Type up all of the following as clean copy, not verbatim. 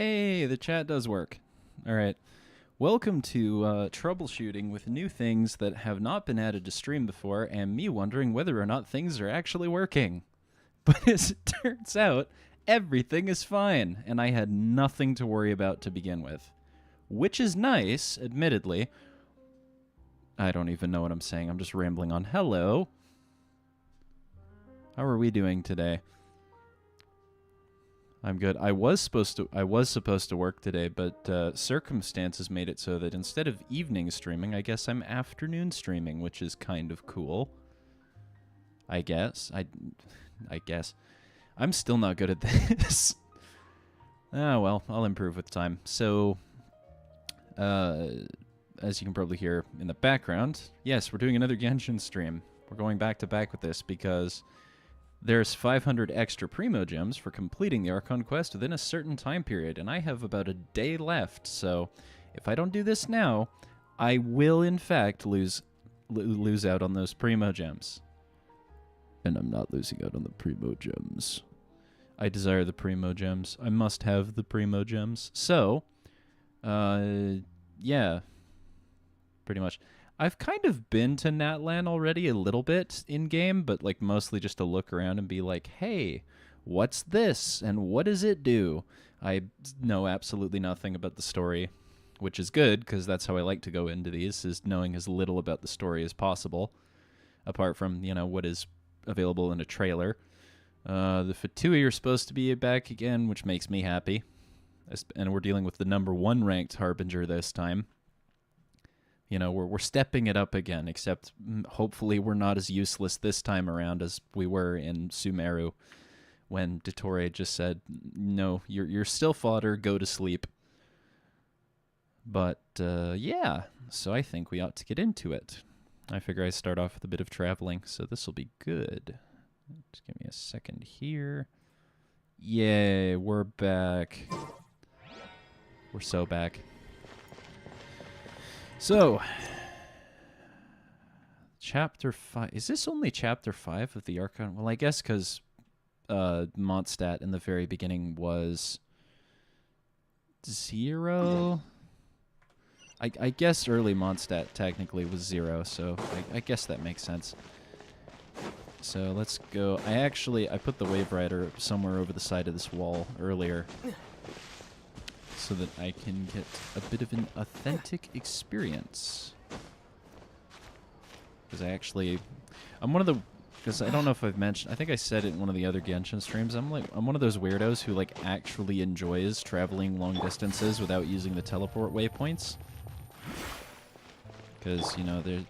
Hey, the chat does work. All right. Welcome to troubleshooting with new things that have not been added to stream before, and me wondering whether or not things are actually working. But as it turns out, everything is fine, and I had nothing to worry about to begin with. Which is nice, admittedly. I don't even know what I'm saying. I'm just rambling on. Hello. How are we doing today? I'm good. I was supposed to work today, but circumstances made it so that instead of evening streaming, I guess I'm afternoon streaming, which is kind of cool. I guess. I guess. I'm still not good at this. Ah, well, I'll improve with time. So, as you can probably hear in the background, yes, we're doing another Genshin stream. We're going back to back with this because there's 500 extra Primo Gems for completing the Archon quest within a certain time period, and I have about a day left, so if I don't do this now, I will in fact lose out on those Primo Gems. And I'm not losing out on the Primo Gems. I desire the Primo Gems. I must have the Primo Gems. So, yeah, pretty much. I've kind of been to Natlan already a little bit in-game, but like mostly just to look around and be like, hey, what's this? And what does it do? I know absolutely nothing about the story, which is good, because that's how I like to go into these, is knowing as little about the story as possible, apart from, you know, what is available in a trailer. The fatui are supposed to be back again, which makes me happy. And we're dealing with the #1 ranked Harbinger this time. You know, we're stepping it up again, except hopefully we're not as useless this time around as we were in Sumeru, when Dottore just said, no, you're still fodder, go to sleep. But, yeah, so I think we ought to get into it. I figure I start off with a bit of traveling, so this will be good. Just give me a second here. Yay, we're back. We're so back. So, Chapter 5. Is this only Chapter 5 of the Archon? Well, I guess because Mondstadt in the very beginning was 0. I guess early Mondstadt technically was 0, so I guess that makes sense. So let's go. I put the Wave Rider somewhere over the side of this wall earlier, so that I can get a bit of an authentic experience. Because because I don't know if I've mentioned, I think I said it in one of the other Genshin streams, I'm one of those weirdos who like actually enjoys traveling long distances without using the teleport waypoints. Because, you know, the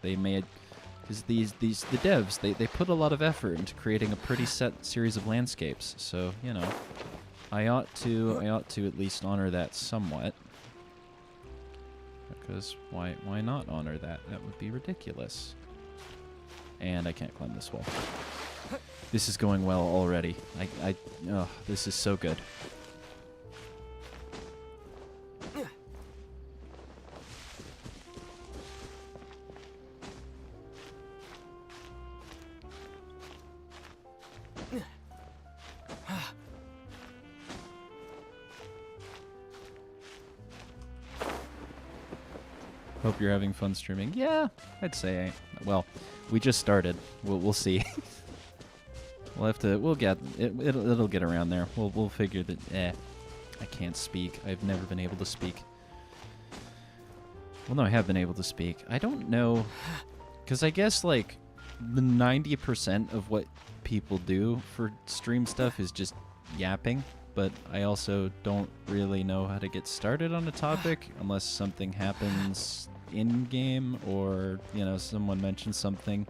devs, they put a lot of effort into creating a pretty set series of landscapes, so, you know, I ought to at least honor that somewhat. Because why not honor that? That would be ridiculous. And I can't climb this wall. This is going well already. Oh, this is so good. Hope you're having fun streaming. Yeah, I'd say. Well, we just started. We'll see. We'll get it. It'll get around there. We'll figure that. I can't speak. I've never been able to speak. Well, no, I have been able to speak. I don't know, because I guess like the 90% of what people do for stream stuff is just yapping. But I also don't really know how to get started on a topic unless something happens in-game or, you know, someone mentions something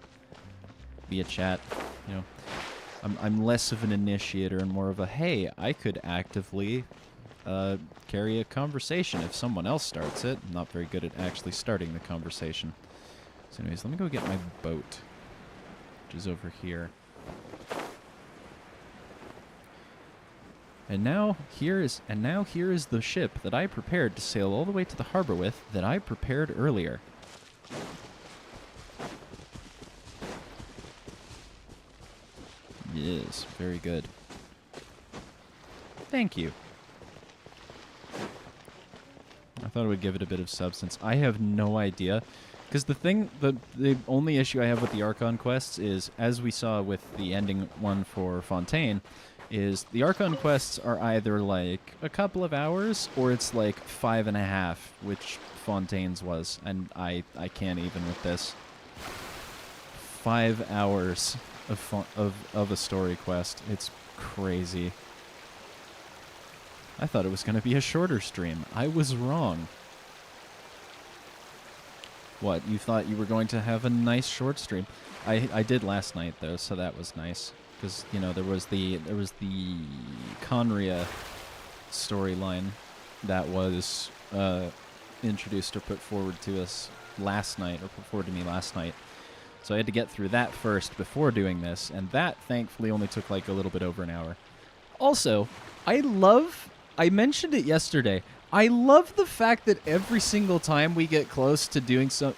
via chat. You know, I'm less of an initiator and more of a, hey, I could actively carry a conversation if someone else starts it. I'm not very good at actually starting the conversation. So anyways, let me go get my boat, which is over here. And now here is the ship that I prepared to sail all the way to the harbor with, that I prepared earlier. Yes, very good. Thank you. thought it would give it a bit of substance. I have no idea. Because the only issue I have with the Archon quests is, as we saw with the ending one for Fontaine, is the Archon quests are either like a couple of hours or it's like 5.5, which Fontaine's was, and I can't even with this. 5 hours of a story quest. It's crazy. I thought it was going to be a shorter stream. I was wrong. What, you thought you were going to have a nice short stream? I did last night though, so that was nice. Because, you know, there was the Conria storyline that was introduced or put forward to us last night, or put forward to me last night. So I had to get through that first before doing this, and that thankfully only took like a little bit over an hour. Also, I mentioned it yesterday, I love the fact that every single time we get close to doing to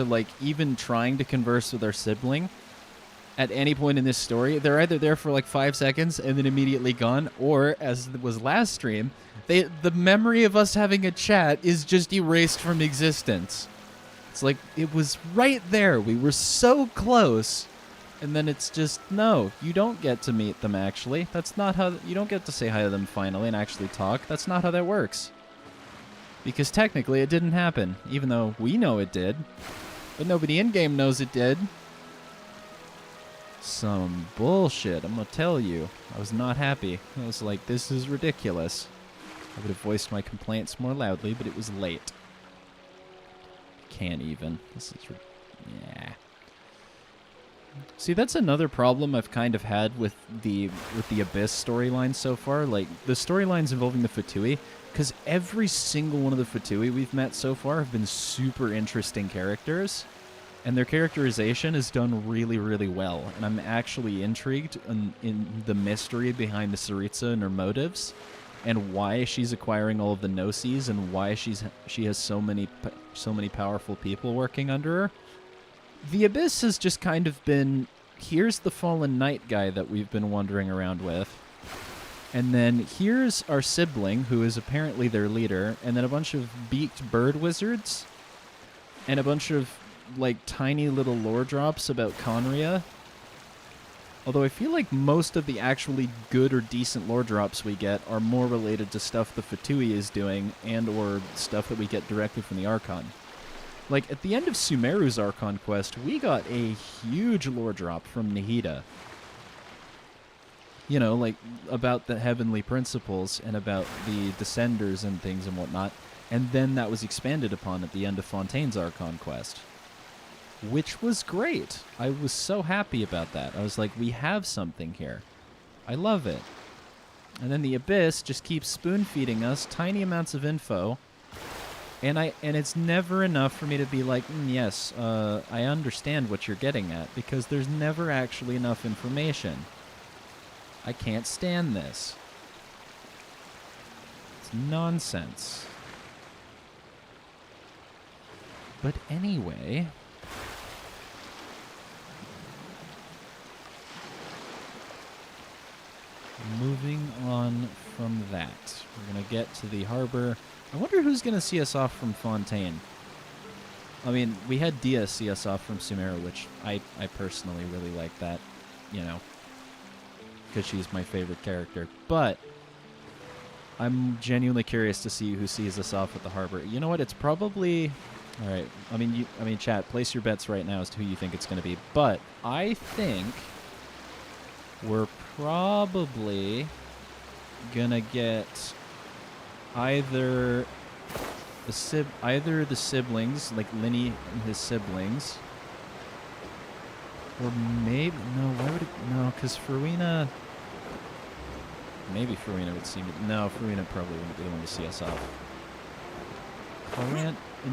like even trying to converse with our sibling at any point in this story, they're either there for like 5 seconds and then immediately gone, or, as was last stream, the memory of us having a chat is just erased from existence. It's like, it was right there. We were so close. And then it's just, no, you don't get to meet them, actually. That's not how... You don't get to say hi to them finally and actually talk. That's not how that works. Because technically it didn't happen, even though we know it did. But nobody in-game knows it did. Some bullshit, I'm gonna tell you. I was not happy. I was like, this is ridiculous. I would have voiced my complaints more loudly, but it was late. Can't even. This is... yeah. See, that's another problem I've kind of had with the Abyss storyline so far. Like, the storylines involving the Fatui, because every single one of the Fatui we've met so far have been super interesting characters, and their characterization is done really, really well. And I'm actually intrigued in the mystery behind the Saritsa and her motives, and why she's acquiring all of the Gnosis, and why she has so many powerful people working under her. The Abyss has just kind of been, here's the fallen knight guy that we've been wandering around with, and then here's our sibling, who is apparently their leader, and then a bunch of beaked bird wizards, and a bunch of, like, tiny little lore drops about Conria. Although I feel like most of the actually good or decent lore drops we get are more related to stuff the Fatui is doing, and or stuff that we get directly from the Archon. Like, at the end of Sumeru's Archon quest, we got a huge lore drop from Nahida. You know, like, about the heavenly principles and about the Descenders and things and whatnot. And then that was expanded upon at the end of Fontaine's Archon quest. Which was great. I was so happy about that. I was like, we have something here. I love it. And then the Abyss just keeps spoon-feeding us tiny amounts of info. And it's never enough for me to be like, yes, I understand what you're getting at, because there's never actually enough information. I can't stand this. It's nonsense. But anyway... moving on from that, we're going to get to the harbor. I wonder who's going to see us off from Fontaine. I mean, we had Dia see us off from Sumeru, which I personally really like that, you know, because she's my favorite character. But I'm genuinely curious to see who sees us off at the harbor. You know what? It's probably... all right. I mean, chat, place your bets right now as to who you think it's going to be. But I think we're probably going to get... either the siblings, like Linny and his siblings, or maybe because Farina, maybe Farina would see me. No, Farina probably wouldn't be the one to see us off.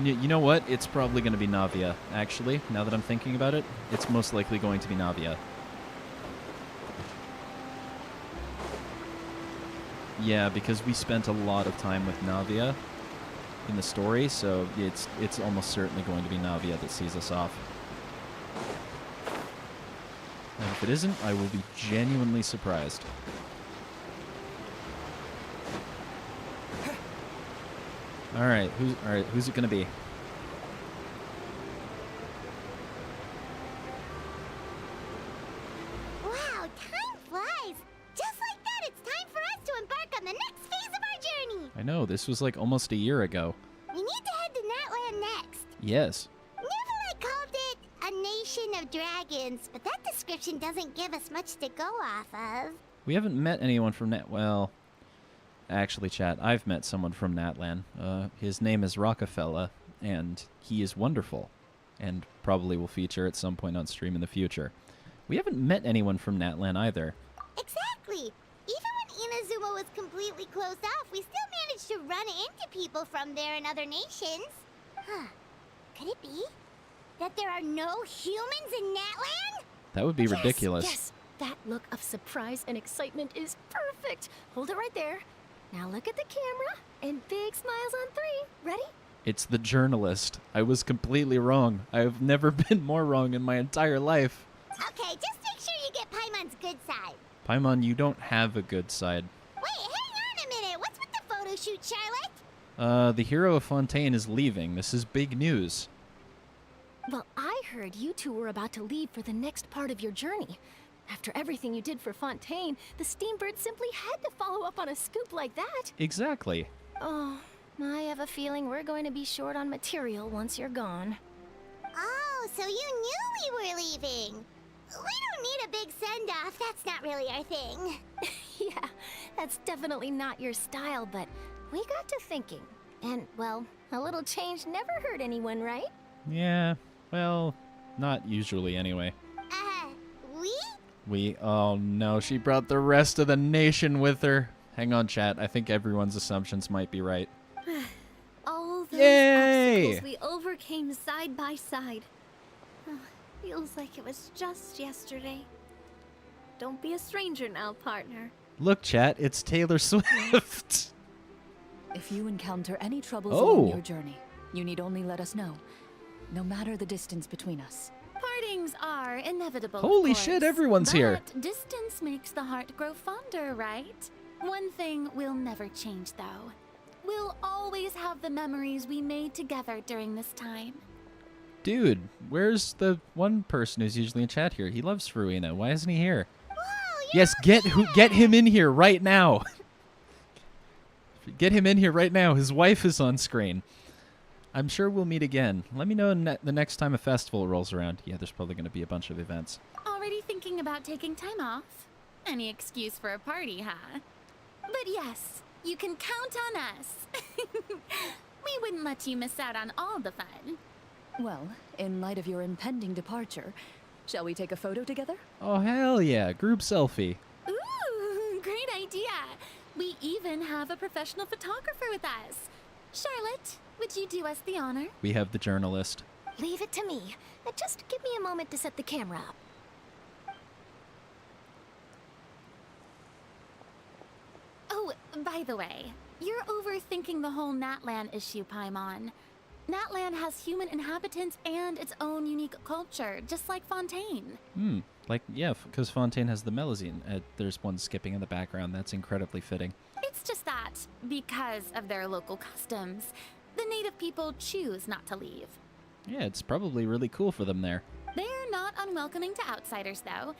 You know what? It's probably going to be Navia. Actually, now that I'm thinking about it, it's most likely going to be Navia. Yeah, because we spent a lot of time with Navia in the story, so it's almost certainly going to be Navia that sees us off. And if it isn't, I will be genuinely surprised. All right, who's it gonna be? Wow, time flies. Just like that, it's time for us to embark on the next phase of our journey. I know, this was like almost a year ago. We need to head to Natlan next. Yes. Natlan called it a nation of dragons, but that description doesn't give us much to go off of. We haven't met anyone from well, actually, chat, I've met someone from Natlan. His name is Rockefeller, and he is wonderful, and probably will feature at some point on stream in the future. We haven't met anyone from Natlan either. Exactly. Even when Inazuma was completely closed off, we still managed to run into people from there in other nations. Huh. Could it be that there are no humans in Natlan? That would be ridiculous. Yes, that look of surprise and excitement is perfect. Hold it right there. Now look at the camera and big smiles on 3. Ready? It's the journalist. I was completely wrong. I have never been more wrong in my entire life. Okay, just make sure you get Paimon's good side. Paimon, you don't have a good side. Wait, hang on a minute. What's with the photo shoot, Charlotte? The hero of Fontaine is leaving. This is big news. Well, I heard you two were about to leave for the next part of your journey. After everything you did for Fontaine, the Steambird simply had to follow up on a scoop like that. Exactly. Oh, I have a feeling we're going to be short on material once you're gone. Oh, so you knew we were leaving. We don't need a big send-off. That's not really our thing. Yeah, that's definitely not your style, but we got to thinking. And, well, a little change never hurt anyone, right? Yeah, well, not usually anyway. Oh no, she brought the rest of the nation with her. Hang on, chat. I think everyone's assumptions might be right. All those Yay! obstacles we overcame side by side. Oh, feels like it was just yesterday. Don't be a stranger now, partner. Look, chat, it's Taylor Swift. If you encounter any troubles Oh. along your journey, you need only let us know, no matter the distance between us. Partings are inevitable. Holy of shit, course, everyone's here. But distance makes the heart grow fonder, right? One thing will never change, though. We'll always have the memories we made together during this time. Dude, where's the one person who's usually in chat here? He loves Fruina. Why isn't he here? Whoa, Yes, get him in here right now. Get him in here right now. His wife is on screen. I'm sure we'll meet again. Let me know the next time a festival rolls around. Yeah, there's probably going to be a bunch of events. Already thinking about taking time off? Any excuse for a party, huh? But yes, you can count on us. We wouldn't let you miss out on all the fun. Well, in light of your impending departure, shall we take a photo together? Oh, hell yeah. Group selfie. Ooh, great idea. We even have a professional photographer with us. Charlotte, would you do us the honor? We have the journalist. Leave it to me. Just give me a moment to set the camera up. Oh, by the way, you're overthinking the whole Natlan issue, Paimon. Natlan has human inhabitants and its own unique culture, just like Fontaine. Like, yeah, because Fontaine has the Melazine. There's one skipping in the background. That's incredibly fitting. It's just that, because of their local customs, the native people choose not to leave. Yeah, it's probably really cool for them there. They're not unwelcoming to outsiders, though.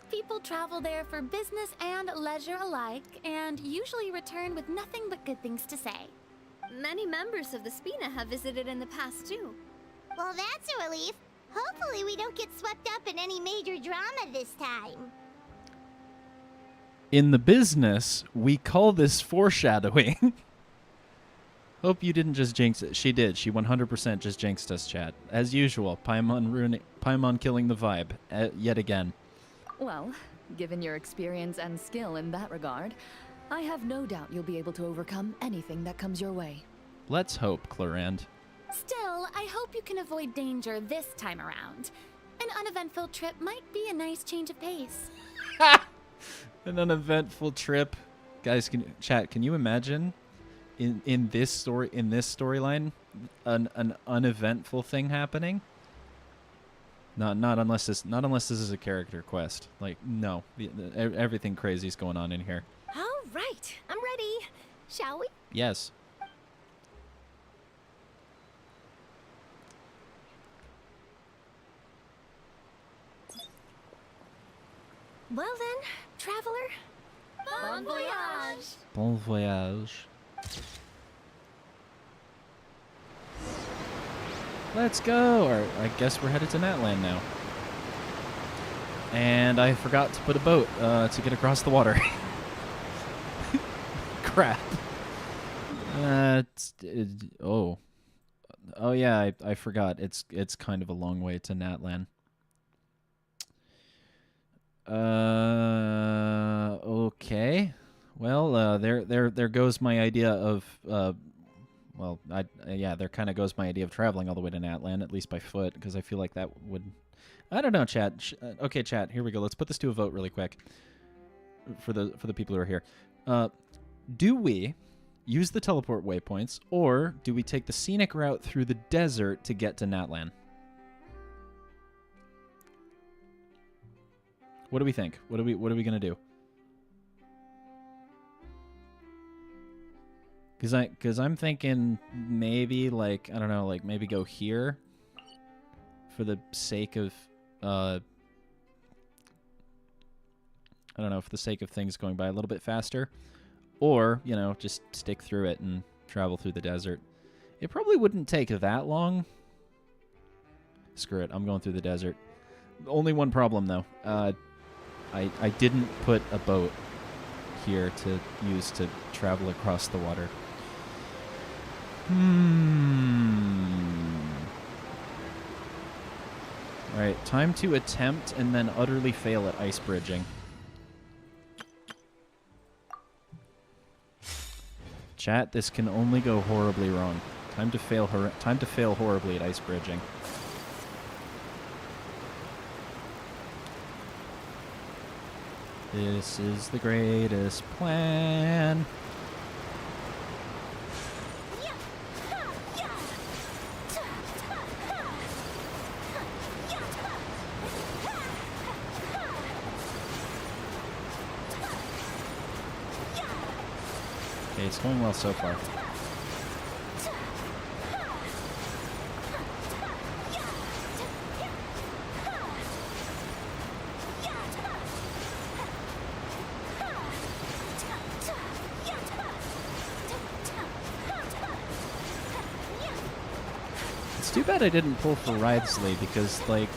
People travel there for business and leisure alike, and usually return with nothing but good things to say. Many members of the Spina have visited in the past, too. Well, that's a relief. Hopefully we don't get swept up in any major drama this time. In the business, we call this foreshadowing. Hope you didn't just jinx it. She did. She 100% just jinxed us, chat. As usual, Paimon killing the vibe, yet again. Well, given your experience and skill in that regard, I have no doubt you'll be able to overcome anything that comes your way. Let's hope, Clarand. Still, I hope you can avoid danger this time around. An uneventful trip might be a nice change of pace. An uneventful trip. Guys, can you imagine in this storyline an uneventful thing happening? Not unless this is a character quest. Like, no. Everything crazy is going on in here. All right, I'm ready. Shall we? Yes. Well then, traveler. Bon voyage! Bon voyage. Let's go! Or I guess we're headed to Natlan now. And I forgot to put a boat to get across the water. Crap. Oh yeah, I forgot. It's kind of a long way to Natlan. Okay. Well, there goes my idea of yeah, there kind of goes my idea of traveling all the way to Natlan, at least by foot, because I feel like that would. I don't know, chat. Okay, chat. Here we go. Let's put this to a vote really quick for the people who are here. Do we use the teleport waypoints, or do we take the scenic route through the desert to get to Natlan? What do we think? What are we gonna do? Cause I'm thinking maybe like I don't know, like maybe go here for the sake of I don't know, for the sake of things going by a little bit faster, or you know, just stick through it and travel through the desert. It probably wouldn't take that long. Screw it, I'm going through the desert. Only one problem though. I didn't put a boat here to use to travel across the water. Alright, time to attempt and then utterly fail at ice bridging. Chat, this can only go horribly wrong. Time to fail horribly at ice bridging. This is the greatest plan. Okay, it's going well so far. It's too bad I didn't pull for Ridesley because, like,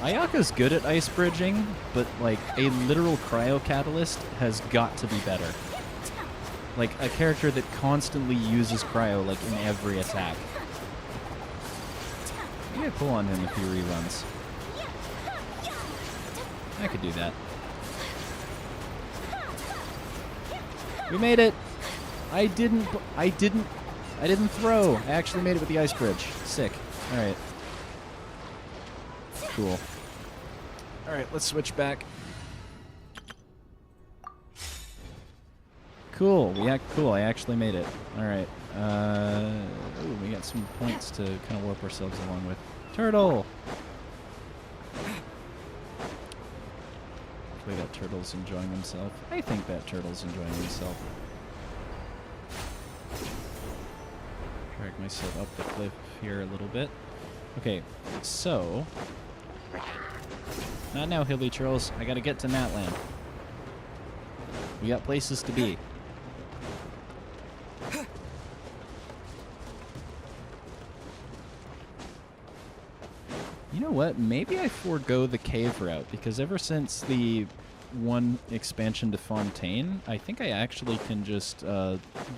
Ayaka's good at ice bridging, but, like, a literal cryo catalyst has got to be better. Like, a character that constantly uses cryo, like, in every attack. Maybe I pull on him if he reruns. I could do that. We made it! I didn't throw! I actually made it with the ice bridge. Sick. Alright. Cool. Alright, let's switch back. Cool. Cool. I actually made it. All right. Ooh, we got some points to kind of warp ourselves along with. Turtle. Hopefully that turtle's enjoying himself. I think that turtle's enjoying himself. Drag myself up the cliff here a little bit. Okay, so not now, Hilly Churls. I gotta get to Natlan. We got places to be. You know what? Maybe I forego the cave route, because ever since the one expansion to Fontaine, I think I actually can just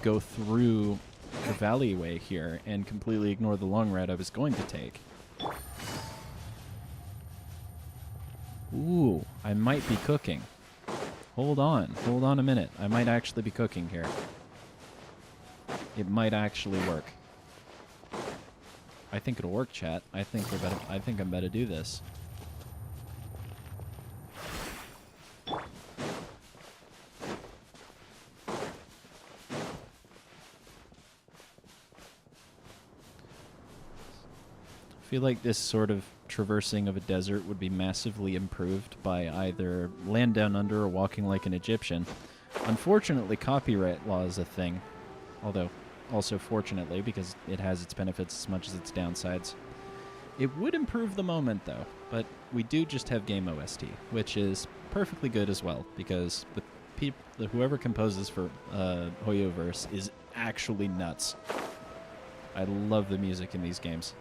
go through the valleyway here and completely ignore the long route I was going to take. Ooh, I might be cooking. Hold on a minute. I might actually be cooking here. It might actually work. I think it'll work, chat. I think I'm better do this. I feel like this sort of traversing of a desert would be massively improved by either Land Down Under or Walking Like an Egyptian. Unfortunately, copyright law is a thing. Although, also fortunately, because it has its benefits as much as its downsides. It would improve the moment, though. But we do just have game OST, which is perfectly good as well, because whoever composes for Hoyoverse is actually nuts. I love the music in these games.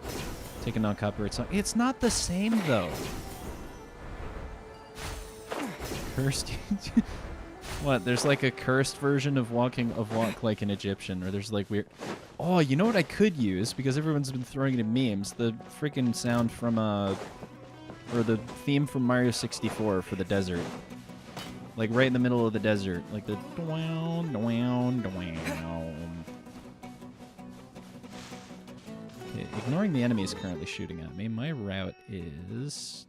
Take a non-copyright song. It's not the same though. Cursed. What? There's like a cursed version of Walk Like an Egyptian, or there's like weird. Oh, you know what I could use, because everyone's been throwing it in memes. The freaking sound from or the theme from Mario 64 for the desert. Like right in the middle of the desert, like the dwown, dwown, dwown. Okay, ignoring the enemies currently shooting at me, my route is,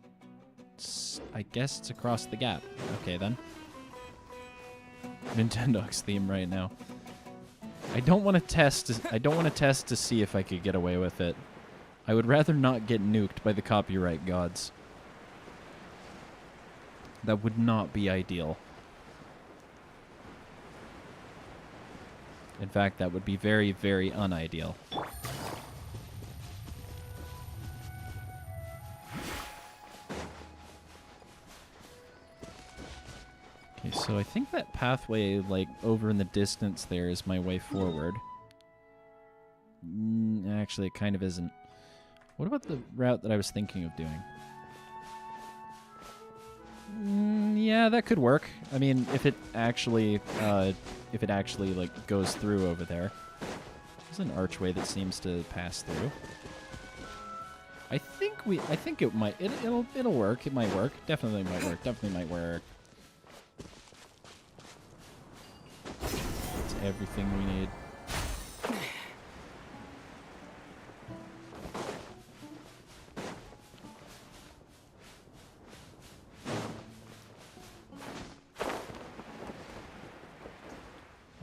I guess it's across the gap. Okay then. Nintendo's theme right now. I don't want to test. I don't want to test to see if I could get away with it. I would rather not get nuked by the copyright gods. That would not be ideal. In fact, that would be very, very unideal. Okay, so I think that pathway, like, over in the distance there is my way forward. Actually, it kind of isn't. What about the route that I was thinking of doing? Yeah, that could work. I mean, if it actually like goes through over there. There's an archway that seems to pass through. I think it might. It'll work. It might work. Definitely might work. Definitely might work. It's everything we need.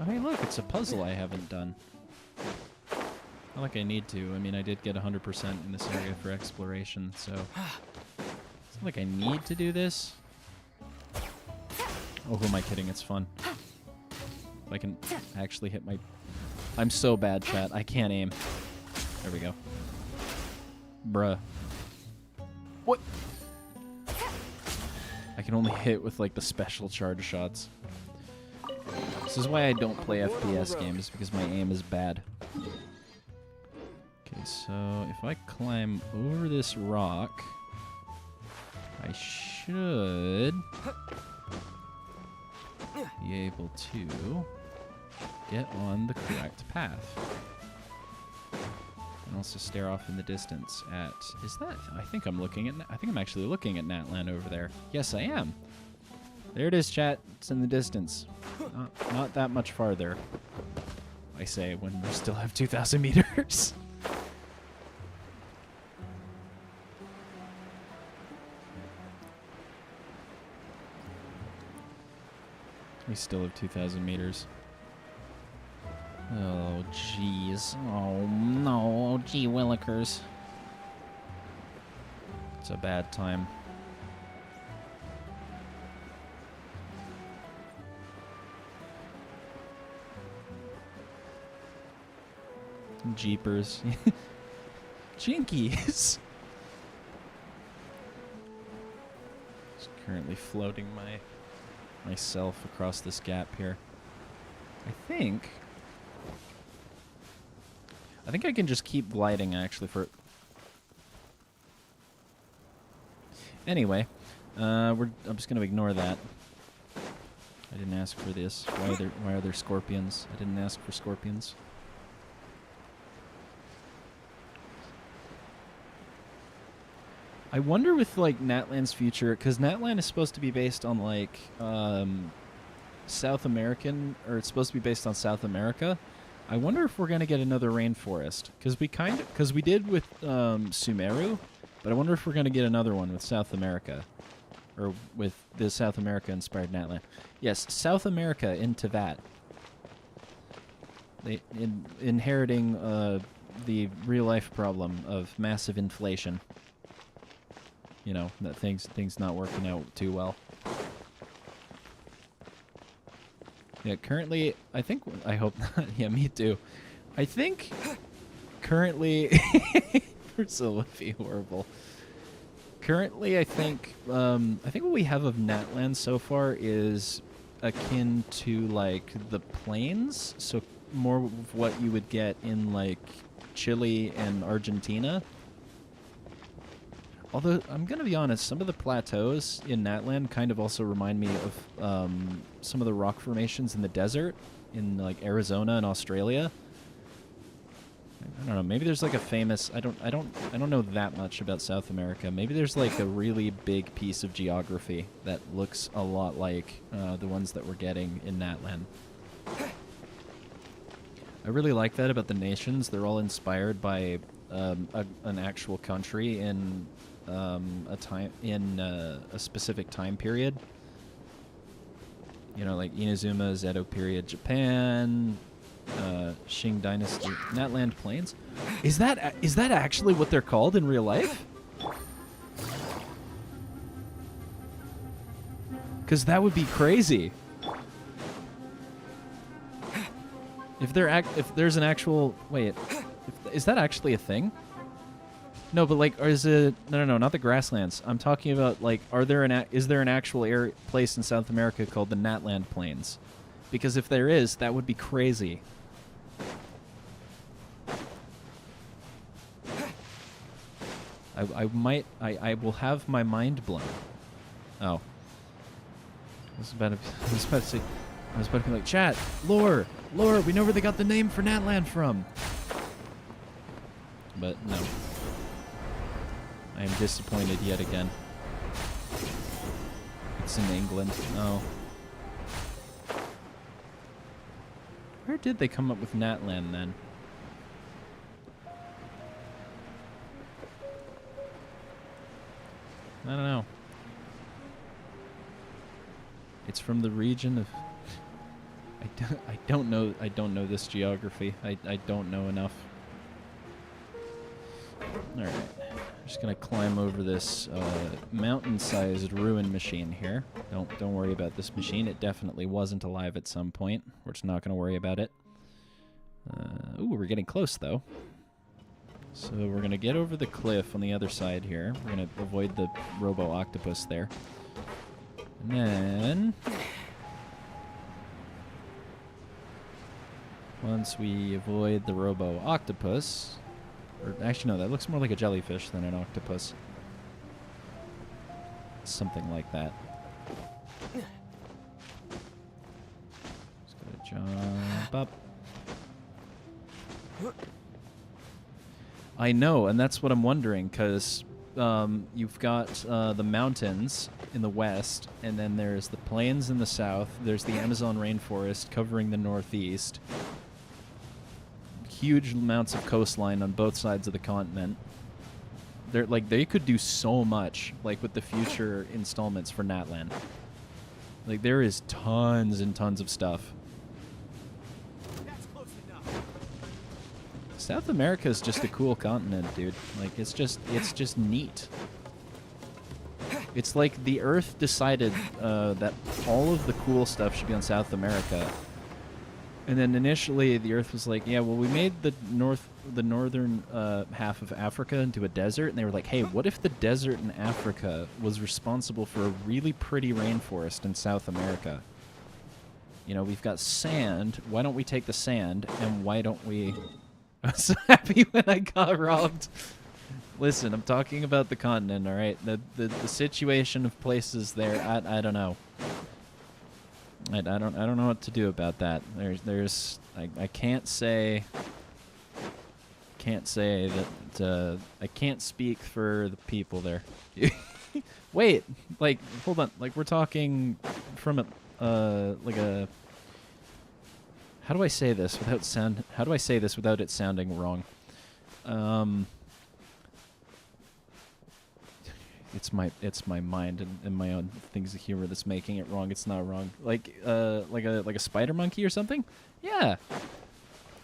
Oh, hey, look, it's a puzzle I haven't done. Not like I need to. I mean, I did get 100% in this area for exploration, so... It's not like I need to do this. Oh, who am I kidding? It's fun. If I can actually hit my... I'm so bad, chat. I can't aim. There we go. Bruh. What? I can only hit with, like, the special charge shots. This is why I don't play FPS games, because my aim is bad. Okay, so if I climb over this rock, I should be able to get on the correct path. And also stare off in the distance at... Is that... I think I'm actually looking at Natlan over there. Yes, I am. There it is, chat. It's in the distance. Not that much farther, I say, when we still have 2,000 meters. We still have 2,000 meters. Oh, jeez. Oh, no. Oh, gee willikers. It's a bad time. Jeepers. Jinkies. Just currently floating myself across this gap here. I think I can just keep gliding actually for... Anyway, I'm just going to ignore that. I didn't ask for this. Why are there scorpions? I didn't ask for scorpions. I wonder with, like, Natlan's future, because Natlan is supposed to be based on, like, South American, or it's supposed to be based on South America. I wonder if we're going to get another rainforest, because we did with Sumeru, but I wonder if we're going to get another one with South America, or with the South America-inspired Natlan. Yes, South America in Tevyat. Inheriting the real-life problem of massive inflation. You know, that things not working out too well. Yeah, currently, I hope not. Yeah, me too. I think currently, Priscilla would be horrible. Currently, I think what we have of Natlan so far is akin to like the plains, so more of what you would get in like Chile and Argentina. Although I'm gonna be honest, some of the plateaus in Natlan kind of also remind me of some of the rock formations in the desert in like Arizona and Australia. I don't know. Maybe there's like a famous. I don't know that much about South America. Maybe there's like a really big piece of geography that looks a lot like the ones that we're getting in Natlan. I really like that about the nations. They're all inspired by an actual country in a specific time period. You know, like Inazuma, Edo period, Japan. Qing Dynasty, Natlan Plains. Is that actually what they're called in real life? Because that would be crazy. If there's an actual is that actually a thing? No, but like, or is it no, not the grasslands. I'm talking about like, is there an actual place in South America called the Natlan Plains? Because if there is, that would be crazy. I will have my mind blown. Oh. I was about to be like, chat, lore, we know where they got the name for Natlan from. But no. I am disappointed yet again. It's in England. Oh. Where did they come up with Natlan then? I don't know. It's from the region of... I don't know this geography. I don't know enough. Alright. I'm just gonna climb over this mountain-sized ruin machine here. Don't worry about this machine. It definitely wasn't alive at some point. We're just not gonna worry about it. Ooh, we're getting close though. So we're gonna get over the cliff on the other side here. We're gonna avoid the robo-octopus there. And then... once we avoid the robo-octopus... or actually, no, that looks more like a jellyfish than an octopus. Something like that. Just gotta jump up. I know, and that's what I'm wondering, because you've got the mountains in the west, and then there's the plains in the south. There's the Amazon rainforest covering the northeast. Huge amounts of coastline on both sides of the continent. They could do so much, like with the future installments for Natlan. Like there is tons and tons of stuff. South America is just a cool continent, dude. Like it's just neat. It's like the Earth decided that all of the cool stuff should be on South America. And then initially, the Earth was like, yeah, well, we made the northern half of Africa into a desert, and they were like, hey, what if the desert in Africa was responsible for a really pretty rainforest in South America? You know, we've got sand. Why don't we take the sand, and why don't we... I was so happy when I got robbed. Listen, I'm talking about the continent, all right? The situation of places there, I don't know. I don't know what to do about that. I can't say that I can't speak for the people there. Wait, like hold on, like we're talking from like a how do I say this without it sounding wrong? It's my mind and my own things of humor that's making it wrong. It's not wrong. Like a spider monkey or something? Yeah.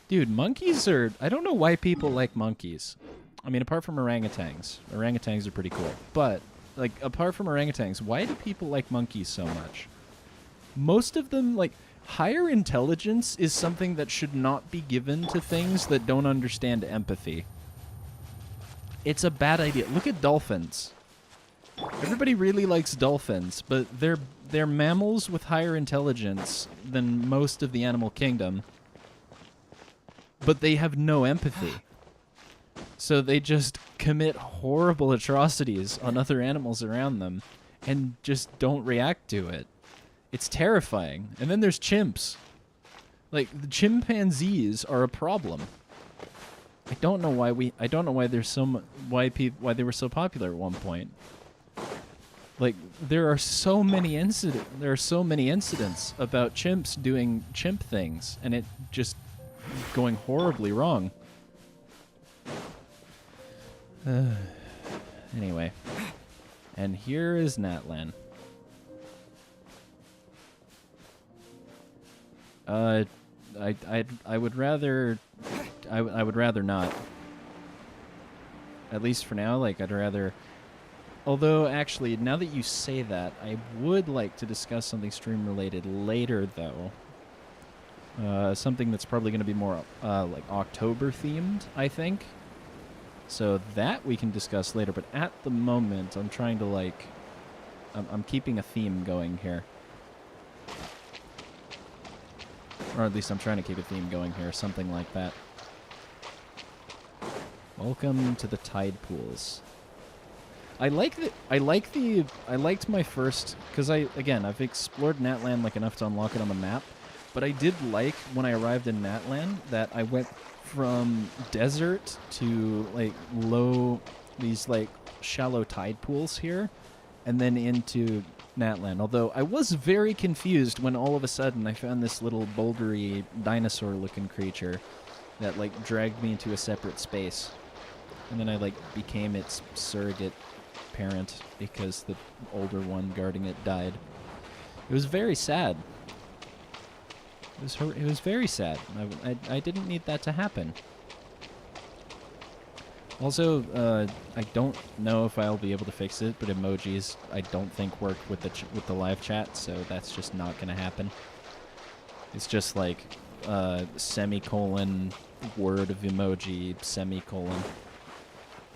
Dude, monkeys are... I don't know why people like monkeys. I mean, apart from orangutans. Orangutans are pretty cool. But, like, apart from orangutans, why do people like monkeys so much? Most of them, like... higher intelligence is something that should not be given to things that don't understand empathy. It's a bad idea. Look at dolphins. Everybody really likes dolphins, but they're mammals with higher intelligence than most of the animal kingdom. But they have no empathy. So they just commit horrible atrocities on other animals around them and just don't react to it. It's terrifying. And then there's chimps. Like, the chimpanzees are a problem. I don't know why they're why they were so popular at one point. Like, there are so many incidents about chimps doing chimp things and it just going horribly wrong. Anyway, and here is Natlan. I would rather not. At least for now, like I'd rather. Although actually, now that you say that, I would like to discuss something stream related later, though. Something that's probably going to be more like October themed, I think. So that we can discuss later, but at the moment, I'm trying to like, I'm keeping a theme going here. Or at least I'm trying to keep a theme going here, something like that. Welcome to the tide pools. I liked my first, because I've explored Natlan like enough to unlock it on the map, but I did like when I arrived in Natlan that I went from desert to like these like shallow tide pools here, and then into Natlan. Although I was very confused when all of a sudden I found this little bouldery dinosaur-looking creature that like dragged me into a separate space, and then I like became its surrogate parent because the older one guarding it died. It was very sad. It was very sad. I didn't need that to happen. Also, I don't know if I'll be able to fix it, but emojis I don't think work with the live chat, so that's just not going to happen. It's just like semicolon word of emoji semicolon.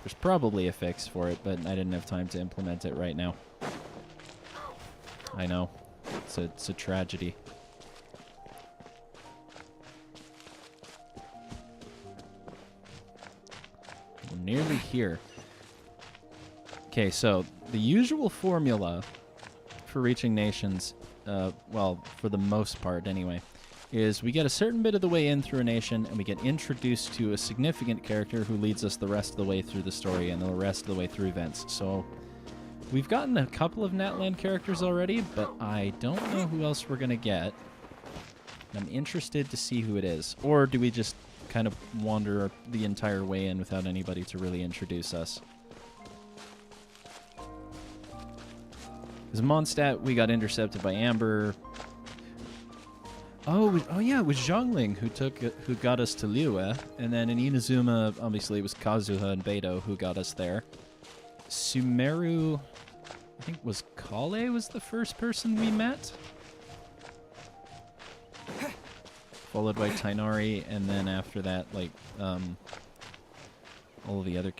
There's probably a fix for it, but I didn't have time to implement it right now. I know. It's a tragedy. We're nearly here. Okay, so the usual formula for reaching nations, well, for the most part anyway, is we get a certain bit of the way in through a nation, and we get introduced to a significant character who leads us the rest of the way through the story and the rest of the way through events. So we've gotten a couple of Natlan characters already, but I don't know who else we're going to get. I'm interested to see who it is. Or do we just kind of wander the entire way in without anybody to really introduce us? As Mondstadt, we got intercepted by Amber. Oh yeah, it was Zhongling who got us to Liyue, and then in Inazuma, obviously it was Kazuha and Beidou who got us there. Sumeru, I think was Kale was the first person we met, followed by Tainari, and then after that, like all of the other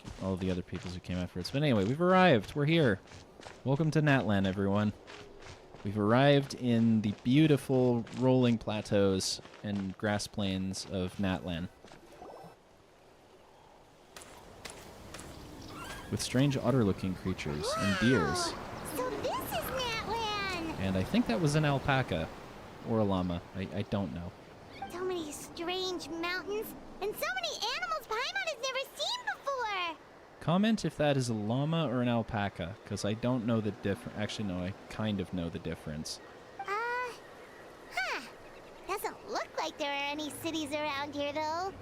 peoples who came afterwards. But anyway, we've arrived. We're here. Welcome to Natlan, everyone. We've arrived in the beautiful rolling plateaus and grass plains of Natlan. With strange otter-looking creatures and deers. So this is Natlan! And I think that was an alpaca. Or a llama. I don't know. So many strange mountains, and so many animals Paimon has never seen before! Comment if that is a llama or an alpaca, because I don't know the difference. Actually, no, I kind of know the difference. Doesn't look like there are any cities around here, though.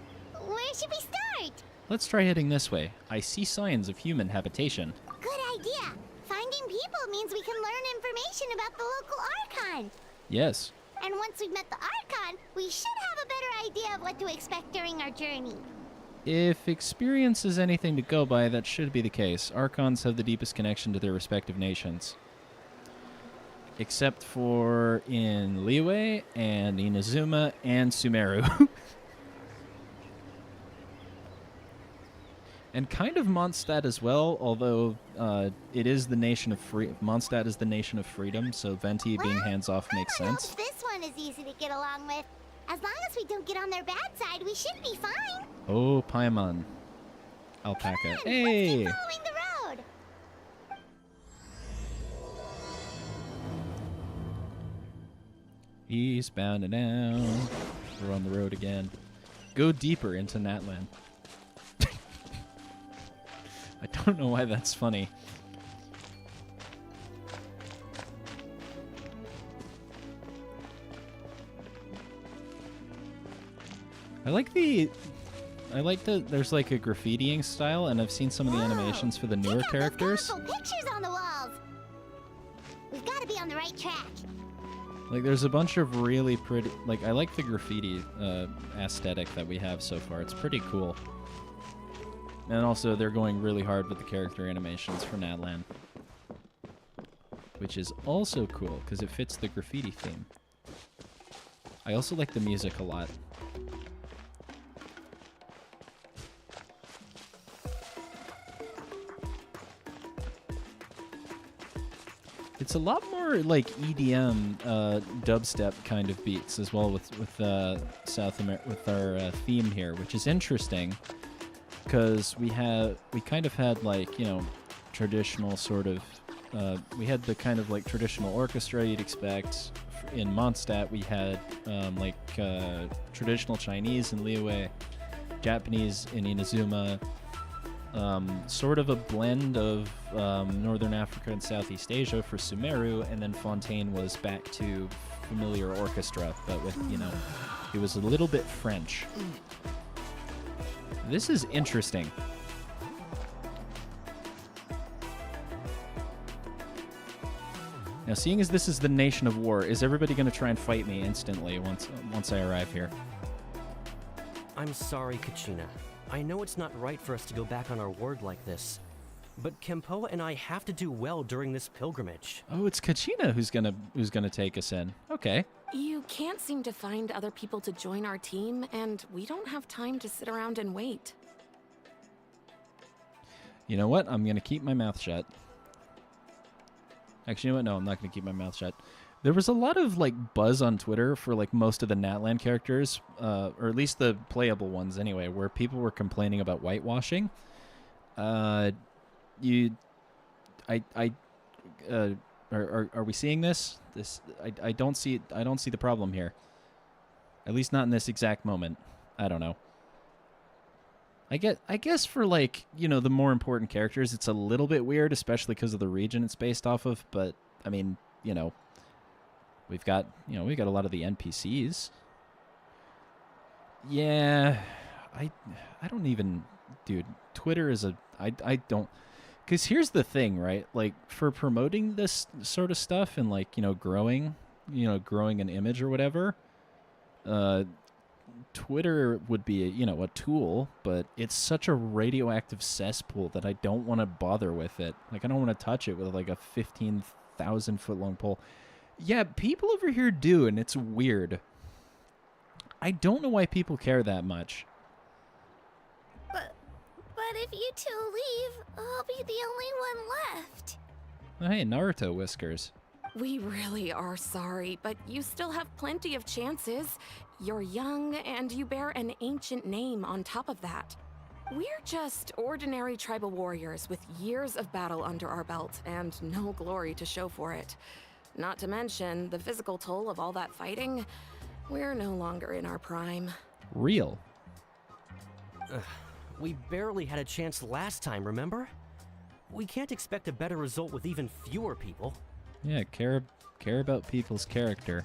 Where should we start? Let's try heading this way. I see signs of human habitation. Good idea. Finding people means we can learn information about the local Archon. Yes. And once we've met the Archon, we should have a better idea of what to expect during our journey. If experience is anything to go by, that should be the case. Archons have the deepest connection to their respective nations. Except for in Liyue and Inazuma and Sumeru. And kind of Mondstadt as well, although it is the nation of Mondstadt is the nation of freedom, so Venti being hands-off makes I hope sense. this one is easy to get along with. As long as we don't get on their bad side, we should be fine. Oh, Paimon. Alpaca. Come on, Hey! let's keep following the road. Eastbound and down. We're on the road again. Go deeper into Natlan. I don't know why that's funny. I like the there's like a graffitiing style, and I've seen some of the animations for the newer Check out characters. those colorful pictures on the walls. We've got to be on the right track. Like there's a bunch of really pretty, like I like the graffiti aesthetic that we have so far. It's pretty cool. And also they're going really hard with the character animations for Natlan, which is also cool because it fits the graffiti theme. I also like the music a lot. It's a lot more like EDM, dubstep kind of beats as well with South America, with our theme here, which is interesting because we kind of had like, you know, traditional sort of we had the kind of like traditional orchestra you'd expect. In Mondstadt we had traditional Chinese in Liyue, Japanese in Inazuma. Sort of a blend of Northern Africa and Southeast Asia for Sumeru, and then Fontaine was back to familiar orchestra, but with, you know, it was a little bit French. This is interesting. Now, seeing as this is the nation of war, is everybody going to try and fight me instantly once I arrive here? I'm sorry, Kachina. I know it's not right for us to go back on our word like this, but Kempoa and I have to do well during this pilgrimage. Oh, it's Kachina who's gonna take us in. Okay. You can't seem to find other people to join our team, and we don't have time to sit around and wait. You know what? I'm gonna keep my mouth shut. Actually, you know what? No, I'm not gonna keep my mouth shut. There was a lot of like buzz on Twitter for like most of the Natlan characters, or at least the playable ones anyway, where people were complaining about whitewashing. Are we seeing this? I don't see the problem here. At least not in this exact moment. I don't know. I guess for like, you know, the more important characters, it's a little bit weird, especially because of the region it's based off of. But I mean, you know. We've got a lot of the NPCs. Yeah, I don't even, dude, Twitter is I don't, because here's the thing, right? Like, for promoting this sort of stuff and like, you know, growing an image or whatever, Twitter would be a tool, but it's such a radioactive cesspool that I don't want to bother with it. Like, I don't want to touch it with like a 15,000 foot long pole. Yeah, people over here do, and it's weird. I don't know why people care that much. But if you two leave, I'll be the only one left. Oh, hey, Naruto whiskers. We really are sorry, but you still have plenty of chances. You're young, and you bear an ancient name on top of that. We're just ordinary tribal warriors with years of battle under our belt and no glory to show for it. Not to mention the physical toll of all that fighting. We're no longer in our prime. Real. We barely had a chance last time, remember? We can't expect a better result with even fewer people. Yeah, care about people's character,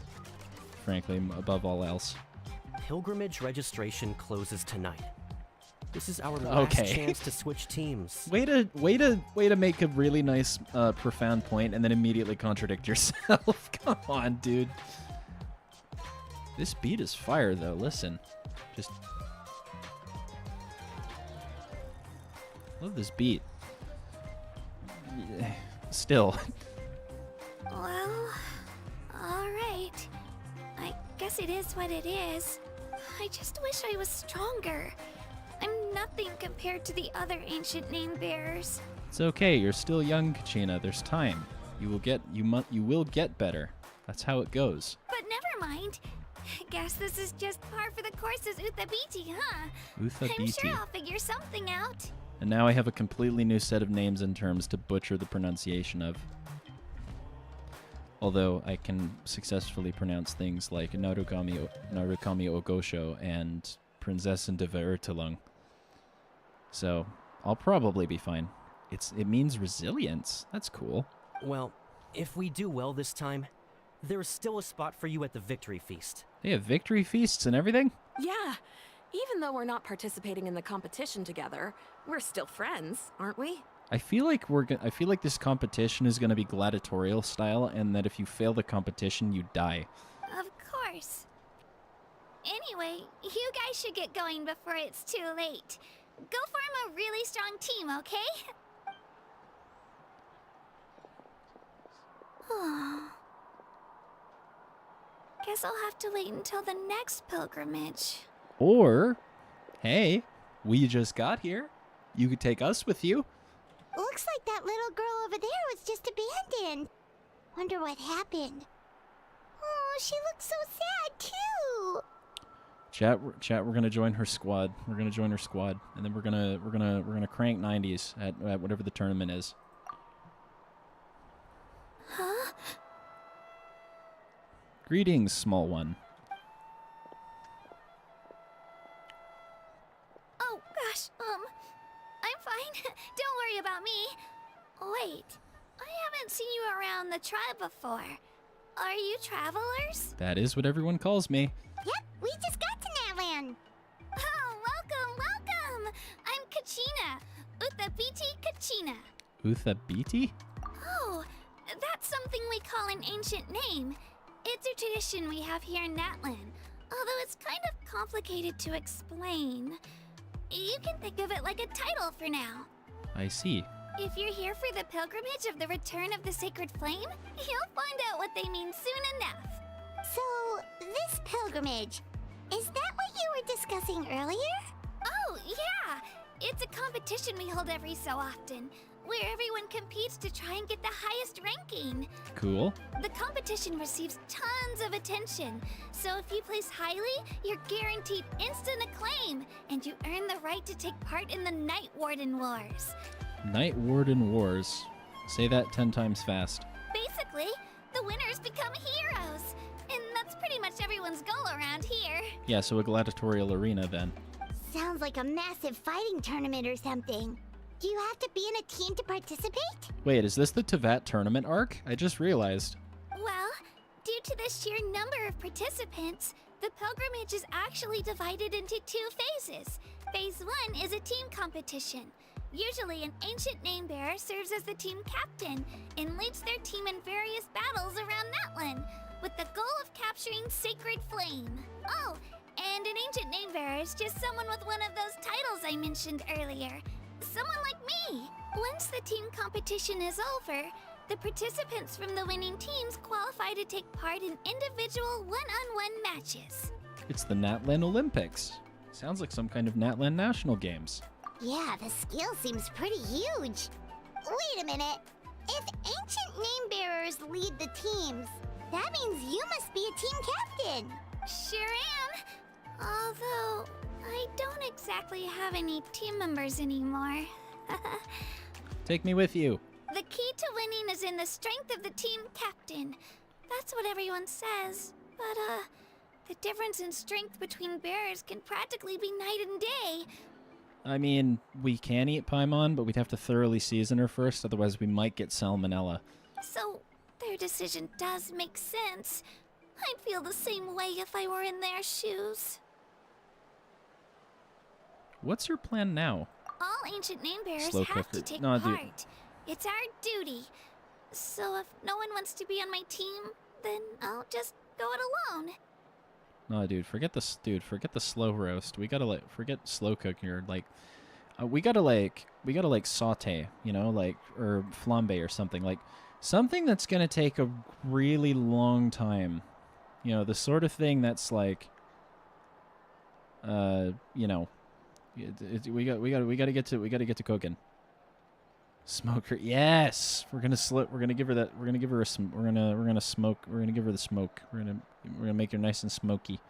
frankly, above all else. Pilgrimage registration closes tonight. This is our last chance to switch teams. Way to make a really nice, profound point and then immediately contradict yourself. Come on, dude. This beat is fire, though. Listen, just love this beat. Still. Well, alright. I guess it is what it is. I just wish I was stronger. I'm nothing compared compared to the other ancient name bearers. It's okay. You're still young, Kachina. There's time. You will get better. That's how it goes. But never mind. Guess this is just par for the course as Uthabiti, huh? I'm Uthabiti. sure I'll figure something out. And now I have a completely new set of names and terms to butcher the pronunciation of. Although I can successfully pronounce things like Narukami Ogosho and Prinzessin de Vertelung. So I'll probably be fine. It means resilience. That's cool. Well, if we do well this time, there's still a spot for you at the victory feast. They have victory feasts and everything? Yeah. Even though we're not participating in the competition together, we're still friends, aren't we? I feel like I feel like this competition is going to be gladiatorial style, and that if you fail the competition, you die. Of course. Anyway, you guys should get going before it's too late. Go form a really strong team, okay? Guess I'll have to wait until the next pilgrimage. Or, hey, we just got here. You could take us with you. Looks like that little girl over there was just abandoned. Wonder what happened. Oh, she looks so sad too. Chat. We're gonna join her squad. We're gonna join her squad, and then we're gonna crank 90s at whatever the tournament is. Huh? Greetings, small one. Oh, gosh, I'm fine. Don't worry about me. Wait, I haven't seen you around the tribe before. Are you travelers? That is what everyone calls me. Yep, we just got to Natlan. Oh, welcome! I'm Kachina. Uthabiti Kachina. Uthabiti? Oh, that's something we call an ancient name. It's a tradition we have here in Natlan, although it's kind of complicated to explain. You can think of it like a title for now. I see. If you're here for the pilgrimage of the return of the sacred flame, you'll find out what they mean soon enough. So, this pilgrimage, is that what you were discussing earlier? Oh, yeah! It's a competition we hold every so often, where everyone competes to try and get the highest ranking. Cool. The competition receives tons of attention, so if you place highly, you're guaranteed instant acclaim, and you earn the right to take part in the Night Warden Wars. Night Warden Wars. Say that 10 times fast. Basically, the winners become heroes, and that's pretty much everyone's goal around here. Yeah, so a gladiatorial arena then. Sounds like a massive fighting tournament or something. Do you have to be in a team to participate? Wait, is this the Tevyat tournament arc? I just realized. Well, due to the sheer number of participants, the pilgrimage is actually divided into 2 phases. Phase 1 is a team competition. Usually, an ancient name bearer serves as the team captain and leads their team in various battles around Natlan, with the goal of capturing Sacred Flame. Oh, and an ancient name bearer is just someone with one of those titles I mentioned earlier. Someone like me. Once the team competition is over, the participants from the winning teams qualify to take part in individual one-on-one matches. It's the Natlan Olympics. Sounds like some kind of Natlan National Games. Yeah, the scale seems pretty huge. Wait a minute. If ancient name bearers lead the teams, that means you must be a team captain. Sure am. Although, I don't exactly have any team members anymore. Take me with you. The key to winning is in the strength of the team captain. That's what everyone says. But, the difference in strength between bearers can practically be night and day. I mean, we can eat Paimon, but we'd have to thoroughly season her first, otherwise we might get salmonella. So, their decision does make sense. I'd feel the same way if I were in their shoes. What's your plan now? All ancient name bearers Slow have cooker. to take No, dude. part. It's our duty. So if no one wants to be on my team, then I'll just go it alone. No, dude, forget the slow roast. We gotta forget slow cooking or we gotta saute, or flambe or something, something that's gonna take a really long time. The sort of thing that's We got to get to cooking. Smoker, yes. We're gonna give her that. We're gonna give her we're gonna smoke. We're gonna give her the smoke. We're gonna make her nice and smoky.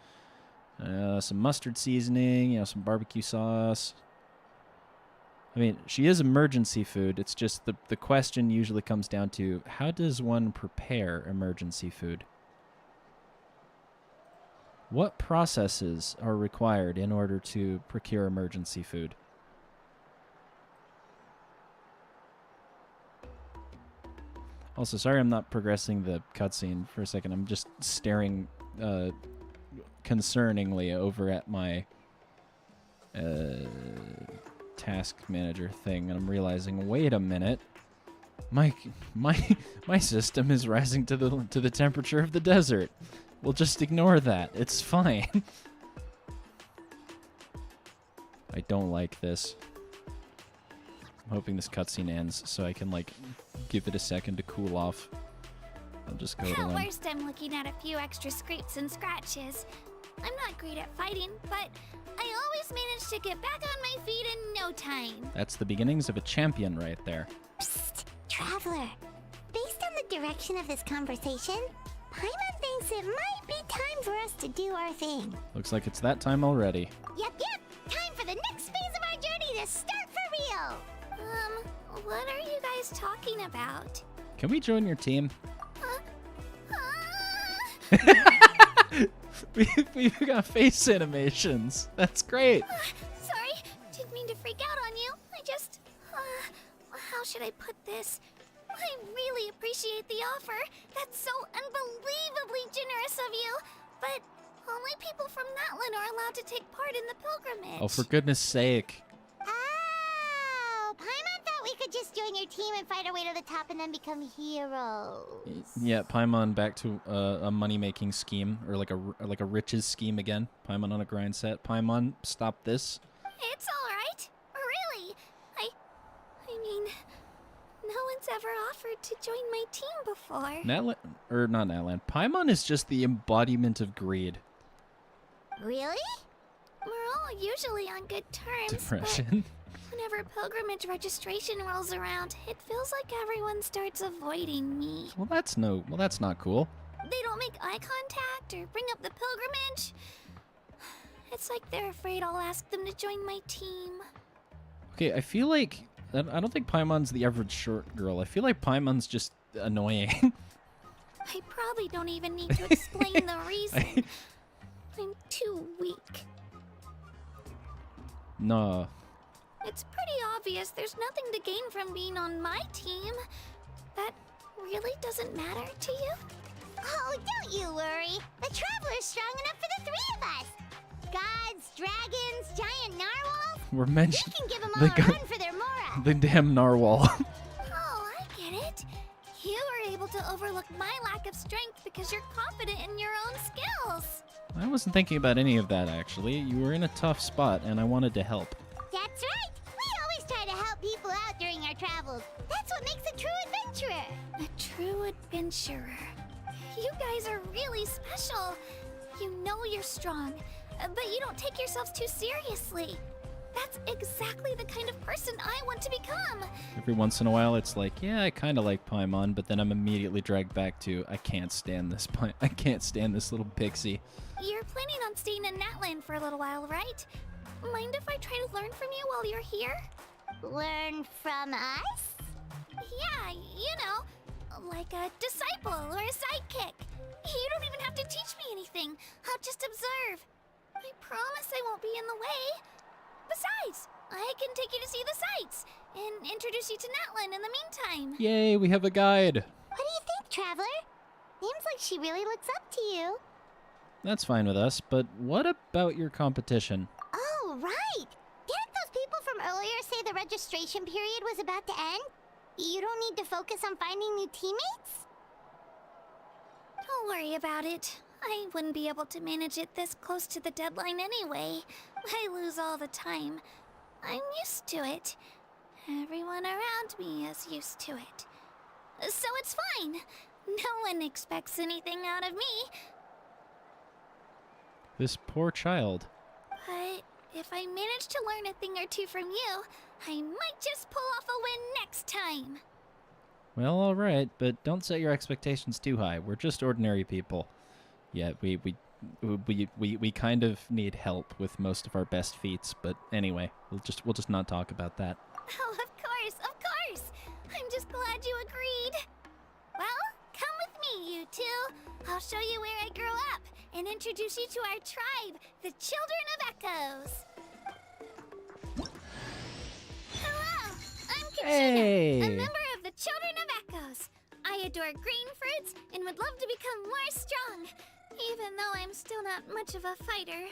Some mustard seasoning, some barbecue sauce. I mean, she is emergency food. It's just the question usually comes down to, how does one prepare emergency food? What processes are required in order to procure emergency food? Also, sorry I'm not progressing the cutscene for a second. I'm just staring concerningly over at my task manager thing, and I'm realizing, wait a minute, my system is rising to the temperature of the desert. We'll just ignore that. It's fine. I don't like this. I'm hoping this cutscene ends so I can give it a second to cool off. I'll just go to At worst, I'm looking at a few extra scrapes and scratches. I'm not great at fighting, but I always manage to get back on my feet in no time. That's the beginnings of a champion right there. Psst, Traveler. Based on the direction of this conversation, Paimon thinks it might be time for us to do our thing. Looks like it's that time already. Yep. Time for the next phase of our journey to start for real. What are you guys talking about? Can we join your team? We've got face animations. That's great. Sorry, didn't mean to freak out on you. I just... how should I put this? I really appreciate the offer. That's so unbelievably generous of you. But only people from Natlan are allowed to take part in the pilgrimage. Oh, for goodness sake. Oh, Paimon thought we could just join your team and fight our way to the top and then become heroes. Yeah, Paimon back to a money-making scheme, or like a riches scheme again. Paimon on a grind set. Paimon, stop this. It's all right. Really. I mean, no one's ever offered to join my team before. Not Natlan. Paimon is just the embodiment of greed. Really? We're all usually on good terms. Depression. But whenever pilgrimage registration rolls around, it feels like everyone starts avoiding me. Well, that's not cool. They don't make eye contact or bring up the pilgrimage. It's like they're afraid I'll ask them to join my team. Okay, I feel like I don't think Paimon's the average short girl. I feel like Paimon's just annoying. I probably don't even need to explain the reason. I'm too weak. No. It's pretty obvious there's nothing to gain from being on my team. That really doesn't matter to you? Oh, don't you worry. The Traveler's strong enough for the three of us. Gods, dragons, giant narwhals. We're mentioned. We can give them all a run for their mora. The damn narwhal. Oh, I get it. You were able to overlook my lack of strength because you're confident in your own skills. I wasn't thinking about any of that, actually. You were in a tough spot, and I wanted to help. That's right. We always try to help people out during our travels. That's what makes a true adventurer. A true adventurer. You guys are really special. You know you're strong, but you don't take yourselves too seriously. That's exactly the kind of person I want to become. Every once in a while, it's like, yeah, I kind of like Paimon, but then I'm immediately dragged back to, I can't stand this little pixie. You're planning on staying in Natlan for a little while, right? Mind if I try to learn from you while you're here? Learn from us? Yeah, you know, like a disciple or a sidekick. You don't even have to teach me anything. I'll just observe. I promise I won't be in the way. Besides, I can take you to see the sights and introduce you to Natlan in the meantime. Yay, we have a guide. What do you think, Traveler? Seems like she really looks up to you. That's fine with us, but what about your competition? Oh, right! Didn't those people from earlier say the registration period was about to end? You don't need to focus on finding new teammates? Don't worry about it. I wouldn't be able to manage it this close to the deadline anyway. I lose all the time. I'm used to it. Everyone around me is used to it. So it's fine. No one expects anything out of me. This poor child. But If I manage to learn a thing or two from you, I might just pull off a win next time. Well, all right, but don't set your expectations too high. We're just ordinary people. Yeah, we kind of need help with most of our best feats, but anyway, we'll just not talk about that. Oh, of course, of course. I'm just glad you agreed. Well, come with me, you two. I'll show you where I grew up and introduce you to our tribe, the Children of Echoes. Hello, I'm Kachina, Hey! a member of the Children of Echoes. I adore green fruits and would love to become more strong, even though I'm still not much of a fighter.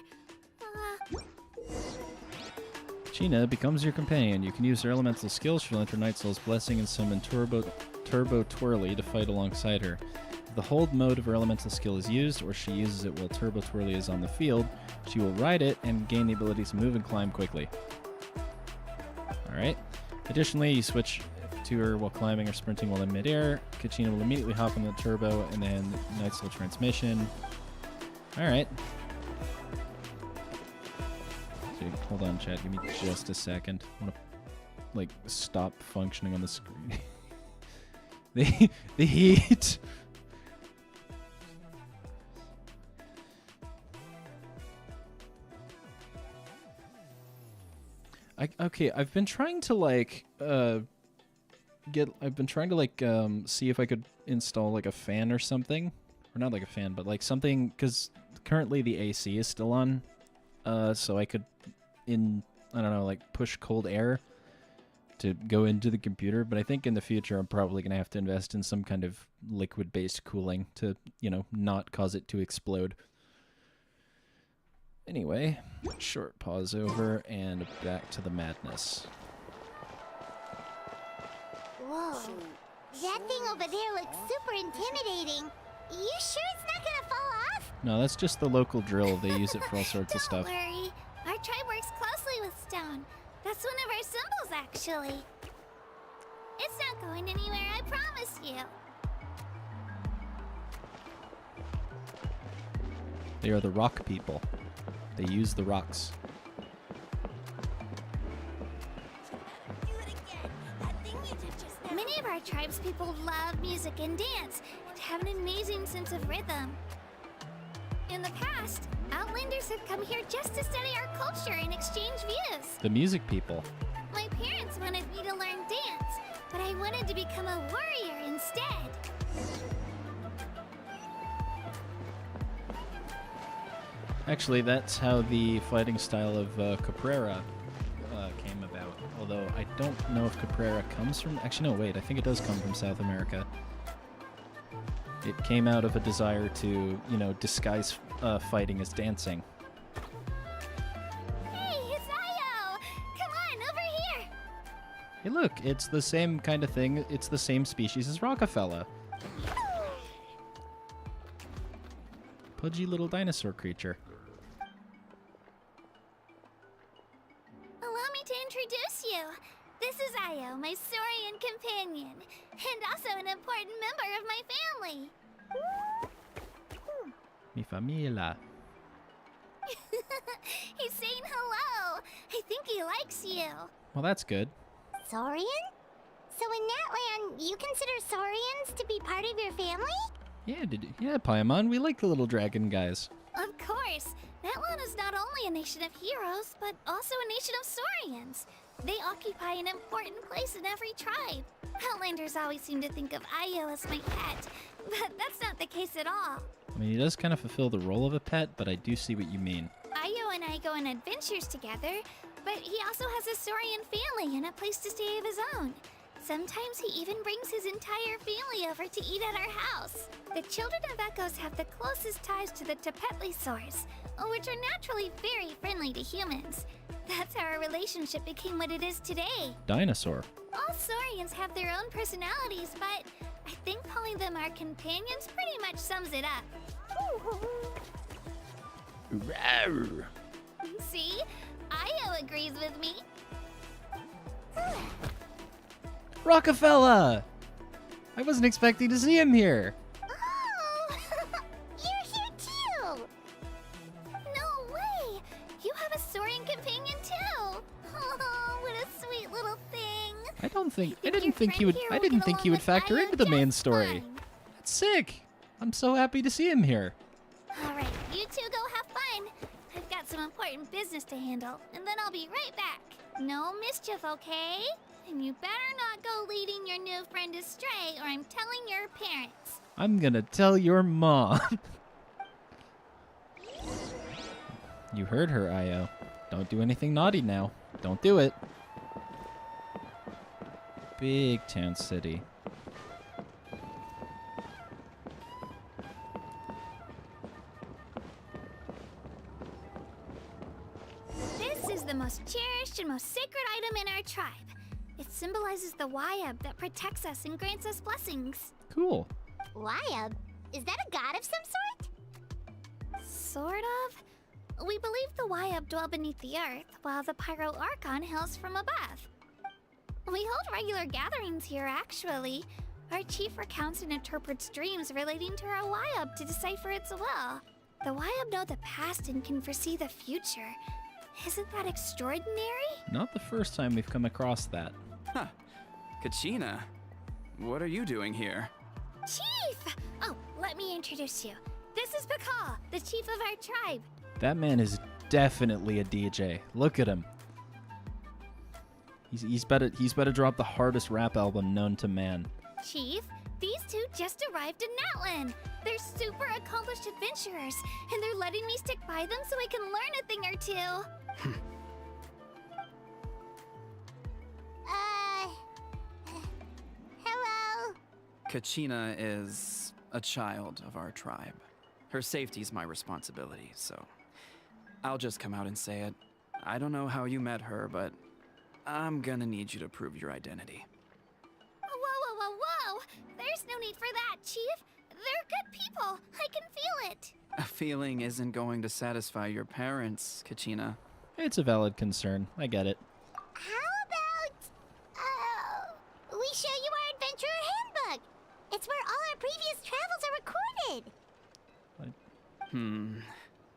China becomes your companion. You can use her elemental skills. She'll enter Night Soul's Blessing and summon Turbo Twirly to fight alongside her. If the hold mode of her elemental skill is used, or she uses it while Turbo Twirly is on the field, she will ride it and gain the ability to move and climb quickly. Alright. Additionally, you switch to her while climbing or sprinting while in midair. Kachina will immediately hop on the Turbo and then Night Soul transmission. Alright. Hold on, chat. Give me just a second. I want to, like, stop functioning on the screen. the heat. I've been trying to see if I could install like a fan or something, or not like a fan, but like something, because currently the AC is still on, so I could push cold air to go into the computer. But I think in the future I'm probably gonna have to invest in some kind of liquid-based cooling to, not cause it to explode. Anyway, short pause over and back to the madness. Whoa, that thing over there looks super intimidating. You sure it's not gonna fall off? No, that's just the local drill. They use it for all sorts of stuff. Don't worry. Our tribe works closely with stone. That's one of our symbols, actually. It's not going anywhere, I promise you. They are the rock people. They use the rocks. Do it again. That thing you did just now. Many of our tribes people love music and dance and have an amazing sense of rhythm. In the past, Outlanders have come here just to study our culture and exchange views. The music people. My parents wanted me to learn dance, but I wanted to become a warrior instead. Actually, that's how the fighting style of Caprera came about. Although I don't know if Caprera comes from... Actually, no, wait. I think it does come from South America. It came out of a desire to, disguise fighting as dancing. Hey, it's Io! Come on, over here! Hey, look. It's the same kind of thing. It's the same species as Rockefeller. Pudgy little dinosaur creature. Allow me to introduce you. This is Io, my Saurian companion, and also an important member of my family. Mi familia. He's saying hello. I think he likes you. Well, that's good. Saurian? So in Natlan, you consider Saurians to be part of your family? Yeah, Paimon, we like the little dragon guys. Of course. Natlan is not only a nation of heroes, but also a nation of Saurians. They occupy an important place in every tribe. Outlanders always seem to think of Io as my pet, but that's not the case at all. I mean, he does kind of fulfill the role of a pet, but I do see what you mean. Io and I go on adventures together, but he also has a Saurian family and a place to stay of his own. Sometimes he even brings his entire family over to eat at our house. The Children of Echoes have the closest ties to the Tepetlisaurs, which are naturally very friendly to humans. That's how our relationship became what it is today. Dinosaur. All Saurians have their own personalities, but I think calling them our companions pretty much sums it up. Rawr. See? Io agrees with me. Rockefeller! I wasn't expecting to see him here. Oh! You're here too! No way! You have a Saurian companion I didn't think your he friend would. here I will didn't get think he along would with factor Io into the main just story. fine. That's sick. I'm so happy to see him here. All right, you two go have fun. I've got some important business to handle, and then I'll be right back. No mischief, okay? And you better not go leading your new friend astray, or I'm telling your parents. I'm gonna tell your mom. You heard her, Io. Don't do anything naughty now. Don't do it. Big town city. This is the most cherished and most sacred item in our tribe. It symbolizes the Wayab that protects us and grants us blessings. Cool. Wayab? Is that a god of some sort? Sort of. We believe the Wayab dwell beneath the earth, while the Pyro Archon hails from above. We hold regular gatherings here, actually. Our chief recounts and interprets dreams relating to our Wayab to decipher its will. The Wayab know the past and can foresee the future. Isn't that extraordinary? Not the first time we've come across that. Huh. Kachina, what are you doing here? Chief! Oh, let me introduce you. This is Pakal, the chief of our tribe. That man is definitely a DJ. Look at him. He's better drop the hardest rap album known to man. Chief, these two just arrived in Natlan. They're super accomplished adventurers, and they're letting me stick by them so I can learn a thing or two. Hello? Kachina is a child of our tribe. Her safety's my responsibility, so I'll just come out and say it. I don't know how you met her, but I'm gonna need you to prove your identity. Whoa. There's no need for that, Chief. They're good people. I can feel it. A feeling isn't going to satisfy your parents, Kachina. It's a valid concern. I get it. How about, we show you our adventurer handbook? It's where all our previous travels are recorded.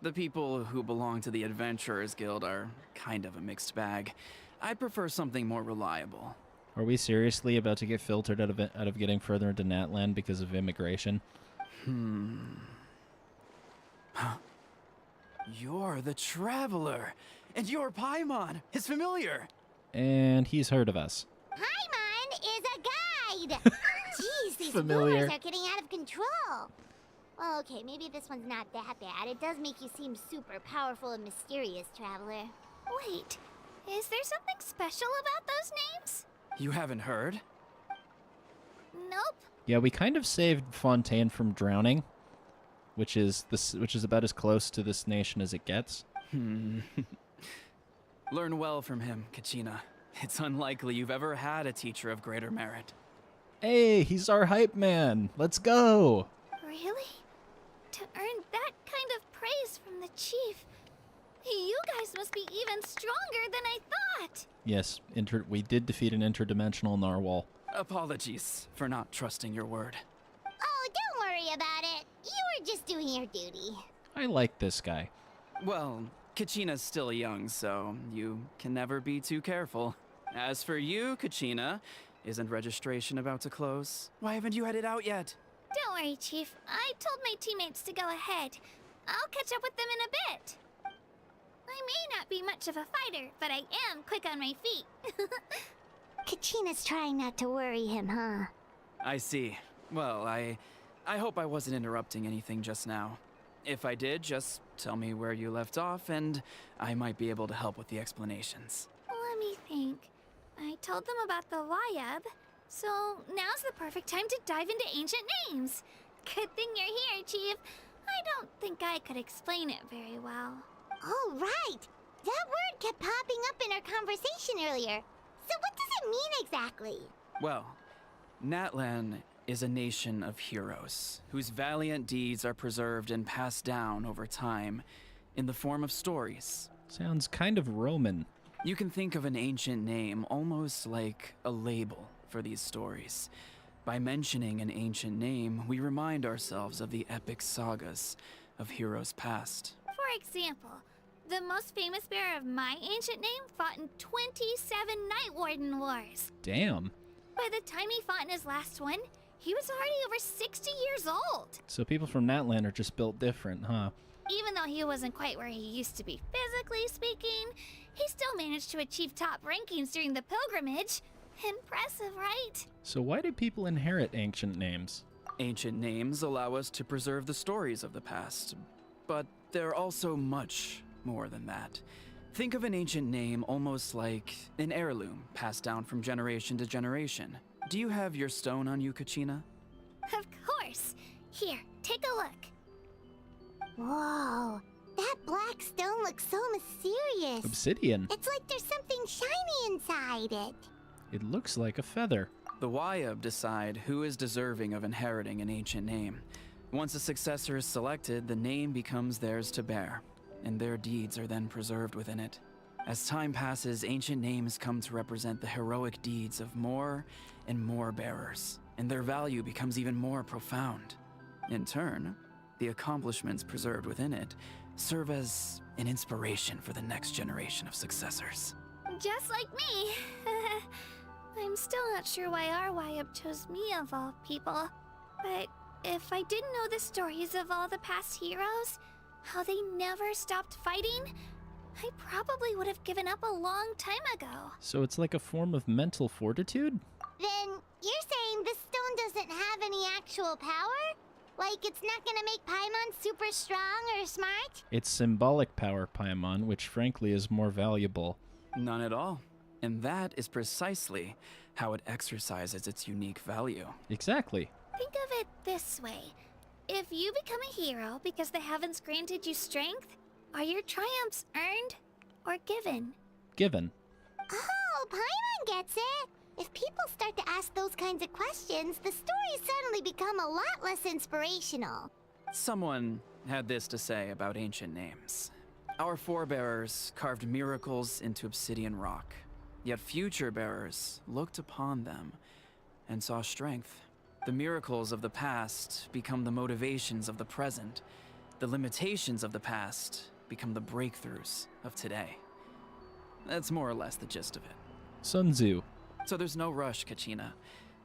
The people who belong to the Adventurers Guild are kind of a mixed bag. I'd prefer something more reliable. Are we seriously about to get filtered out of getting further into Natlan because of immigration? You're the Traveler, and you're Paimon, his familiar. And he's heard of us. Paimon is a guide. Jeez, these Familiar. rumors are getting out of control. Well, okay, maybe this one's not that bad. It does make you seem super powerful and mysterious, Traveler. Wait, is there something special about those names? You haven't heard? Nope. Yeah, we kind of saved Fontaine from drowning, which is about as close to this nation as it gets. Learn well from him, Kachina. It's unlikely you've ever had a teacher of greater merit. Hey, he's our hype man. Let's go. Really? To earn that kind of praise from the chief, you guys must be even stronger than I thought. Yes, we did defeat an interdimensional narwhal. Apologies for not trusting your word. Oh, don't worry about it. You were just doing your duty. I like this guy. Well, Kachina's still young, so you can never be too careful. As for you, Kachina, isn't registration about to close? Why haven't you headed out yet? Don't worry, Chief. I told my teammates to go ahead. I'll catch up with them in a bit. I may not be much of a fighter, but I am quick on my feet. Kachina's trying not to worry him, huh? I see. Well, I hope I wasn't interrupting anything just now. If I did, just tell me where you left off, and I might be able to help with the explanations. Let me think. I told them about the Wayab, so now's the perfect time to dive into ancient names. Good thing you're here, Chief. I don't think I could explain it very well. Oh, right! That word kept popping up in our conversation earlier. So what does it mean exactly? Well, Natlan is a nation of heroes whose valiant deeds are preserved and passed down over time in the form of stories. Sounds kind of Roman. You can think of an ancient name almost like a label for these stories. By mentioning an ancient name, we remind ourselves of the epic sagas of heroes past. For example, The most famous bearer of my ancient name fought in 27 Night Warden Wars. Damn. By the time he fought in his last one, he was already over 60 years old. So people from Natlan are just built different, huh? Even though he wasn't quite where he used to be physically speaking, he still managed to achieve top rankings during the pilgrimage. Impressive, right? So why do people inherit ancient names? Ancient names allow us to preserve the stories of the past, but they're also much more than that. Think of an ancient name almost like an heirloom passed down from generation to generation. Do you have your stone on you, Kachina? Of course. Here, take a look. Whoa, that black stone looks so mysterious. Obsidian. It's like there's something shiny inside it. It looks like a feather. The Wayab decide who is deserving of inheriting an ancient name. Once a successor is selected, the name becomes theirs to bear, and their deeds are then preserved within it. As time passes, ancient names come to represent the heroic deeds of more and more bearers, and their value becomes even more profound. In turn, the accomplishments preserved within it serve as an inspiration for the next generation of successors. Just like me. I'm still not sure why our Wayab chose me of all people. But if I didn't know the stories of all the past heroes, how they never stopped fighting, I probably would have given up a long time ago. So it's like a form of mental fortitude? Then you're saying this stone doesn't have any actual power? Like it's not gonna make Paimon super strong or smart? It's symbolic power, Paimon, which frankly is more valuable. None at all. And that is precisely how it exercises its unique value. Exactly. Think of it this way. If you become a hero because the heavens granted you strength, are your triumphs earned or given? Given. Oh, Paimon gets it! If people start to ask those kinds of questions, the stories suddenly become a lot less inspirational. Someone had this to say about ancient names. Our forebears carved miracles into obsidian rock, yet future bearers looked upon them and saw strength. The miracles of the past become the motivations of the present. The limitations of the past become the breakthroughs of today. That's more or less the gist of it. Sun Tzu. So there's no rush, Kachina.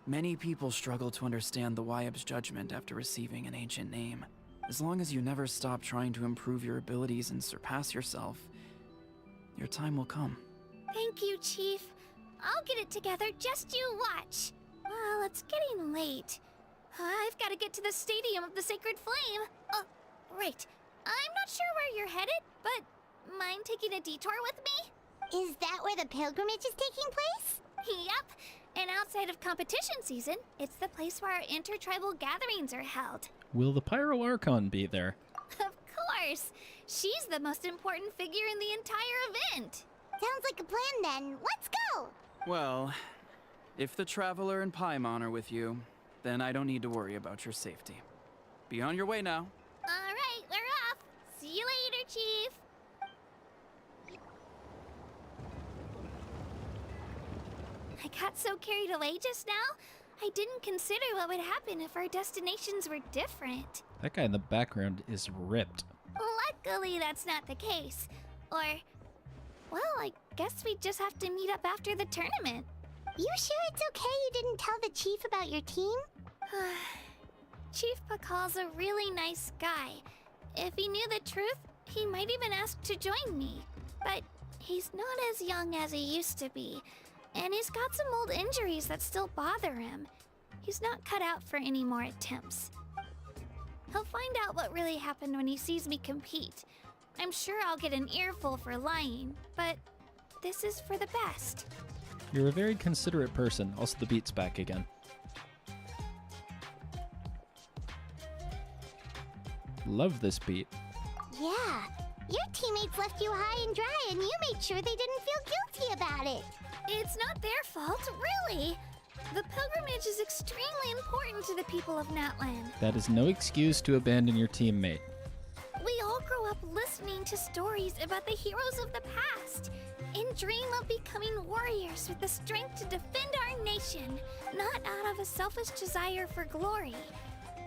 Many people struggle to understand the Wayab's judgment after receiving an ancient name. As long as you never stop trying to improve your abilities and surpass yourself, your time will come. Thank you, Chief. I'll get it together, just you watch. Well, it's getting late. I've got to get to the Stadium of the Sacred Flame. Right. I'm not sure where you're headed, but mind taking a detour with me? Is that where the pilgrimage is taking place? Yep. And outside of competition season, it's the place where our intertribal gatherings are held. Will the Pyro Archon be there? Of course. She's the most important figure in the entire event. Sounds like a plan then. Let's go! Well, if the Traveler and Paimon are with you, then I don't need to worry about your safety. Be on your way now. All right, we're off. See you later, Chief. I got so carried away just now, I didn't consider what would happen if our destinations were different. That guy in the background is ripped. Luckily, that's not the case. Or, well, I guess we just have to meet up after the tournament. You sure it's okay you didn't tell the Chief about your team? Chief Pakal's a really nice guy. If he knew the truth, he might even ask to join me. But he's not as young as he used to be, and he's got some old injuries that still bother him. He's not cut out for any more attempts. He'll find out what really happened when he sees me compete. I'm sure I'll get an earful for lying, but this is for the best. You're a very considerate person. Also, the beat's back again. Love this beat. Yeah, your teammates left you high and dry and you made sure they didn't feel guilty about it. It's not their fault, really. The pilgrimage is extremely important to the people of Natlan. That is no excuse to abandon your teammate. We all grow up listening to stories about the heroes of the past and dream of becoming warriors with the strength to defend our nation, not out of a selfish desire for glory,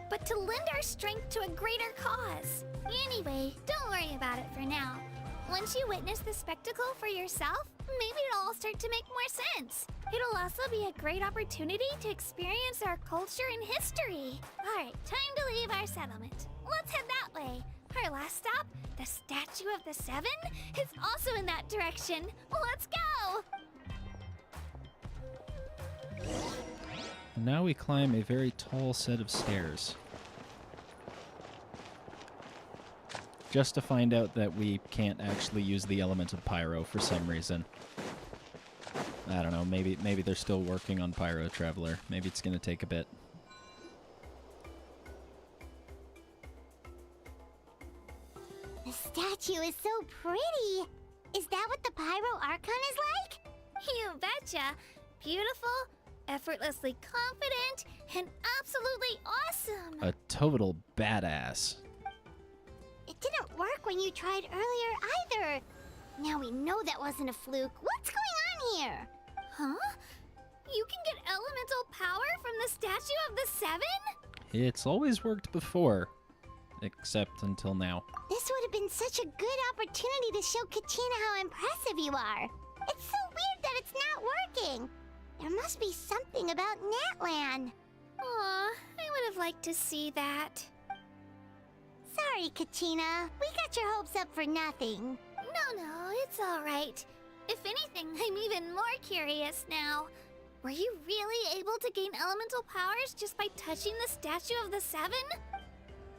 but to lend our strength to a greater cause. Anyway, don't worry about it for now. Once you witness the spectacle for yourself, maybe it'll all start to make more sense. It'll also be a great opportunity to experience our culture and history. Alright, time to leave our settlement. Let's head that way. Our last stop, the Statue of the Seven, is also in that direction. Let's go! And now we climb a very tall set of stairs. Just to find out that we can't actually use the element of pyro for some reason. I don't know, maybe they're still working on Pyro Traveler. Maybe it's gonna take a bit. The statue is so pretty. Is that what the Pyro Archon is like? You betcha. Beautiful, effortlessly confident, and absolutely awesome. A total badass. It didn't work when you tried earlier either. Now we know that wasn't a fluke. What's going on here? Huh? You can get elemental power from the Statue of the Seven? It's always worked before. Except until now. This would have been such a good opportunity to show Kachina how impressive you are. It's so weird that it's not working. There must be something about Natlan. Aw, I would have liked to see that. Sorry, Kachina. We got your hopes up for nothing. No, it's all right. If anything, I'm even more curious now. Were you really able to gain elemental powers just by touching the Statue of the Seven?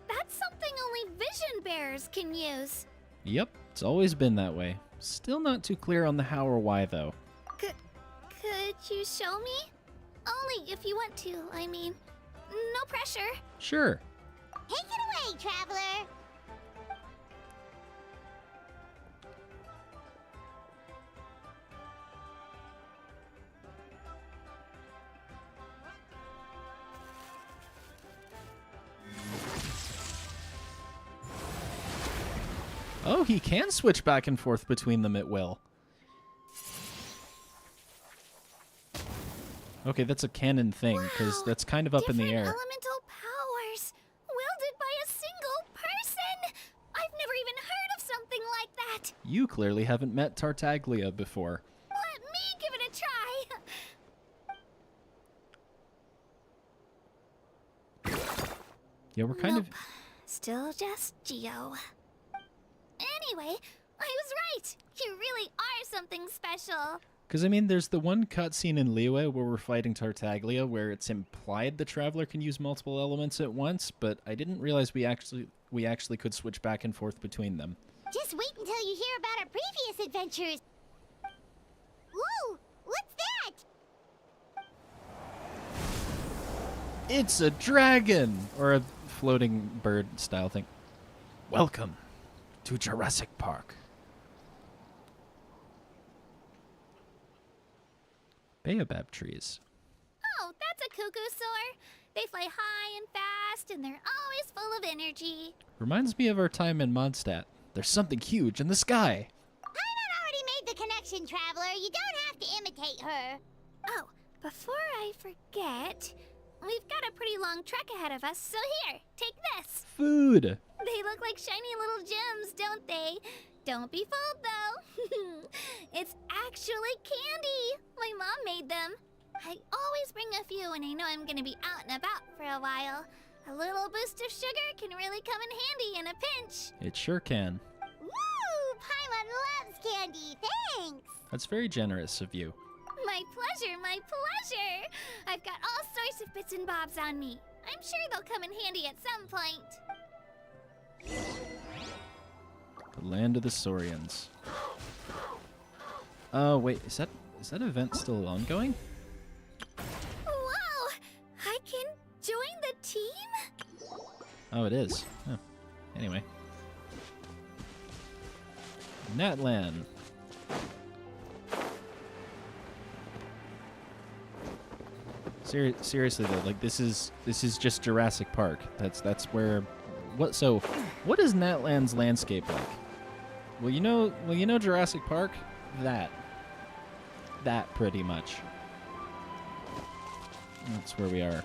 That's something only vision bearers can use. Yep, it's always been that way. Still not too clear on the how or why, though. Could you show me? Only if you want to, I mean. No pressure. Sure. Take it away, Traveler! Oh, he can switch back and forth between them at will. Okay, that's a canon thing, because that's kind of up in the air. Elemental powers, wielded by a single person! I've never even heard of something like that! You clearly haven't met Tartaglia before. Let me give it a try! Yeah, we're kind of... Still just Geo. Anyway, I was right! You really are something special! Because, I mean, there's the one cutscene in Liyue where we're fighting Tartaglia where it's implied the Traveler can use multiple elements at once, but I didn't realize we actually could switch back and forth between them. Just wait until you hear about our previous adventures! Ooh! What's that? It's a dragon! Or a floating bird style thing. Welcome to Jurassic Park. Baobab trees. Oh, that's a cuckoo-soar. They fly high and fast, and they're always full of energy. Reminds me of our time in Mondstadt. There's something huge in the sky. Paimon already made the connection, Traveler. You don't have to imitate her. Oh, before I forget, we've got a pretty long trek ahead of us, so here, take this. Food. They look like shiny little gems, don't they? Don't be fooled, though. It's actually candy. My mom made them. I always bring a few when I know I'm gonna be out and about for a while. A little boost of sugar can really come in handy in a pinch. It sure can. Woo! Paimon loves candy. Thanks. That's very generous of you. My pleasure, my pleasure. I've got all sorts of bits and bobs on me. I'm sure they'll come in handy at some point. The land of the Saurians. Oh, wait, is that event still ongoing? Whoa! I can join the team? Oh, it is. Oh. Anyway. Natlan. Seriously though, like this is just Jurassic Park. That's where what is Natlan's landscape like? Well, you know Jurassic Park? That pretty much. That's where we are.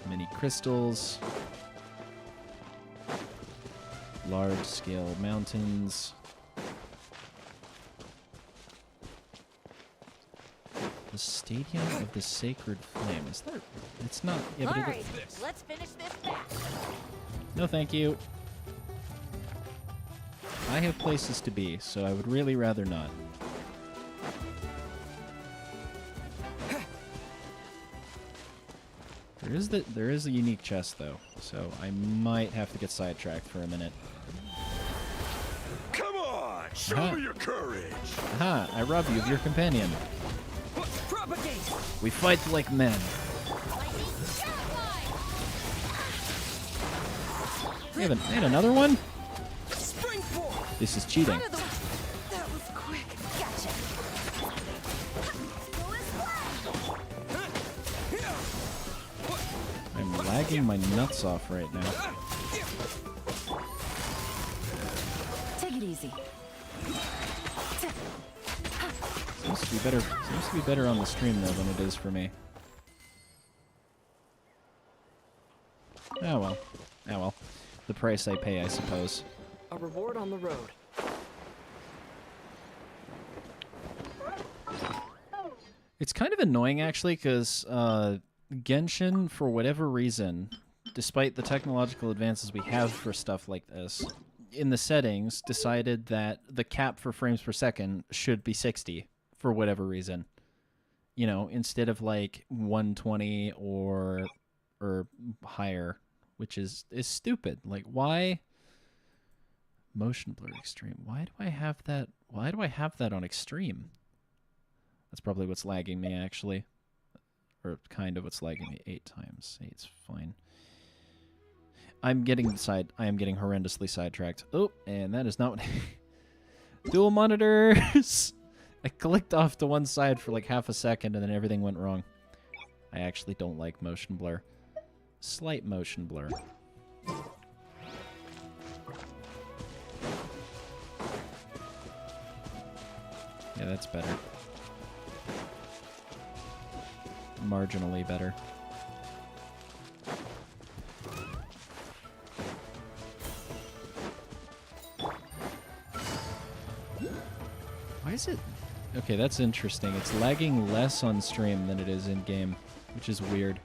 Many crystals. Large scale mountains. The Stadium of the Sacred Flame. Is that... It's not... Yeah, but Alright, let's finish this fast. No, thank you. I have places to be, so I would really rather not. There is a unique chest though, so I might have to get sidetracked for a minute. Come on, show me your courage. Aha! I rob you of your companion. Propagate! We fight like men. We have and another one? Springboard! This is cheating. That was quick. Gotcha. I'm lagging my nuts off right now. Take it easy. Seems to be better on the stream though than it is for me. Oh well. Oh well. The price I pay, I suppose. A reward on the road. It's kind of annoying actually, because Genshin, for whatever reason, despite the technological advances we have for stuff like this, in the settings decided that the cap for frames per second should be 60 for whatever reason. You know, instead of like 120 or higher, which is stupid. Like, why? Motion blur extreme. Why do I have that? Why do I have that on extreme? That's probably what's lagging me, actually. Or kind of what's lagging me. 8 times. 8's fine. I am getting horrendously sidetracked. Oh, and that is not what... Dual monitors! I clicked off to one side for like half a second and then everything went wrong. I actually don't like motion blur. Slight motion blur. Yeah, that's better. Marginally better. Why is it... Okay, that's interesting. It's lagging less on stream than it is in-game, which is weird.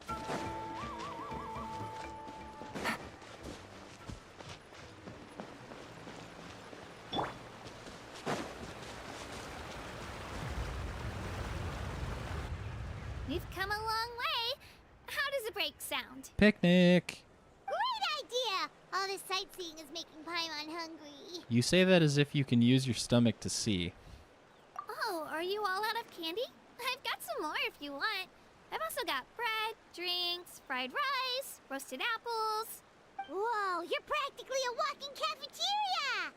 We've come a long way. How does a break sound? Picnic! Great idea! All this sightseeing is making Paimon hungry. You say that as if you can use your stomach to see. Oh, are you all out of candy? I've got some more if you want. I've also got bread, drinks, fried rice, roasted apples. Whoa, you're practically a walking cafeteria!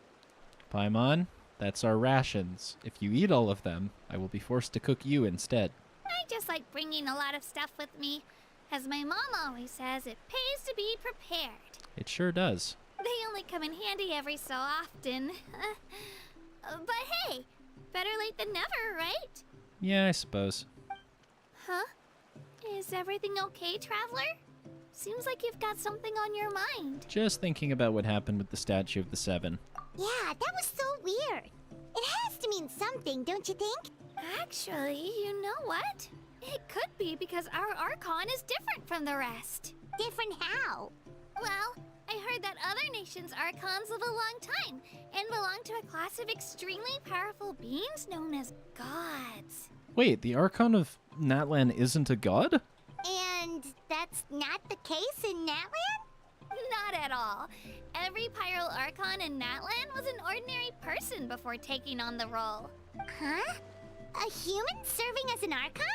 Paimon, that's our rations. If you eat all of them, I will be forced to cook you instead. I just like bringing a lot of stuff with me. As my mom always says, it pays to be prepared. It sure does. They only come in handy every so often. But hey, better late than never, right? Yeah, I suppose. Huh? Is everything okay, Traveler? Seems like you've got something on your mind. Just thinking about what happened with the Statue of the Seven. Yeah, that was so weird. It has to mean something, don't you think? Actually, you know what? It could be because our Archon is different from the rest. Different how? Well, I heard that other nations' Archons live a long time and belong to a class of extremely powerful beings known as gods. Wait, the Archon of Natlan isn't a god? And that's not the case in Natlan? Not at all. Every Pyral Archon in Natlan was an ordinary person before taking on the role. Huh? A human serving as an Archon?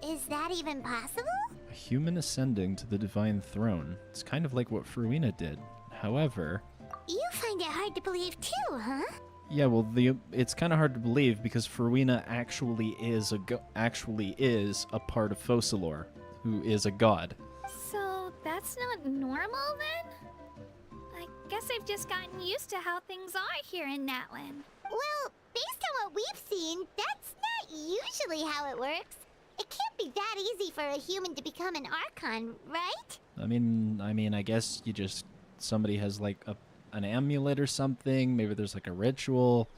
Is that even possible? A human ascending to the divine throne. It's kind of like what Fruina did. However... You find it hard to believe too, huh? Yeah, well, it's kind of hard to believe because Fruina actually is a part of Focalor, who is a god. So that's not normal then? I guess I've just gotten used to how things are here in Natlan. Well, based on what we've seen, that's not usually how it works. It can't be that easy for a human to become an Archon, right? I mean, I guess somebody has like an amulet or something. Maybe there's like a ritual.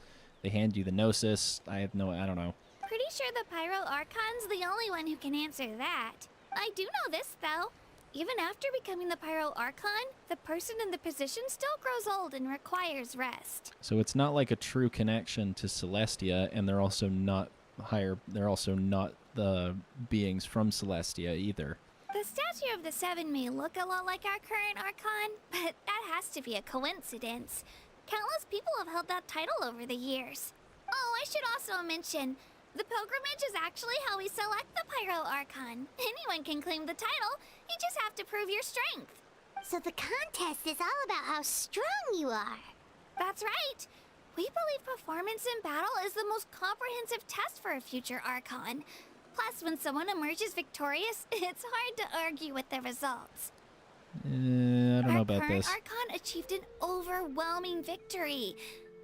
They hand you the gnosis. I don't know. Pretty pretty sure the Pyro Archon's the only one who can answer that. I do know this, though. Even after becoming the Pyro Archon, the person in the position still grows old and requires rest. So it's not like a true connection to Celestia, and they're also not higher. They're also not the beings from Celestia either. The statue of the Seven may look a lot like our current Archon, but that has to be a coincidence. Countless people have held that title over the years. Oh, I should also mention, the pilgrimage is actually how we select the Pyro Archon. Anyone can claim the title, you just have to prove your strength. So the contest is all about how strong you are. That's right. We believe performance in battle is the most comprehensive test for a future Archon. Plus, when someone emerges victorious, it's hard to argue with the results. I don't know about Our this. current Archon achieved an overwhelming victory.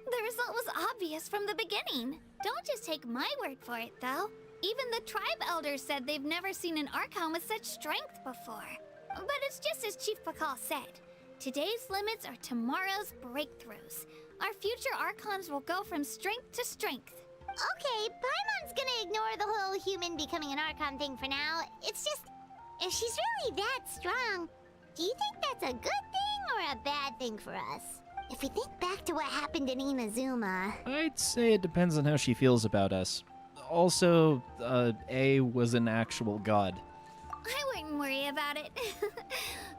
The result was obvious from the beginning. Don't just take my word for it, though. Even the tribe elders said they've never seen an Archon with such strength before. But it's just as Chief Pakal said. Today's limits are tomorrow's breakthroughs. Our future Archons will go from strength to strength. Okay, Paimon's gonna ignore the whole human becoming an Archon thing for now. It's just, if she's really that strong, do you think that's a good thing or a bad thing for us? If we think back to what happened in Inazuma... I'd say it depends on how she feels about us. Also, A was an actual god. I wouldn't worry about it.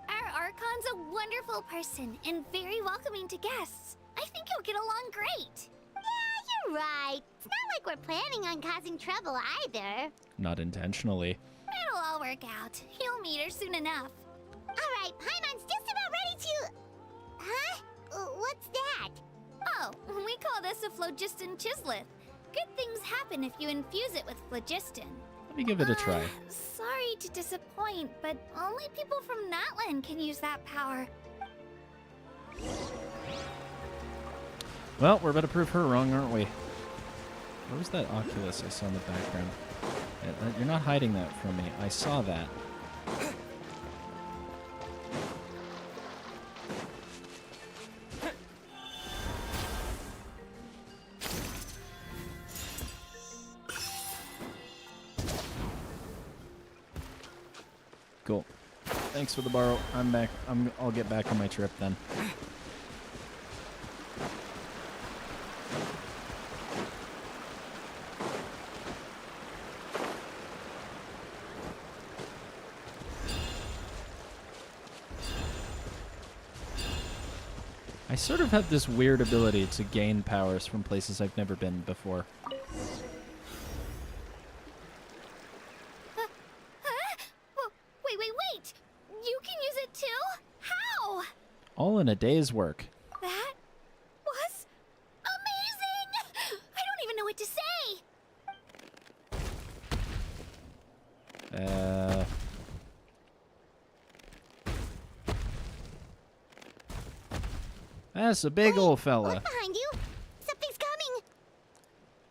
Our Archon's a wonderful person and very welcoming to guests. I think he'll get along great. Yeah, you're right. It's not like we're planning on causing trouble either. Not intentionally. It'll all work out. He'll meet her soon enough. All right, Paimon's just about ready to... Huh? What's that? Oh, we call this a phlogiston chisleth. Good things happen if you infuse it with phlogiston. Let me give it a try. Sorry to disappoint, but only people from Natlan can use that power. Well, we're about to prove her wrong, aren't we? What was that Oculus I saw in the background? You're not hiding that from me. I saw that. Cool. Thanks for the borrow. I'm back. I'll get back on my trip then. I sort of have this weird ability to gain powers from places I've never been before. Wait! You can use it too? How? All in a day's work. That was amazing! I don't even know what to say! That's a big old fella. Look behind you! Something's coming!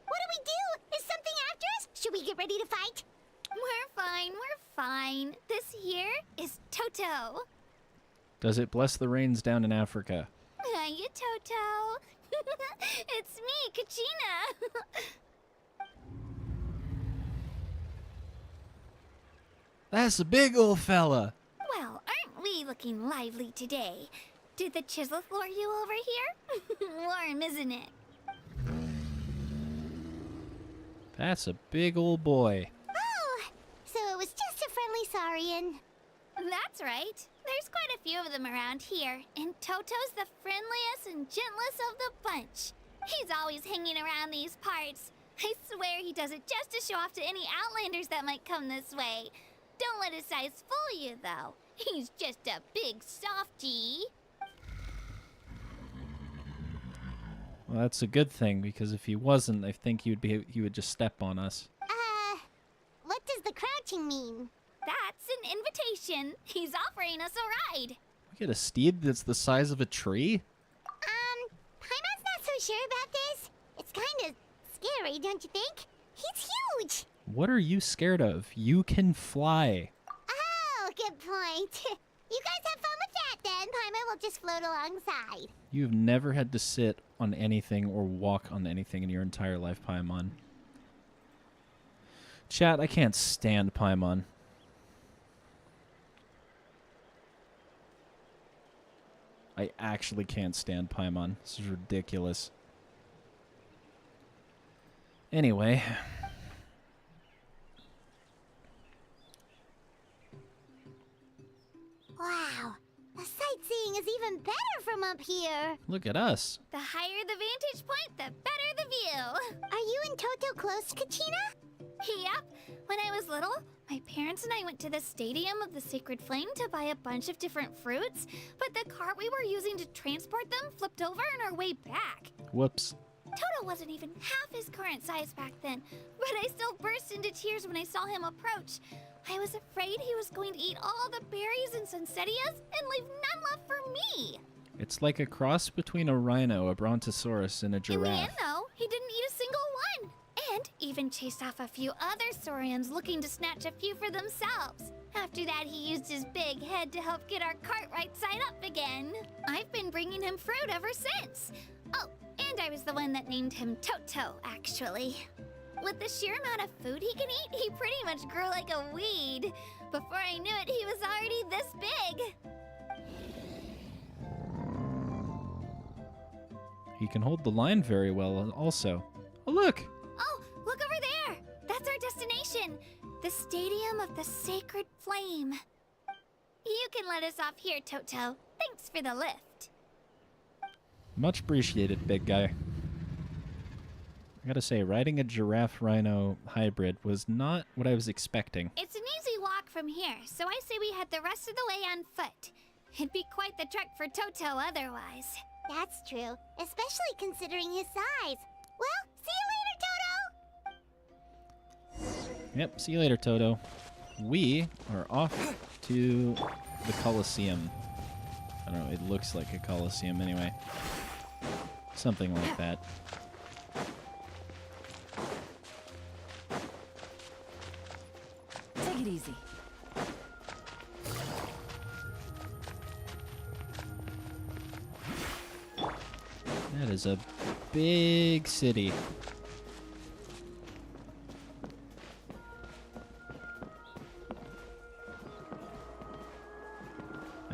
What do we do? Is something after us? Should we get ready to fight? We're fine. This here is Toto. Does it bless the rains down in Africa? Hiya, Toto. It's me, Kachina. That's a big old fella. Well, aren't we looking lively today? Did the Chisleth lure you over here? Warm, isn't it? That's a big old boy. Oh, so it was just a friendly saurian. That's right. There's quite a few of them around here, and Toto's the friendliest and gentlest of the bunch. He's always hanging around these parts. I swear he does it just to show off to any outlanders that might come this way. Don't let his size fool you, though. He's just a big softie. Well, that's a good thing, because if he wasn't, I think he would just step on us. What does the crouching mean? That's an invitation. He's offering us a ride. We get a steed that's the size of a tree? Paimon's not so sure about this. It's kind of scary, don't you think? He's huge. What are you scared of? You can fly. Oh, good point. You guys have fun with that then. Paimon will just float alongside. You've never had to sit on anything or walk on anything in your entire life, Paimon. Chat, I can't stand Paimon. I actually can't stand Paimon. This is ridiculous. Anyway. Wow, the sightseeing is even better from up here. Look at us. The higher the vantage point, the better the view. Are you and Toto close to Kachina? Yep. When I was little, my parents and I went to the Stadium of the Sacred Flame to buy a bunch of different fruits, but the cart we were using to transport them flipped over on our way back. Whoops. Toto wasn't even half his current size back then, but I still burst into tears when I saw him approach. I was afraid he was going to eat all the berries and sunsettias and leave none left for me. It's like a cross between a rhino, a brontosaurus, and a giraffe. In the end, though, he didn't eat a single one. And even chased off a few other saurians looking to snatch a few for themselves. After that, he used his big head to help get our cart right side up again. I've been bringing him fruit ever since. Oh, and I was the one that named him Toto, actually. With the sheer amount of food he can eat, he pretty much grew like a weed. Before I knew it, he was already this big. He can hold the line very well also. Oh, look! Oh, look over there! That's our destination! The Stadium of the Sacred Flame. You can let us off here, Toto. Thanks for the lift. Much appreciated, big guy. I gotta say, riding a giraffe-rhino hybrid was not what I was expecting. It's an easy walk from here, so I say we head the rest of the way on foot. It'd be quite the trek for Toto otherwise. That's true, especially considering his size. Well, see you later, Toto! Yep, see you later, Toto. We are off to the Colosseum. I don't know, it looks like a Colosseum anyway. Something like that. Take it easy. That is a big city.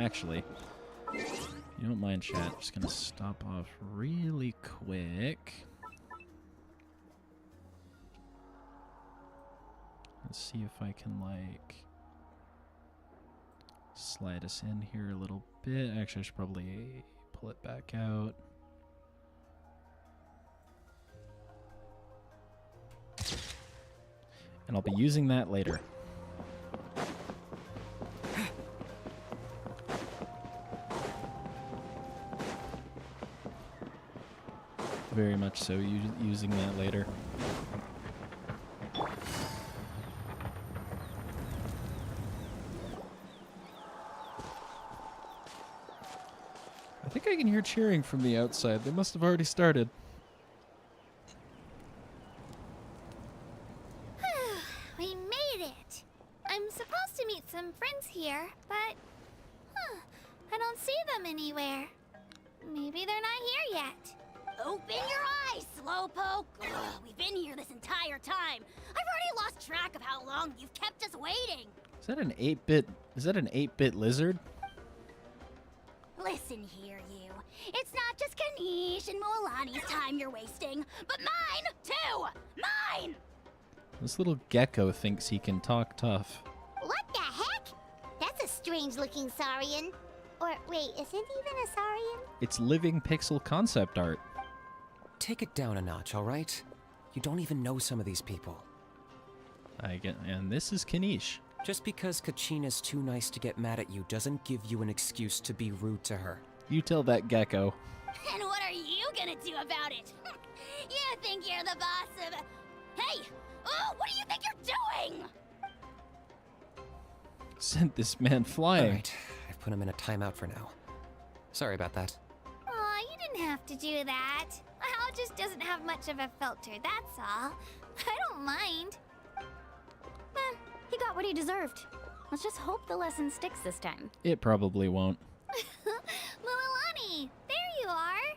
Actually, you don't mind, chat. Just gonna stop off really quick. Let's see if I can, like, slide us in here a little bit. Actually, I should probably pull it back out. And I'll be using that later. Very much so, using that later. I think I can hear cheering from the outside. They must have already started. We made it. I'm supposed to meet some friends here, but I don't see them anywhere. Maybe they're not here yet. Open your eyes, Slowpoke! Ugh, we've been here this entire time. I've already lost track of how long you've kept us waiting. Is that an 8-bit? Is that an 8-bit lizard? Listen here, you. It's not just Kanish and Moalani's time you're wasting, but mine, too! Mine! This little gecko thinks he can talk tough. What the heck? That's a strange-looking saurian. Or, wait, is it even a saurian? It's living pixel concept art. Take it down a notch, all right? You don't even know some of these people. And this is Kanish. Just because Kachina's too nice to get mad at you doesn't give you an excuse to be rude to her. You tell that gecko. And what are you gonna do about it? You think you're the boss of... Hey! Oh, what do you think you're doing? Sent this man flying. All right, I've put him in a timeout for now. Sorry about that. Aw, you didn't have to do that. Hal just doesn't have much of a filter, that's all. I don't mind. He got what he deserved. Let's just hope the lesson sticks this time. It probably won't. Moalani, there you are.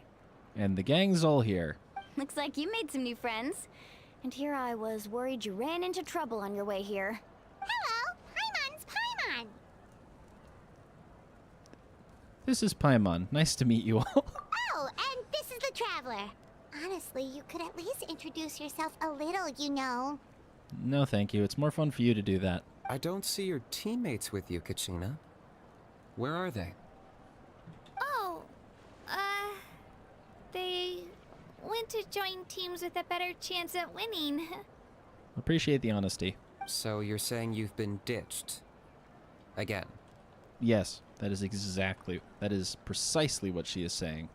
And the gang's all here. Looks like you made some new friends. And here I was worried you ran into trouble on your way here. Hello, Paimon's Paimon. This is Paimon. Nice to meet you all. Oh, and this is the Traveler. Honestly, you could at least introduce yourself a little, you know. No, thank you. It's more fun for you to do that. I don't see your teammates with you, Kachina. Where are they? Oh, they went to join teams with a better chance at winning. Appreciate the honesty. So you're saying you've been ditched? Again? Yes, that is precisely what she is saying.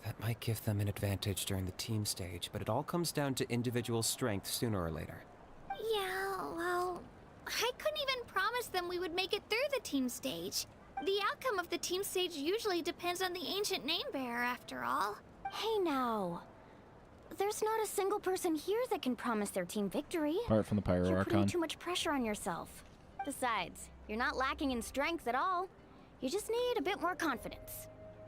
That might give them an advantage during the team stage, but it all comes down to individual strength sooner or later. Yeah, well, I couldn't even promise them we would make it through the team stage. The outcome of the team stage usually depends on the ancient name bearer, after all. Hey now. There's not a single person here that can promise their team victory. Apart from the Pyro You're putting Archon. too much pressure on yourself. Besides, you're not lacking in strength at all. You just need a bit more confidence.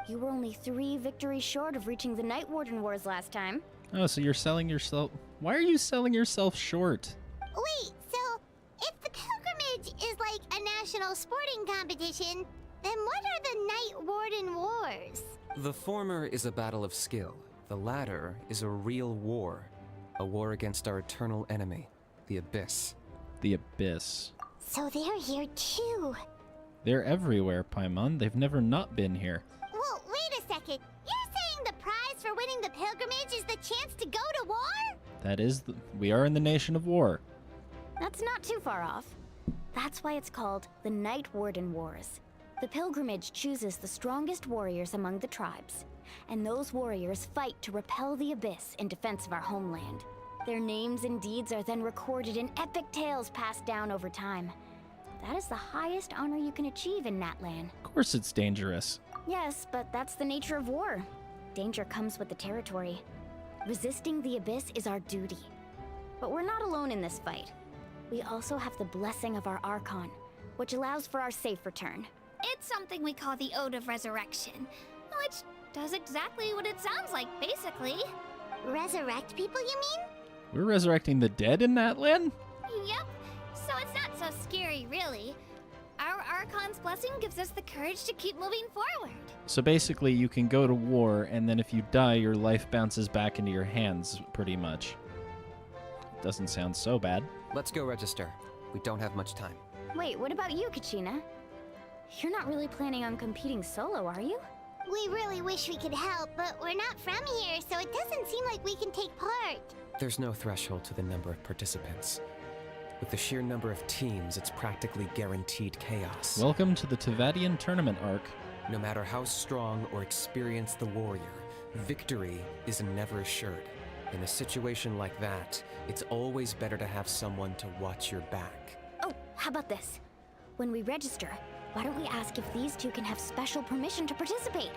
You were only 3 victories short of reaching the Night Warden Wars last time. Oh, so you're selling yourself... Why are you selling yourself short? Wait, so if the pilgrimage is like a national sporting competition, then what are the Night Warden Wars? The former is a battle of skill. The latter is a real war. A war against our eternal enemy, the Abyss. The Abyss. So they're here too. They're everywhere, Paimon. They've never not been here. Well, wait a second. You're saying the prize for winning the pilgrimage is the chance to go to war? That is... We are in the Nation of War. That's not too far off. That's why it's called the Night Warden Wars. The pilgrimage chooses the strongest warriors among the tribes, and those warriors fight to repel the Abyss in defense of our homeland. Their names and deeds are then recorded in epic tales passed down over time. That is the highest honor you can achieve in Natlan. Of course it's dangerous. Yes, but that's the nature of war. Danger comes with the territory. Resisting the Abyss is our duty. But we're not alone in this fight. We also have the blessing of our Archon, which allows for our safe return. It's something we call the Ode of Resurrection, which does exactly what it sounds like, basically. Resurrect people, you mean? We're resurrecting the dead in Natlan? Yep, so it's not so scary, really. Our Archon's blessing gives us the courage to keep moving forward. So basically, you can go to war, and then if you die, your life bounces back into your hands, pretty much. Doesn't sound so bad. Let's go register. We don't have much time. Wait, what about you, Kachina? You're not really planning on competing solo, are you? We really wish we could help, but we're not from here, so it doesn't seem like we can take part. There's no threshold to the number of participants. With the sheer number of teams, it's practically guaranteed chaos. Welcome to the Tevyatian tournament arc. No matter how strong or experienced the warrior, victory is never assured. In a situation like that, it's always better to have someone to watch your back. Oh, how about this? When we register, why don't we ask if these two can have special permission to participate?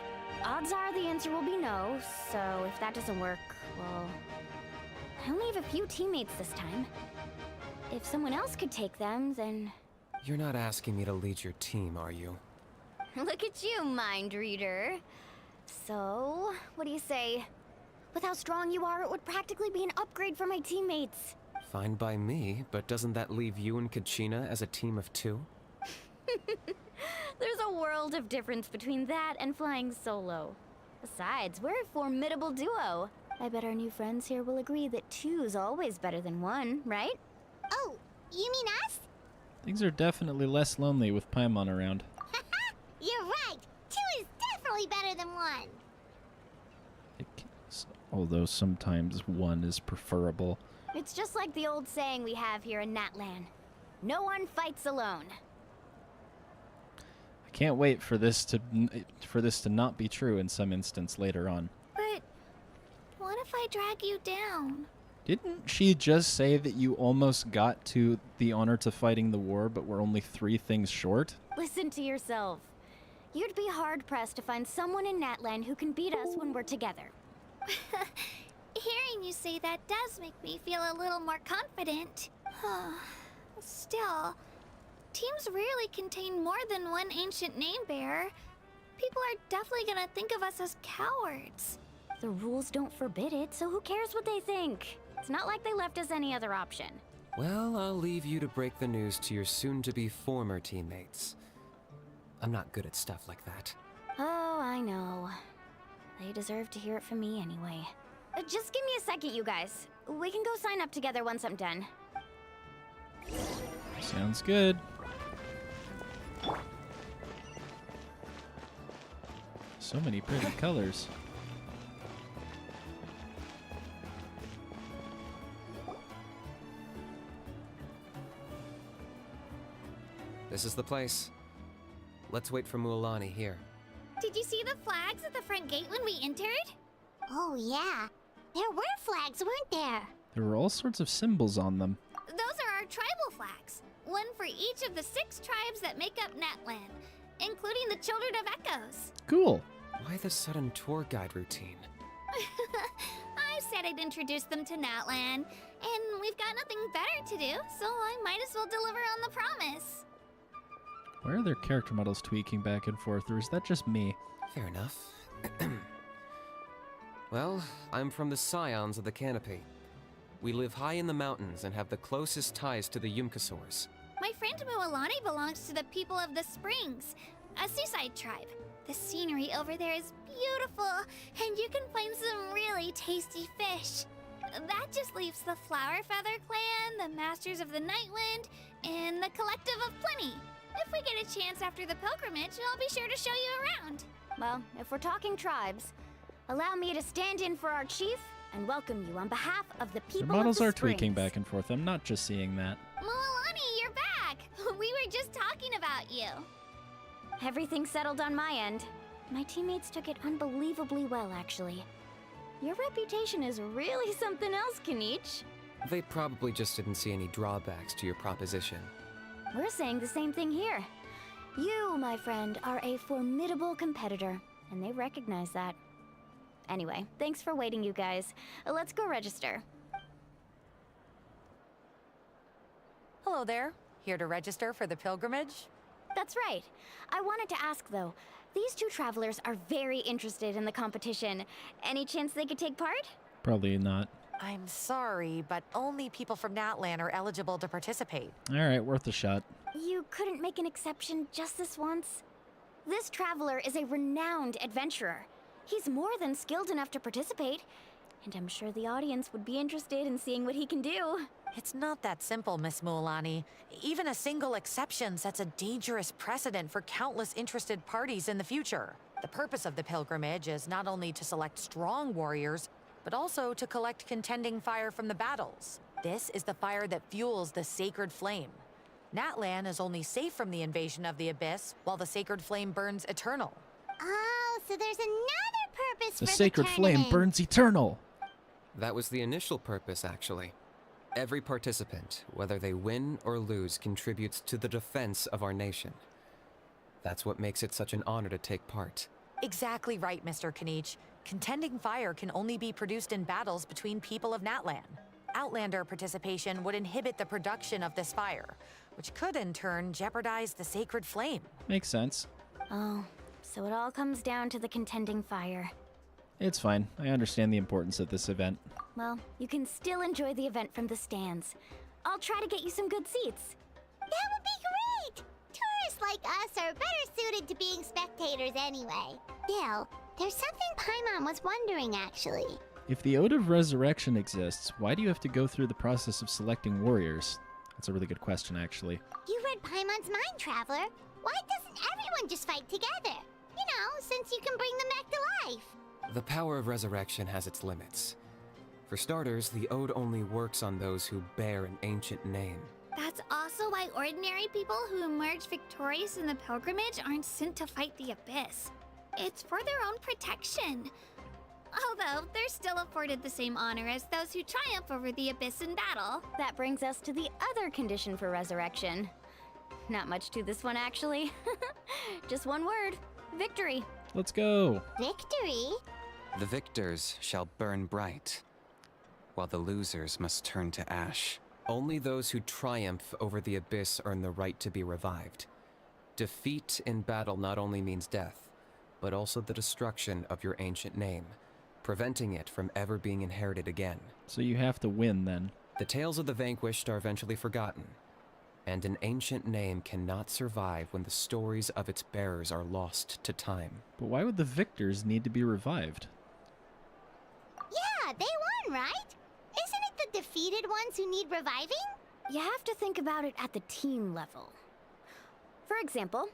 Odds are the answer will be no, so if that doesn't work, well... I only have a few teammates this time. If someone else could take them, then... You're not asking me to lead your team, are you? Look at you, mind reader. So, what do you say? With how strong you are, it would practically be an upgrade for my teammates. Fine by me, but doesn't that leave you and Kachina as a team of 2? There's a world of difference between that and flying solo. Besides, we're a formidable duo. I bet our new friends here will agree that 2's always better than 1, right? Oh, you mean us? Things are definitely less lonely with Paimon around. You're right. 2 is definitely better than 1. Although sometimes 1 is preferable. It's just like the old saying we have here in Natlan. No one fights alone. I can't wait for this to not be true in some instance later on. But what if I drag you down? Didn't she just say that you almost got to the honor to fighting the war, but were only 3 things short? Listen to yourself. You'd be hard-pressed to find someone in Natlan who can beat us when we're together. Hearing you say that does make me feel a little more confident. Still, teams rarely contain more than 1 ancient name bearer. People are definitely gonna think of us as cowards. The rules don't forbid it, so who cares what they think? It's not like they left us any other option. Well, I'll leave you to break the news to your soon-to-be former teammates. I'm not good at stuff like that. Oh, I know. They deserve to hear it from me anyway. Just give me a second, you guys. We can go sign up together once I'm done. Sounds good. So many pretty colors. This is the place. Let's wait for Mualani here. Did you see the flags at the front gate when we entered? Oh, yeah. There were flags, weren't there? There were all sorts of symbols on them. Those are our tribal flags. One for each of the 6 tribes that make up Natlan, including the Children of Echoes. Cool. Why the sudden tour guide routine? I said I'd introduce them to Natlan, and we've got nothing better to do, so I might as well deliver on the promise. Why are their character models tweaking back and forth, or is that just me? Fair enough. Well, I'm from the Scions of the Canopy. We live high in the mountains and have the closest ties to the Yumkasaurs. My friend Mualani belongs to the people of the Springs, a seaside tribe. The scenery over there is beautiful, and you can find some really tasty fish. That just leaves the Flower Feather Clan, the Masters of the Nightwind, and the Collective of Plenty. If we get a chance after the pilgrimage, I'll be sure to show you around. Well, if we're talking tribes, allow me to stand in for our chief and welcome you on behalf of the people Their models of the are tweaking Springs. back and forth. I'm not just seeing that. Mualani, you're back! We were just talking about you. Everything settled on my end. My teammates took it unbelievably well, actually. Your reputation is really something else, Kanich. They probably just didn't see any drawbacks to your proposition. We're saying the same thing here. You, my friend, are a formidable competitor, and they recognize that. Anyway, thanks for waiting, you guys. Let's go register. Hello there. Here to register for the pilgrimage? That's right. I wanted to ask, though. These 2 travelers are very interested in the competition. Any chance they could take part? Probably not. I'm sorry, but only people from Natlan are eligible to participate. All right, worth a shot. You couldn't make an exception just this once? This traveler is a renowned adventurer. He's more than skilled enough to participate, and I'm sure the audience would be interested in seeing what he can do. It's not that simple, Miss Mualani. Even a single exception sets a dangerous precedent for countless interested parties in the future. The purpose of the pilgrimage is not only to select strong warriors, but also to collect contending fire from the battles. This is the fire that fuels the sacred flame. Natlan is only safe from the invasion of the Abyss, while the sacred flame burns eternal. Oh, so there's another purpose The for sacred the flame tournament. burns eternal. That was the initial purpose, actually. Every participant, whether they win or lose, contributes to the defense of our nation. That's what makes it such an honor to take part. Exactly right, Mr. Kanich. Contending fire can only be produced in battles between people of Natlan. Outlander participation would inhibit the production of this fire, which could in turn jeopardize the sacred flame. Makes sense. Oh, so it all comes down to the contending fire. It's fine. I understand the importance of this event. Well, you can still enjoy the event from the stands. I'll try to get you some good seats. That would be great! Tourists like us are better suited to being spectators anyway. Still, there's something Paimon was wondering, actually. If the Ode of Resurrection exists, why do you have to go through the process of selecting warriors? That's a really good question, actually. You read Paimon's mind, Traveler. Why doesn't everyone just fight together? You know, since you can bring them back to life. The power of resurrection has its limits. For starters, the Ode only works on those who bear an ancient name. That's also why ordinary people who emerge victorious in the pilgrimage aren't sent to fight the Abyss. It's for their own protection. Although, they're still afforded the same honor as those who triumph over the Abyss in battle. That brings us to the other condition for resurrection. Not much to this one, actually. Just one word. Victory. Let's go. Victory? The victors shall burn bright, while the losers must turn to ash. Only those who triumph over the Abyss earn the right to be revived. Defeat in battle not only means death, but also the destruction of your ancient name. preventing it from ever being inherited again. So you have to win then. The tales of the vanquished are eventually forgotten, and an ancient name cannot survive when the stories of its bearers are lost to time. But why would the victors need to be revived? Yeah, they won, right? Isn't it the defeated ones who need reviving? You have to think about it at the team level. For example,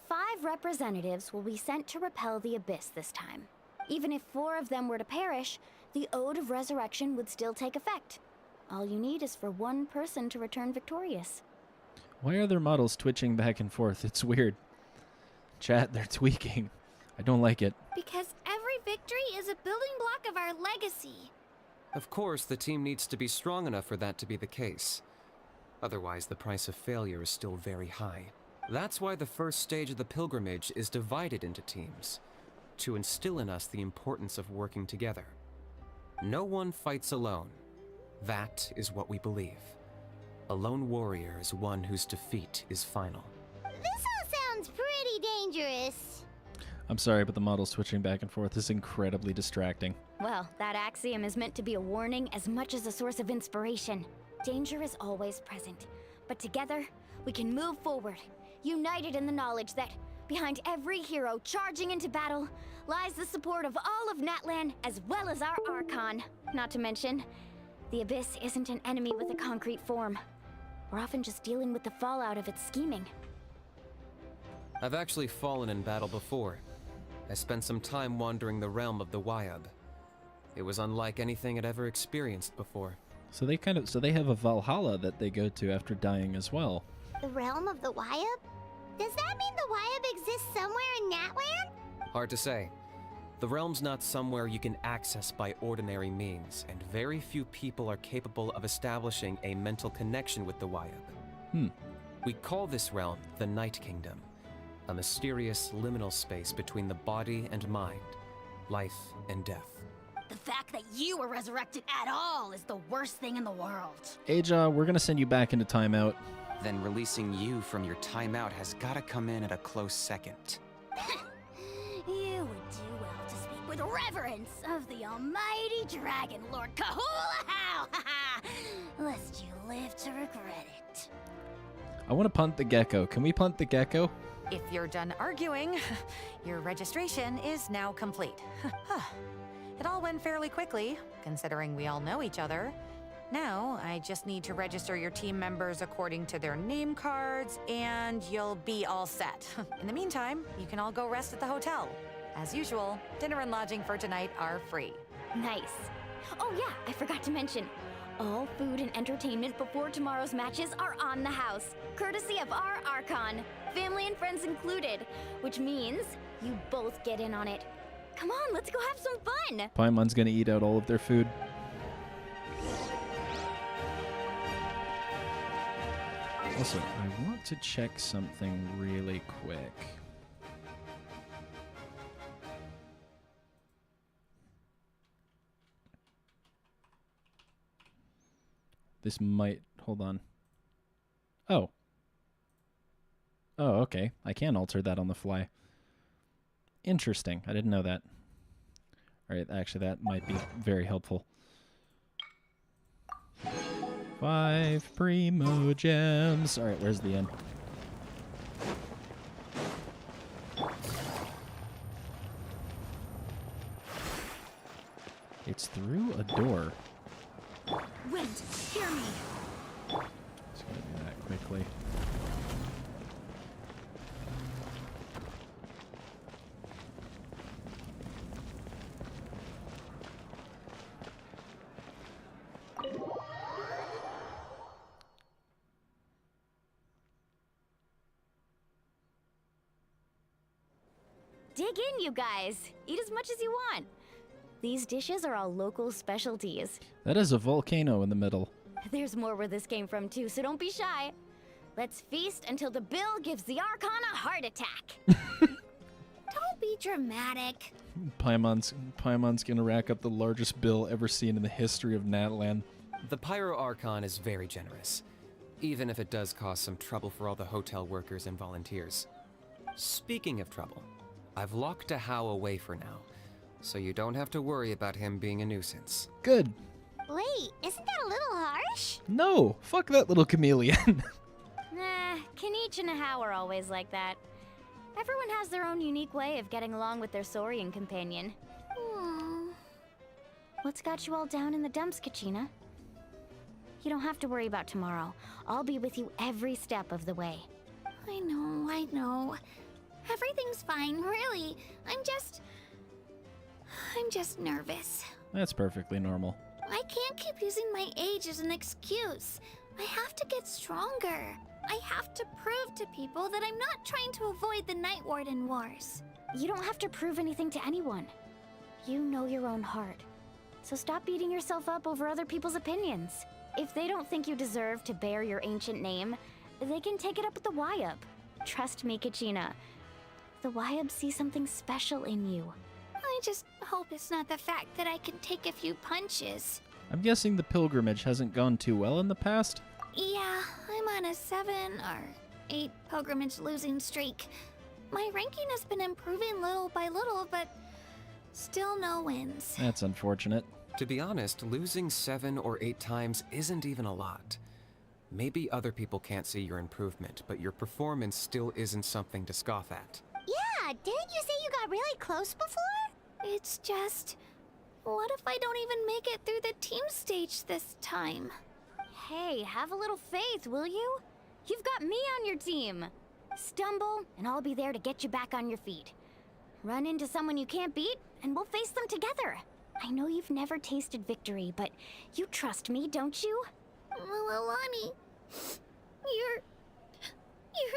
5 representatives will be sent to repel the Abyss this time. Even if 4 of them were to perish, the Ode of Resurrection would still take effect. All you need is for 1 person to return victorious. Why are their models twitching back and forth? It's weird. Chat, they're tweaking. I don't like it. Because every victory is a building block of our legacy. Of course, the team needs to be strong enough for that to be the case. Otherwise, the price of failure is still very high. That's why the first stage of the pilgrimage is divided into teams, to instill in us the importance of working together. No one fights alone. That is what we believe. A lone warrior is one whose defeat is final. This all sounds pretty dangerous. I'm sorry, but the model switching back and forth is incredibly distracting. Well, that axiom is meant to be a warning as much as a source of inspiration. Danger is always present, but together, we can move forward, united in the knowledge that behind every hero charging into battle lies the support of all of Natlan as well as our Archon. Not to mention, the Abyss isn't an enemy with a concrete form. We're often just dealing with the fallout of its scheming. I've actually fallen in battle before. I spent some time wandering the realm of the Wyab. It was unlike anything I'd ever experienced before. So they have a Valhalla that they go to after dying as well. The realm of the Wyab? Does that mean the Wyab exists somewhere in Natlan? Hard to say. The realm's not somewhere you can access by ordinary means, and very few people are capable of establishing a mental connection with the Wyab. We call this realm the Night Kingdom, a mysterious liminal space between the body and mind, life and death. The fact that you were resurrected at all is the worst thing in the world. Aja, we're gonna send you back into timeout. Then releasing you from your timeout has gotta come in at a close second. You would do well to speak with reverence of the almighty Dragon Lord Kahula-How! Lest you live to regret it. I want to punt the gecko. Can we punt the gecko? If you're done arguing, your registration is now complete. It all went fairly quickly, considering we all know each other. Now, I just need to register your team members according to their name cards, and you'll be all set. In the meantime, you can all go rest at the hotel. As usual, dinner and lodging for tonight are free. Nice. Oh yeah, I forgot to mention. All food and entertainment before tomorrow's matches are on the house, courtesy of our Archon, family and friends included, which means you both get in on it. Come on, let's go have some fun! Paimon's gonna eat out all of their food. Also, I want to check something really quick. This might... Hold on. Oh. Oh, okay. I can alter that on the fly. Interesting. I didn't know that. Alright, actually that might be very helpful. 5 primo gems. Alright, where's the end? It's through a door. Wind, hear me! Just gonna do that quickly. Dig in, you guys! Eat as much as you want! These dishes are all local specialties. That is a volcano in the middle. There's more where this came from too, so don't be shy. Let's feast until the bill gives the Archon a heart attack. Don't be dramatic. Paimon's gonna rack up the largest bill ever seen in the history of Natlan. The Pyro Archon is very generous, even if it does cause some trouble for all the hotel workers and volunteers. Speaking of trouble, I've locked a How away for now, so you don't have to worry about him being a nuisance. Good. Wait, isn't that a little harsh? No, fuck that little chameleon. Nah, Kenichi and Hao are always like that. Everyone has their own unique way of getting along with their Saurian companion. What's got you all down in the dumps, Kachina? You don't have to worry about tomorrow. I'll be with you every step of the way. I know. Everything's fine, really. I'm just nervous. That's perfectly normal. I can't keep using my age as an excuse. I have to get stronger. I have to prove to people that I'm not trying to avoid the Night Warden Wars. You don't have to prove anything to anyone. You know your own heart. So stop beating yourself up over other people's opinions. If they don't think you deserve to bear your ancient name, they can take it up with the Wyab. Trust me, Kachina. The Wyab see something special in you. I just hope it's not the fact that I can take a few punches. I'm guessing the pilgrimage hasn't gone too well in the past? Yeah, I'm on a 7 or 8 pilgrimage losing streak. My ranking has been improving little by little, but still no wins. That's unfortunate. To be honest, losing 7 or 8 times isn't even a lot. Maybe other people can't see your improvement, but your performance still isn't something to scoff at. Yeah, didn't you say you got really close before? It's just... what if I don't even make it through the team stage this time? Hey, have a little faith, will you? You've got me on your team. Stumble, and I'll be there to get you back on your feet. Run into someone you can't beat, and we'll face them together. I know you've never tasted victory, but you trust me, don't you? Alani, you're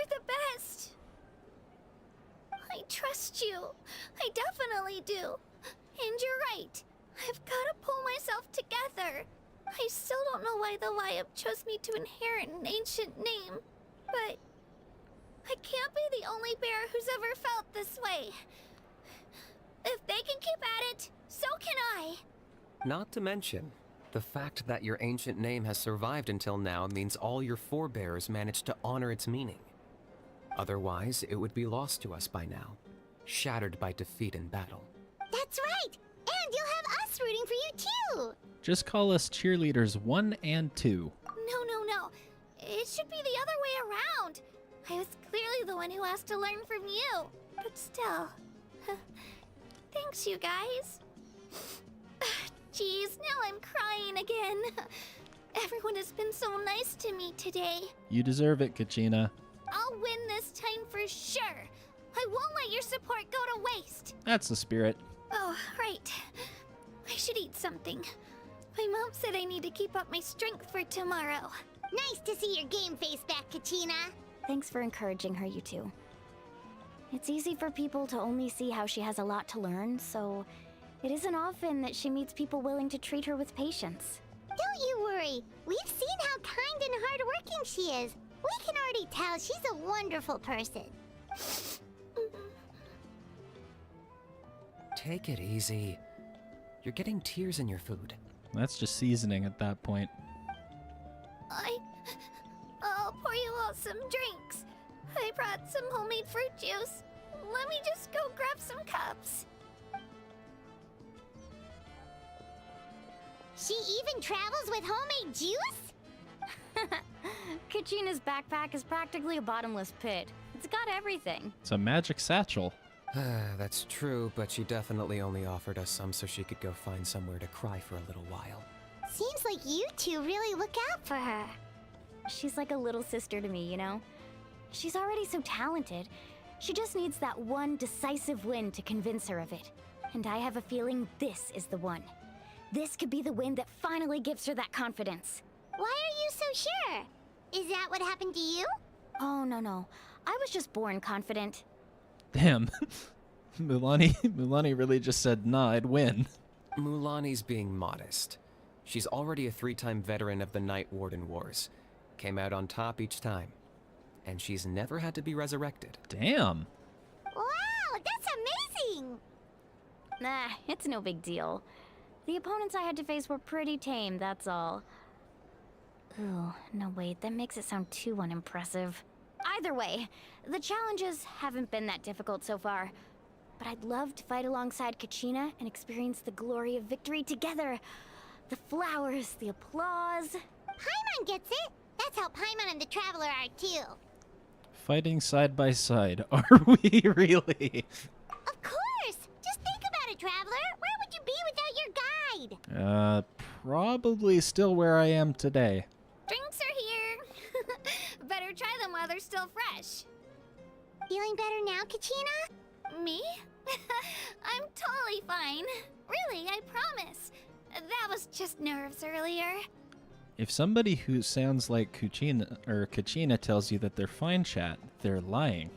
the best. I trust you. I definitely do. And you're right. I've got to pull myself together. I still don't know why the Wyab chose me to inherit an ancient name, but I can't be the only bear who's ever felt this way. If they can keep at it, so can I. Not to mention, the fact that your ancient name has survived until now means all your forebears managed to honor its meaning. Otherwise, it would be lost to us by now, shattered by defeat in battle. That's right! And you'll have us rooting for you too! Just call us cheerleaders 1 and 2. No. It should be the other way around. I was clearly the one who asked to learn from you. But still. Thanks, you guys. Jeez, now I'm crying again. Everyone has been so nice to me today. You deserve it, Kachina. I'll win this time for sure. I won't let your support go to waste. That's the spirit. Oh, right. I should eat something. My mom said I need to keep up my strength for tomorrow. Nice to see your game face back, Kachina. Thanks for encouraging her, you two. It's easy for people to only see how she has a lot to learn, so it isn't often that she meets people willing to treat her with patience. Don't you worry. We've seen how kind and hardworking she is. We can already tell she's a wonderful person. Take it easy. You're getting tears in your food. That's just seasoning at that point. I'll pour you all some drinks. I brought some homemade fruit juice. Let me just go grab some cups. She even travels with homemade juice? Kachina's backpack is practically a bottomless pit. It's got everything. It's a magic satchel. That's true, but she definitely only offered us some so she could go find somewhere to cry for a little while. Seems like you two really look out for her. She's like a little sister to me, you know? She's already so talented. She just needs that one decisive win to convince her of it. And I have a feeling this is the one. This could be the win that finally gives her that confidence. Why are you so sure? Is that what happened to you? Oh, no. I was just born confident. Damn. Mulani really just said, nah, I'd win. Mulani's being modest. She's already a 3-time veteran of the Night Warden Wars. Came out on top each time. And she's never had to be resurrected. Damn. Wow, that's amazing! Nah, it's no big deal. The opponents I had to face were pretty tame, that's all. Ooh, no wait, that makes it sound too unimpressive. Either way, the challenges haven't been that difficult so far. but I'd love to fight alongside Kachina and experience the glory of victory together. The flowers, the applause. Paimon gets it. That's how Paimon and the Traveler are too. Fighting side by side. Are we really? Of course! Just think about it, Traveler. Where would you be without your guide? Probably still where I am today. Drinks are here. Better try them while they're still fresh. Feeling better now, Kachina? Me? I'm totally fine. Really, I promise. That was just nerves earlier. If somebody who sounds like Kachina tells you that they're fine, chat, they're lying.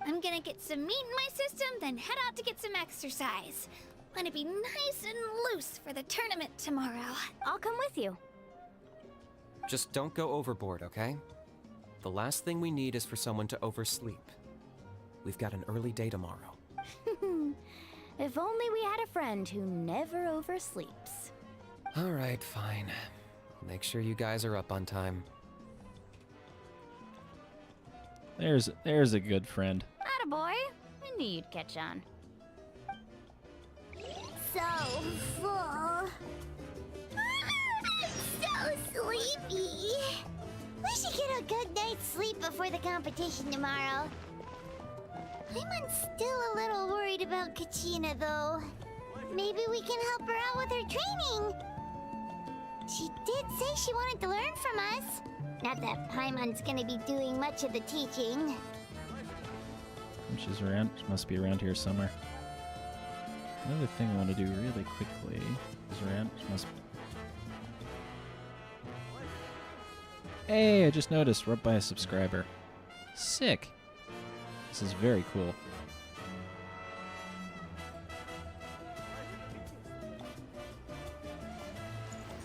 I'm gonna get some meat in my system, then head out to get some exercise. Want to be nice and loose for the tournament tomorrow. I'll come with you. Just don't go overboard, okay? The last thing we need is for someone to oversleep. We've got an early day tomorrow. If only we had a friend who never oversleeps. All right, fine. Make sure you guys are up on time. There's a good friend. Attaboy. I knew you'd catch on. So full. So sleepy. We should get a good night's sleep before the competition tomorrow. I'm still a little worried about Kachina, though. Maybe we can help her out with her training. She did say she wanted to learn from us. Not that Paimon's gonna be doing much of the teaching. She's around. She must be around here somewhere. Another thing I want to do really quickly is around. She must. Hey, I just noticed we're up by a subscriber. Sick. This is very cool.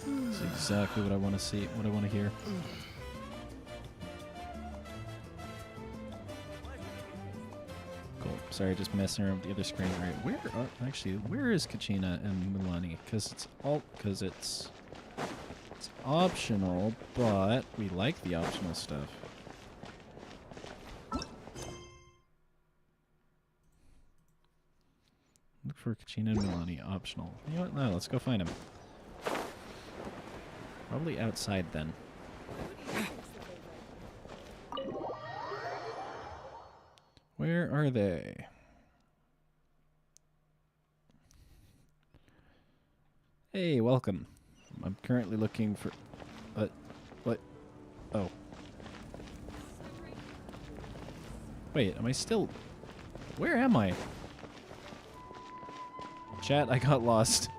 This is exactly what I want to see, what I want to hear. Cool. Sorry, just messing around with the other screen. Right, where is Kachina and Milani? Because it's optional, but we like the optional stuff. Look for Kachina and Milani, optional. You know what? No, let's go find him. Probably outside then. Where are they? Hey, welcome. I'm currently looking for... what? Oh. Wait, am I still... Where am I? Chat, I got lost.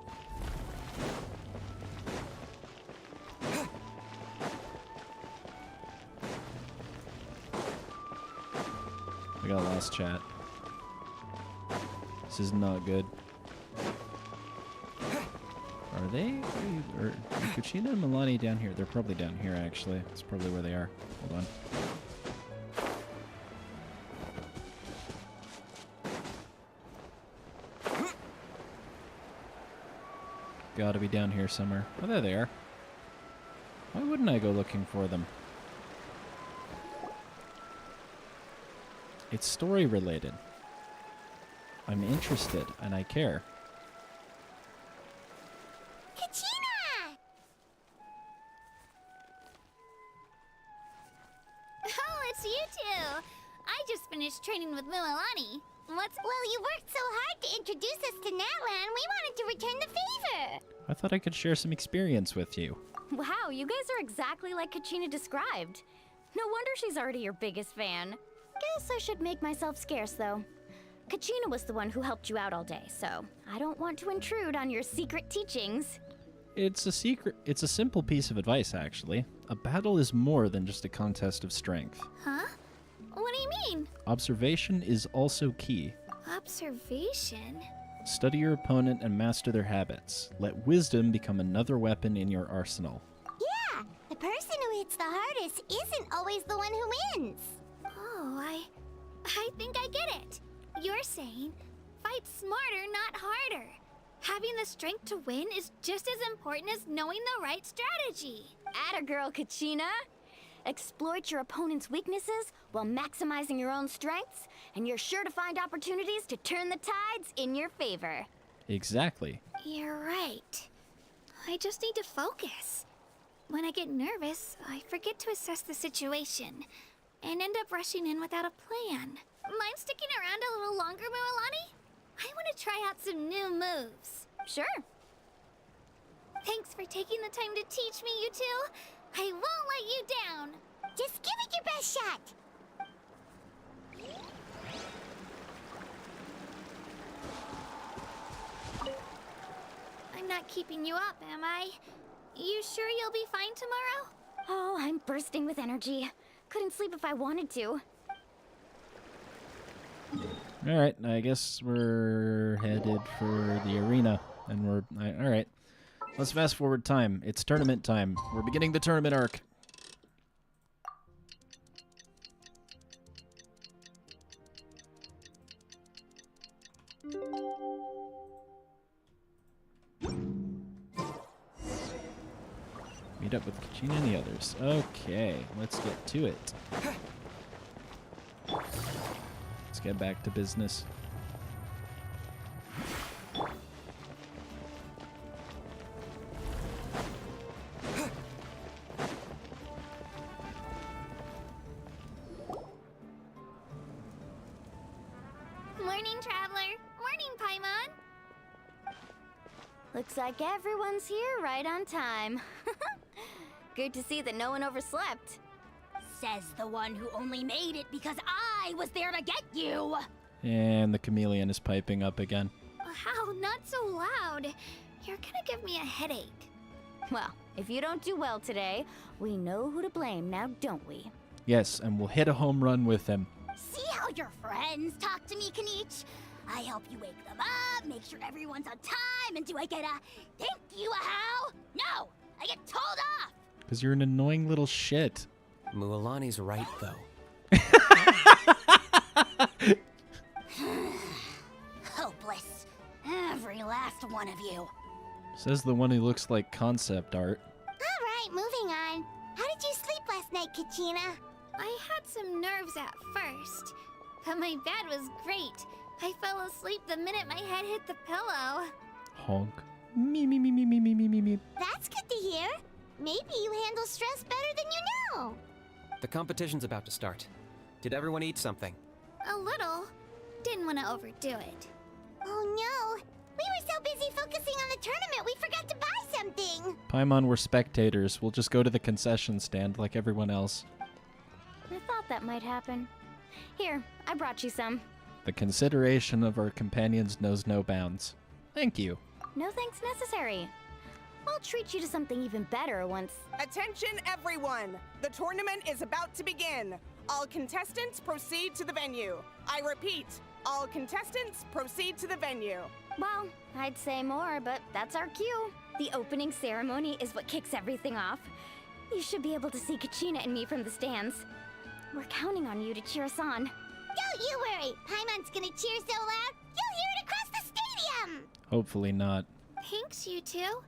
I got lost, chat. This is not good. Are they? Are Kachina and Milani down here? They're probably down here, actually. That's probably where they are. Hold on. Gotta be down here somewhere. Oh, there they are. Why wouldn't I go looking for them? It's story related. I'm interested and I care. Kachina! Oh, it's you two! I just finished training with Mililani. Well, you worked so hard to introduce us to Natlan, we wanted to return the favor. I thought I could share some experience with you. Wow, you guys are exactly like Kachina described. No wonder she's already your biggest fan. Guess I should make myself scarce, though. Kachina was the one who helped you out all day, so I don't want to intrude on your secret teachings. It's a simple piece of advice, actually. A battle is more than just a contest of strength. Huh? What do you mean? Observation is also key. Observation? Study your opponent and master their habits. Let wisdom become another weapon in your arsenal. Yeah, the person who hits the hardest isn't always the one who wins. Oh, I think I get it. You're saying, fight smarter, not harder. Having the strength to win is just as important as knowing the right strategy. Atta girl, Kachina. Exploit your opponent's weaknesses while maximizing your own strengths, and you're sure to find opportunities to turn the tides in your favor. Exactly. You're right. I just need to focus. When I get nervous, I forget to assess the situation and end up rushing in without a plan. Mind sticking around a little longer, Mualani? I want to try out some new moves. Sure. Thanks for taking the time to teach me, you two. I won't let you down. Just give it your best shot. I'm not keeping you up, am I? You sure you'll be fine tomorrow? Oh, I'm bursting with energy. Couldn't sleep if I wanted to. All right, I guess we're headed for the arena, and all right. Let's fast forward time. It's tournament time. We're beginning the tournament arc. Meet up with Kachina and the others. Okay, let's get to it. Let's get back to business. Morning, Traveler. Morning, Paimon. Looks like everyone's here right on time. Good to see that no one overslept. Says the one who only made it because I was there to get you. And the chameleon is piping up again. Wow, not so loud. You're gonna give me a headache. Well, if you don't do well today, we know who to blame now, don't we? Yes, and we'll hit a home run with him. See how your friends talk to me, Kanich? I help you wake them up, make sure everyone's on time, and do I get a thank you, how? No, I get told off. Because you're an annoying little shit. Mualani's right, though. Hopeless. Every last one of you. Says the one who looks like concept art. All right, moving on. How did you sleep last night, Kachina? I had some nerves at first, but my bed was great. I fell asleep the minute my head hit the pillow. Honk. Me, me, me, me, me, me, me, me, me. That's good to hear. Maybe you handle stress better than you know. The competition's about to start. Did everyone eat something? A little. Didn't want to overdo it. Oh no. We were so busy focusing on the tournament, we forgot to buy something. Paimon, we're spectators. We'll just go to the concession stand like everyone else. I thought that might happen. Here, I brought you some. The consideration of our companions knows no bounds. Thank you. No thanks necessary. I'll treat you to something even better once. Attention, everyone! The tournament is about to begin. All contestants proceed to the venue. I repeat, all contestants proceed to the venue. Well, I'd say more, but that's our cue. The opening ceremony is what kicks everything off. You should be able to see Kachina and me from the stands. We're counting on you to cheer us on. Don't you worry. Paimon's gonna cheer so loud, you'll hear it across the stadium. Hopefully not. Thanks, you two.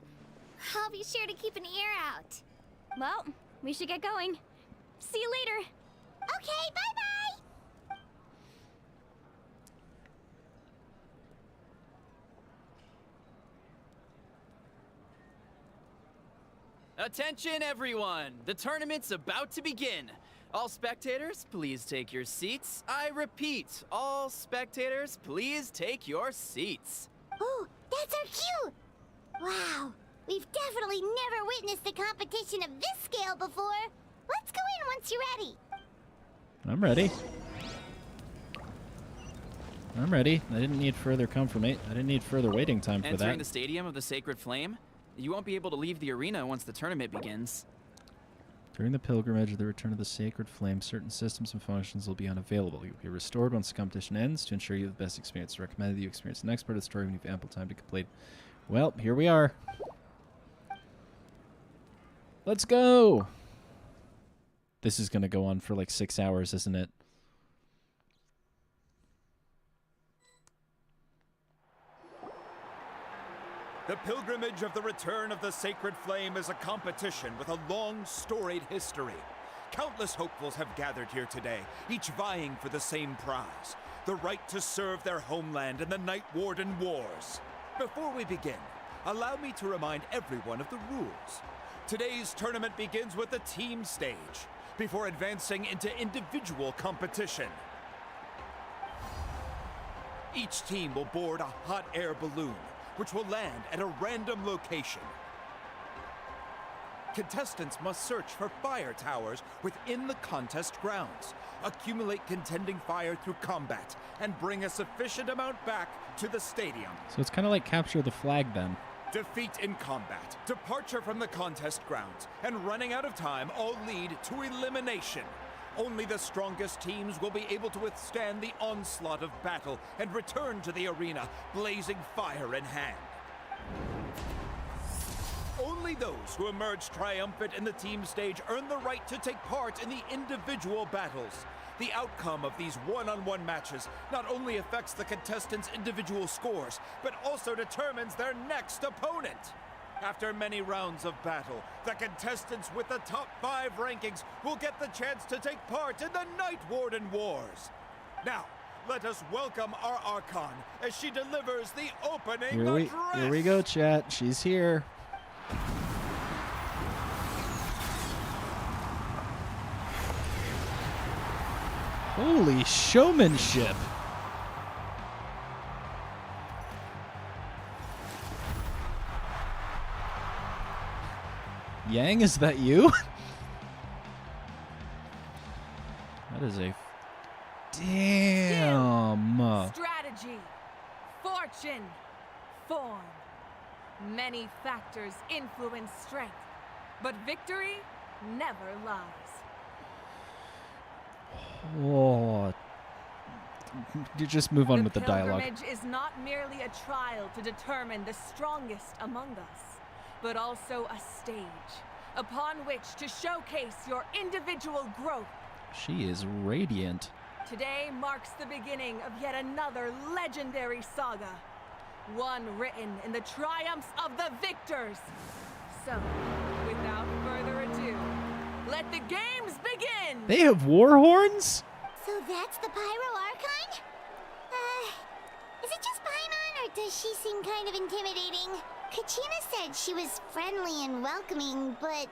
I'll be sure to keep an ear out. Well, we should get going. See you later. Okay, bye-bye. Attention, everyone! The tournament's about to begin. All spectators, please take your seats. I repeat, all spectators, please take your seats. Oh, that's our cue. Wow, we've definitely never witnessed a competition of this scale before. Let's go in once you're ready. I'm ready. I'm ready. I didn't need further confirmation. I didn't need further waiting time for Entering that. the Stadium of the Sacred Flame, you won't be able to leave the arena once the tournament begins. During the pilgrimage of the return of the Sacred Flame, certain systems and functions will be unavailable. You'll be restored once the competition ends. To ensure you have the best experience, it's recommended that you experience the next part of the story when you have ample time to complete. Well, here we are. Let's go! This is going to go on for like 6 hours, isn't it? The pilgrimage of the return of the Sacred Flame is a competition with a long, storied history. countless hopefuls have gathered here today, each vying for the same prize, the right to serve their homeland in the Night Warden Wars. Before we begin, allow me to remind everyone of the rules. Today's tournament begins with the team stage, before advancing into individual competition. Each team will board a hot air balloon, which will land at a random location. Contestants must search for fire towers within the contest grounds, accumulate contending fire through combat, and bring a sufficient amount back to the stadium. So it's kind of like capture the flag then. Defeat in combat, departure from the contest grounds, and running out of time all lead to elimination. Only the strongest teams will be able to withstand the onslaught of battle and return to the arena, blazing fire in hand. Only those who emerge triumphant in the team stage earn the right to take part in the individual battles. The outcome of these one-on-one matches not only affects the contestants' individual scores, but also determines their next opponent. After many rounds of battle, the contestants with the top 5 rankings will get the chance to take part in the Night Warden Wars. Now, let us welcome our Archon as she delivers the opening address. Here we go, chat. She's here. Holy showmanship. Yang, is that you? That is a... Damn. Strategy, fortune, form. Many factors influence strength, but victory never lies. Oh. You just move on with the dialogue. The pilgrimage is not merely a trial to determine the strongest among us, but also a stage upon which to showcase your individual growth. She is radiant. Today marks the beginning of yet another legendary saga, one written in the triumphs of the victors. So, without further ado, let the games begin! They have war horns? So that's the Pyro Archon? Is it just Paimon, or does she seem kind of intimidating? Kachina said she was friendly and welcoming, but,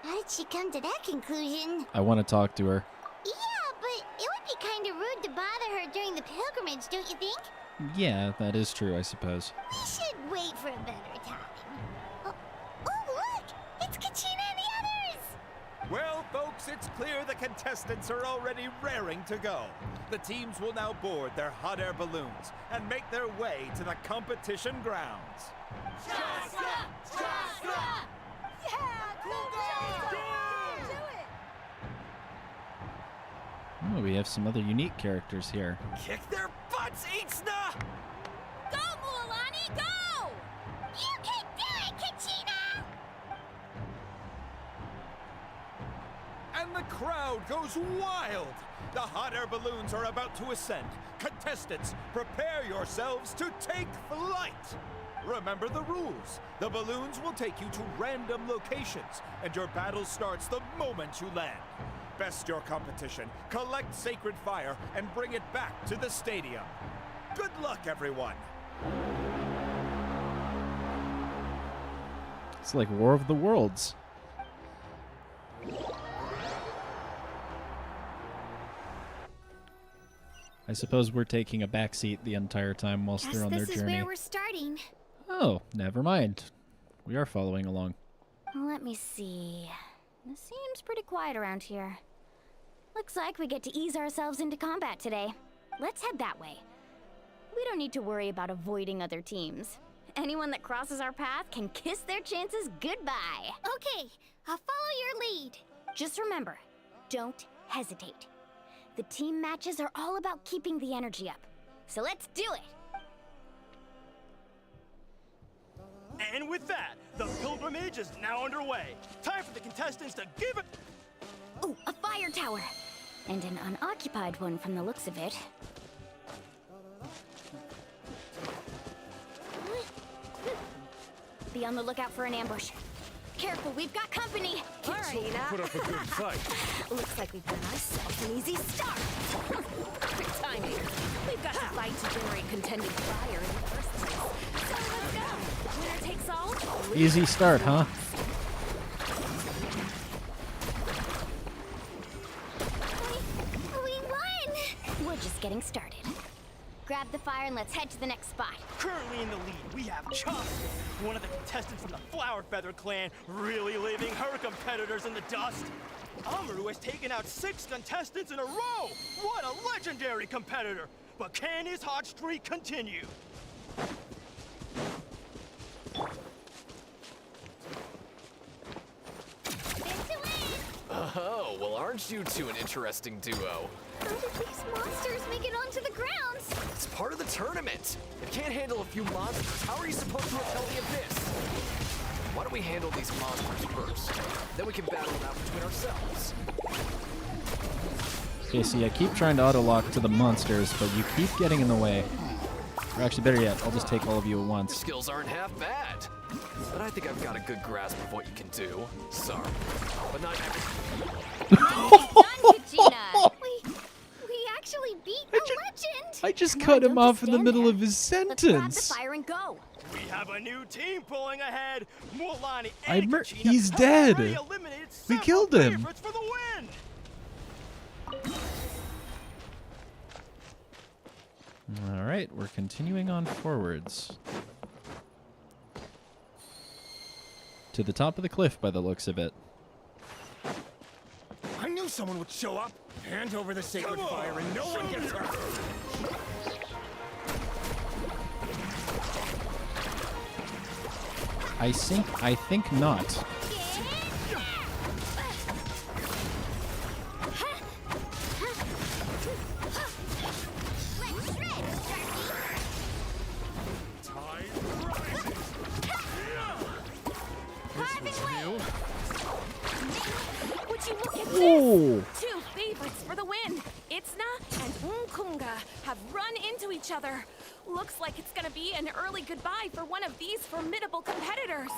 how did she come to that conclusion? I want to talk to her. Yeah, but it would be kind of rude to bother her during the pilgrimage, don't you think? Yeah, that is true, I suppose. We should wait for a better time. Oh, look! It's Kachina and the others! Well, folks, it's clear the contestants are already raring to go. The teams will now board their hot air balloons and make their way to the competition grounds. Shasta! Shasta! Yeah, Cougar! Do it! Oh, we have some other unique characters here. Kick their butts, Ixna! Go, Mualani, go! You can do it, Kachina! And the crowd goes wild! The hot air balloons are about to ascend. Contestants, prepare yourselves to take flight! Remember the rules. The balloons will take you to random locations, and your battle starts the moment you land. Best your competition, collect sacred fire, and bring it back to the stadium. Good luck, everyone! It's like War of the Worlds. I suppose we're taking a backseat the entire time whilst they're on their This is journey. where we're starting. Oh, never mind. We are following along. Let me see. It seems pretty quiet around here. Looks like we get to ease ourselves into combat today. Let's head that way. We don't need to worry about avoiding other teams. Anyone that crosses our path can kiss their chances goodbye. Okay, I'll follow your lead. Just remember, don't hesitate. The team matches are all about keeping the energy up. So let's do it! And with that, the pilgrimage is now underway. Time for the contestants to give it... Ooh, a fire tower! And an unoccupied one from the looks of it. Be on the lookout for an ambush. Careful, we've got company. Kachina. Put up a good fight. Looks like we've done ourselves an easy start. Quick timing. We've got to fight to generate contending fire in the first place. So let's go. Winner takes all. Easy start, huh? We won! We're just getting started. Grab the fire and let's head to the next spot. Currently in the lead, we have Chuck, one of the contestants from the Flower Feather clan, really leaving her competitors in the dust. Amaru has taken out 6 contestants in a row! What a legendary competitor! But can his hot streak continue? Oh, well, aren't you two an interesting duo? How did these monsters make it onto the grounds? It's part of the tournament. If you can't handle a few monsters, how are you supposed to repel the abyss? Why don't we handle these monsters first? Then we can battle them out between ourselves. Okay, see, I keep trying to auto-lock to the monsters, but you keep getting in the way. Or actually, better yet, I'll just take all of you at once. Your skills aren't half bad. But I think I've got a good grasp of what you can do. Sorry, but not everything. We actually beat a legend! I just cut him off in the middle of his Let's grab the sentence. fire and go. We have a new team pulling ahead. Mualani and Kachina He's have dead. already eliminated We several killed him. favorites for the win. All right, we're continuing on forwards. To the top of the cliff by the looks of it. I knew someone would show up. Hand over the sacred fire and no one gets hurt. I think not. Would you look at Whoa. this? 2 favorites for the win. Itzna and Unkunga have run into each other. Looks like it's gonna be an early goodbye for one of these formidable competitors.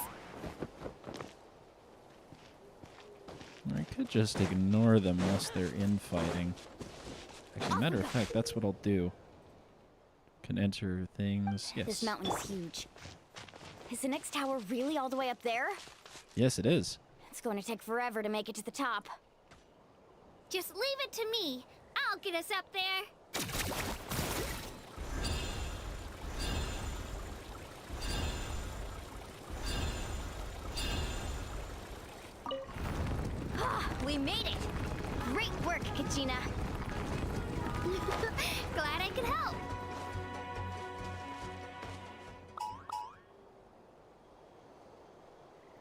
I could just ignore them unless they're infighting. Actually, matter of fact, that's what I'll do. Can enter things. This Yes. mountain is huge. Is the next tower really all the way up there? Yes, it is. It's going to take forever to make it to the top. Just leave it to me. I'll get us up there. We made it! Great work, Kachina. Glad I could help.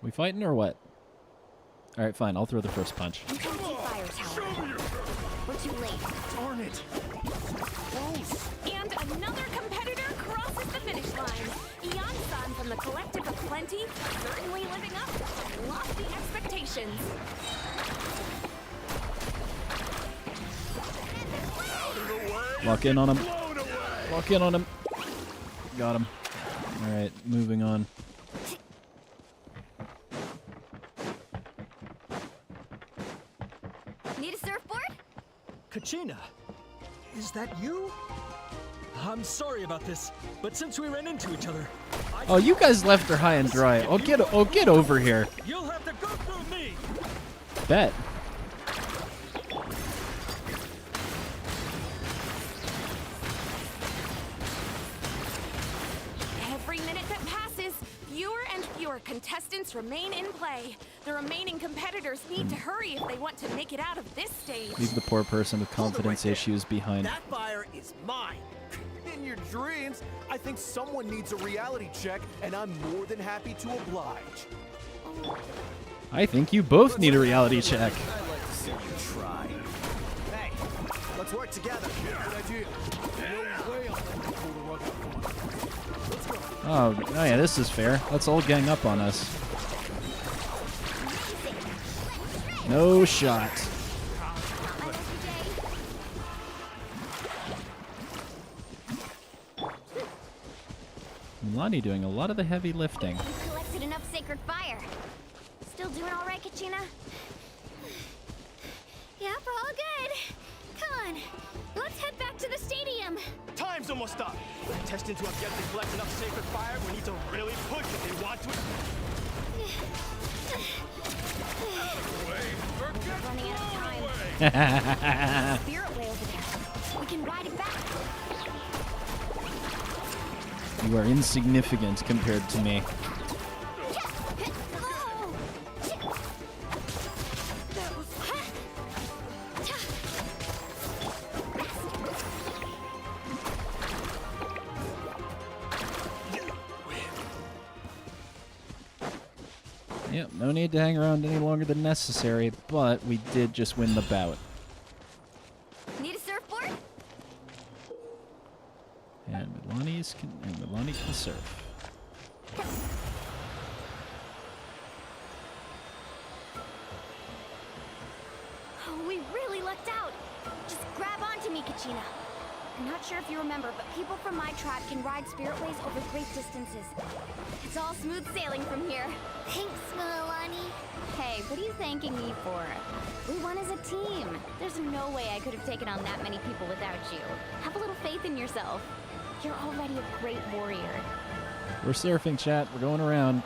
We fighting or what? All right, fine. I'll throw the first punch. You can take fire tower. We're too late. Darn it. And another competitor crosses the finish line. Ian-san from the Collective of Plenty, certainly living up to lofty expectations. Lock in on him. Lock in on him. Got him. All right, moving on. Need a surfboard? Kachina, is that you? I'm sorry about this, but since we ran into each other, Oh, you guys left her high and dry. Get over here. you'll have to go through me. Bet. Every minute that passes, fewer and fewer contestants remain in play. The remaining competitors need to hurry if they want to make it out of this stage. Leave the poor person with confidence issues behind. That fire is mine. In your dreams, I think someone needs a reality check, and I'm more than happy to oblige. I think you both need a reality check. I'd like to see you try. Hey, let's work together. Good idea. No way I'll let you pull the rug out from under me. Let's go. Oh yeah, this is fair. Let's all gang up on us. No shot. Lonnie doing a lot of the heavy lifting. We've collected enough sacred fire. Still still doing all right, Kachina? Yep, all good. Come on, let's head back to the stadium. Time's almost up. Contestants who have yet to collect enough sacred fire will need to really push if they want to. Running out of time. Spirit way over there. We can ride it back. You are insignificant compared to me. Yep, no need to hang around any longer than necessary, but we did just win the bout. Need a surfboard? And Milani can surf. Oh, we really lucked out. Just grab onto me, Kachina. I'm not sure if you remember, but people from my tribe can ride spiritways over great distances. It's all smooth sailing from here. Thanks, Milani. Hey, what are you thanking me for? We won as a team. There's no way I could have taken on that many people without you. Have a little faith in yourself. You're already a great warrior. We're surfing, chat. We're going around.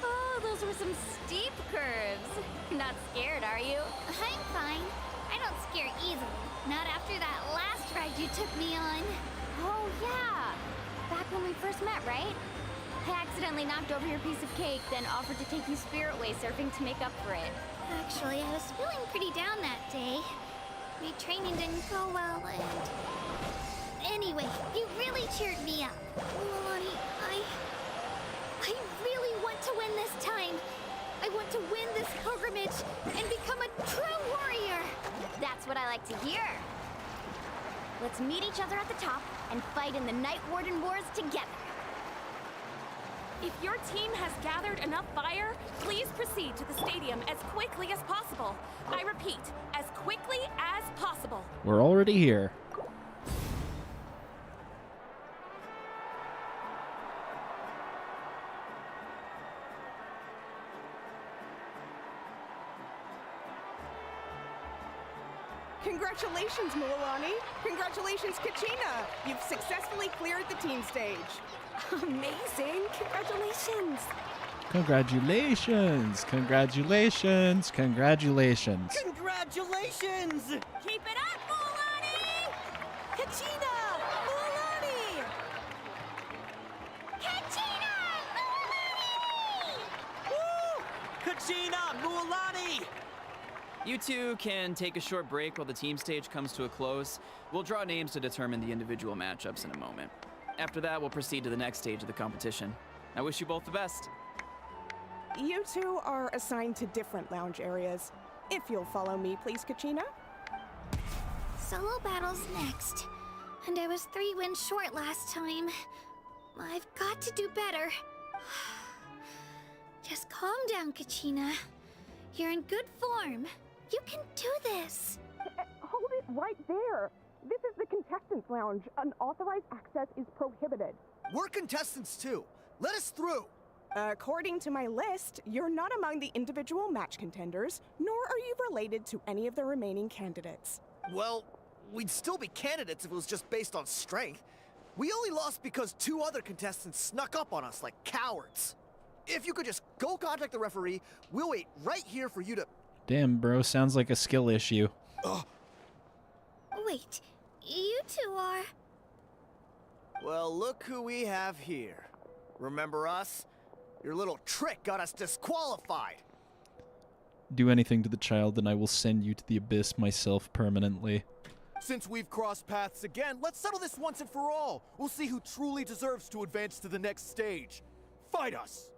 Oh, those were some steep curves. Not scared, are you? I'm fine. I don't scare easily. Not after that last ride you took me on. Oh, yeah. Back when we first met, right? I accidentally knocked over your piece of cake, then offered to take you spiritway surfing to make up for it. Actually, I was feeling pretty down that day. My training didn't go well, and... Anyway, you really cheered me up. Milani, I really want to win this time. I want to win this pilgrimage and become a true warrior. That's what I like to hear. Let's meet each other at the top and fight in the Night Warden Wars together. If your team has gathered enough fire, please proceed to the stadium as quickly as possible. I repeat, as quickly as possible. We're already here. Congratulations, Milani. Congratulations, Kachina. You've successfully cleared the team stage. Amazing. Congratulations. Congratulations. Congratulations. Congratulations. Congratulations! Keep it up, Milani! Kachina! Milani! Kachina! Woo! Kachina! Mualani! You two can take a short break while the team stage comes to a close. We'll draw names to determine the individual matchups in a moment. After that, we'll proceed to the next stage of the competition. I wish you both the best. You two are assigned to different lounge areas. If you'll follow me, please, Kachina. Solo battle's next. And I was 3 wins short last time. I've got to do better. Just calm down, Kachina. You're in good form. You can do this. Hold it right there. This is the contestants' lounge. Unauthorized access is prohibited. We're contestants too. Let us through. According to my list, you're not among the individual match contenders, nor are you related to any of the remaining candidates. Well, we'd still be candidates if it was just based on strength. We only lost because 2 other contestants snuck up on us like cowards. If you could just go contact the referee, we'll wait right here for you to... Damn, bro, sounds like a skill issue. Wait, you two are... Well, look who we have here. Remember us? Your little trick got us disqualified. Do anything to the child, and I will send you to the abyss myself permanently. Since we've crossed paths again, let's settle this once and for all. We'll see who truly deserves to advance to the next stage. Fight us!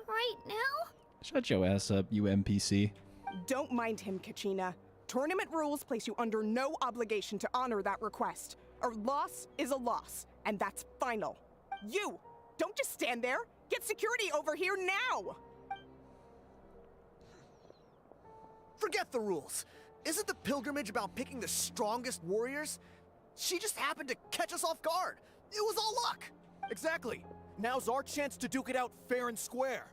Right now? Shut your ass up, you NPC. Don't mind him, Kachina. Tournament rules place you under no obligation to honor that request. A loss is a loss, and that's final. You! Don't just stand there! Get security over here now! Forget the rules. Isn't the pilgrimage about picking the strongest warriors? She just happened to catch us off guard. It was all luck. Exactly. Now's our chance to duke it out fair and square.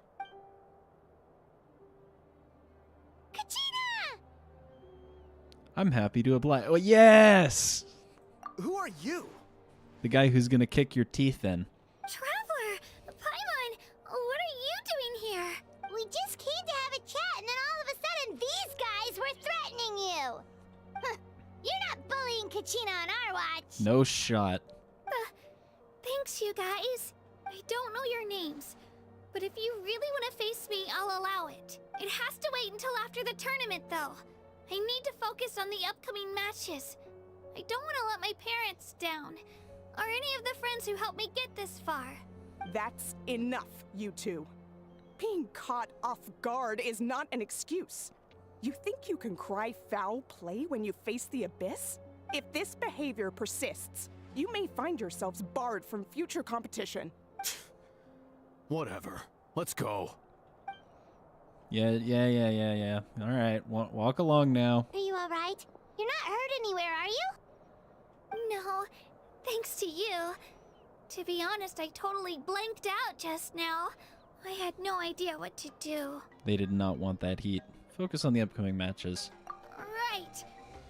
Kachina! I'm happy to oblige. Oh, yes! Who are you? The guy who's gonna kick your teeth in. Traveler! Paimon! What are you doing here? We just came to have a chat, and then all of a sudden these guys were threatening you. Huh. You're not bullying Kachina on our watch. No shot. Thanks, you guys. I don't know your names, but if you really want to face me, I'll allow it. It has to wait until after the tournament, though. I need to focus on the upcoming matches. I don't want to let my parents down, or any of the friends who helped me get this far. That's enough, you two. Being caught off guard is not an excuse. You think you can cry foul play when you face the abyss? If this behavior persists, you may find yourselves barred from future competition. Whatever. Let's go. Yeah. All right, walk along now. Are you all right? You're not hurt anywhere, are you? No, thanks to you. To be honest, I totally blanked out just now. I had no idea what to do. They did not want that heat. Focus on the upcoming matches. Right.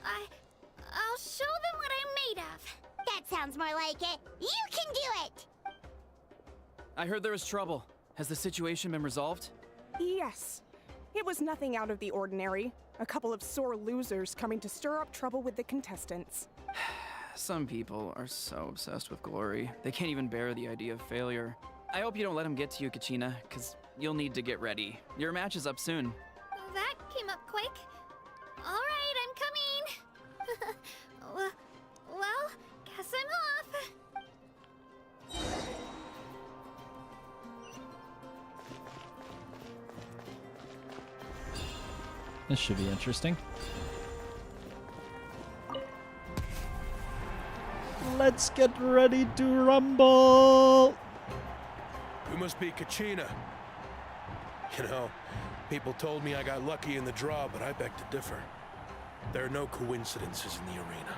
I'll show them what I'm made of. That sounds more like it. You can do it! I heard there was trouble. Has the situation been resolved? Yes. It was nothing out of the ordinary. A couple of sore losers coming to stir up trouble with the contestants. Some people are so obsessed with glory, they can't even bear the idea of failure. I hope you don't let him get to you, Kachina, because you'll need to get ready. Your match is up soon. That came up quick. All right, I'm coming. well, guess I'm off. This should be interesting. Let's get ready to rumble! You must be Kachina. You know, people told me I got lucky in the draw, but I beg to differ. There are no coincidences in the arena.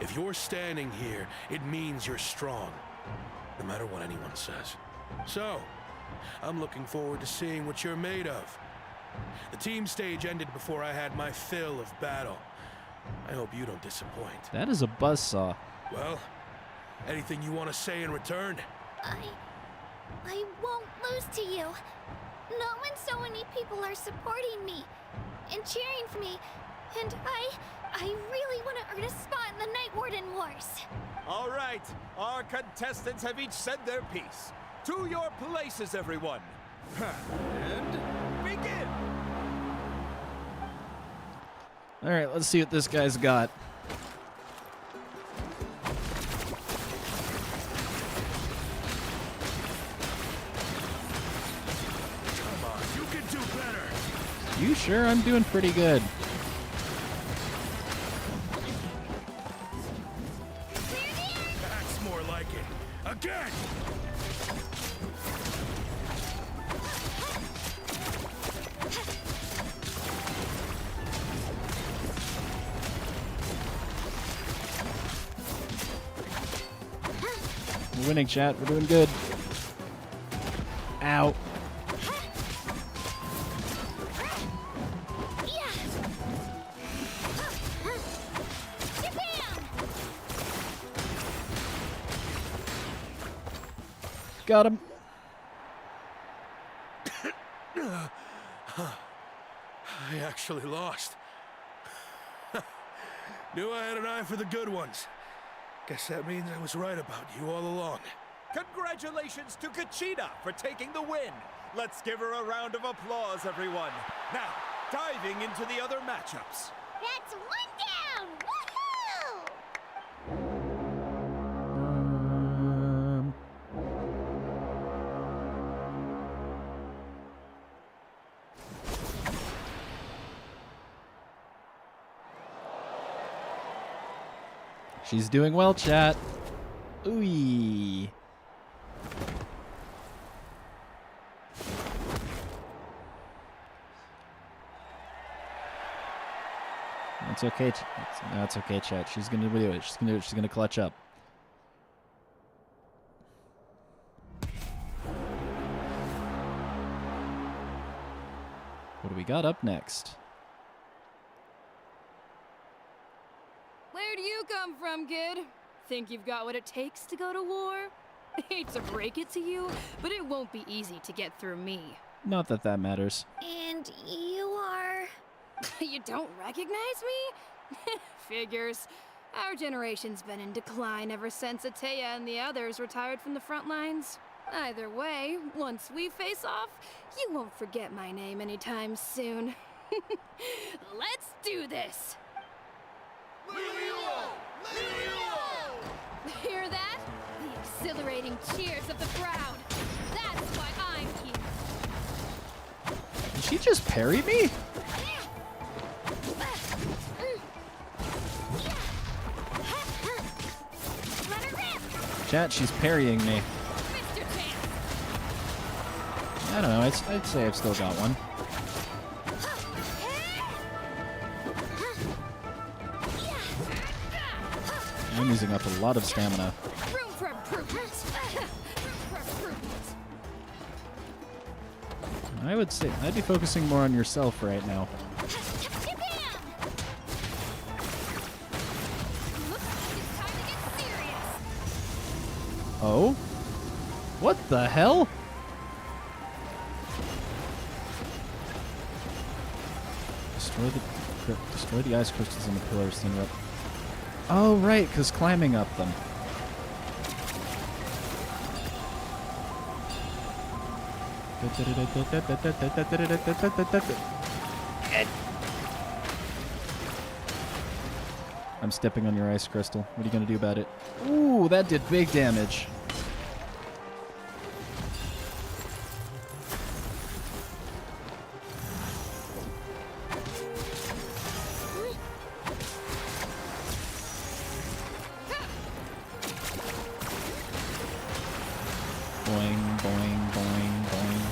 If you're standing here, it means you're strong, no matter what anyone says. So, I'm looking forward to seeing what you're made of. The team stage ended before I had my fill of battle. I hope you don't disappoint. That is a buzzsaw. Well, anything you want to say in return? I won't lose to you. Not when so many people are supporting me and cheering for me. And I really want to earn a spot in the Night Warden Wars. All right, our contestants have each said their piece. To your places, everyone. And begin. All right, let's see what this guy's got. Come on, you can do better. You sure? I'm doing pretty good. That's more like it. Again! We're winning, chat. We're doing good. Ow. Got him. I actually lost. Knew I had an eye for the good ones. Guess that means I was right about you all along. Congratulations to Kachina for taking the win. Let's give her a round of applause, everyone. Now, diving into the other matchups. That's one down! Woohoo! She's doing well, chat. Ooh. It's okay. No, it's okay, chat. She's gonna do it. She's gonna do it. She's gonna clutch up. What do we got up next? Where do you come from, kid? Think you've got what it takes to go to war? Hate to break it to you, but it won't be easy to get through me. Not that that matters. And you are... You don't recognize me? Figures. Our generation's been in decline ever since Tevyat and the others retired from the front lines. Either way, once we face off, you won't forget my name anytime soon. Let's do this! Hear that? The exhilarating cheers of the crowd. That's why I'm here. Did she just parry me? Chat, she's parrying me. I don't know. I'd say I've still got one. I'm using up a lot of stamina. Room for improvement. I would say I'd be focusing more on yourself right now. Oh? What the hell? Destroy the ice crystals on the pillars. Then up. Oh right, because climbing up them. I'm stepping on your ice crystal. What are you gonna do about it? Ooh, that did big damage. Boing, boing, boing, boing.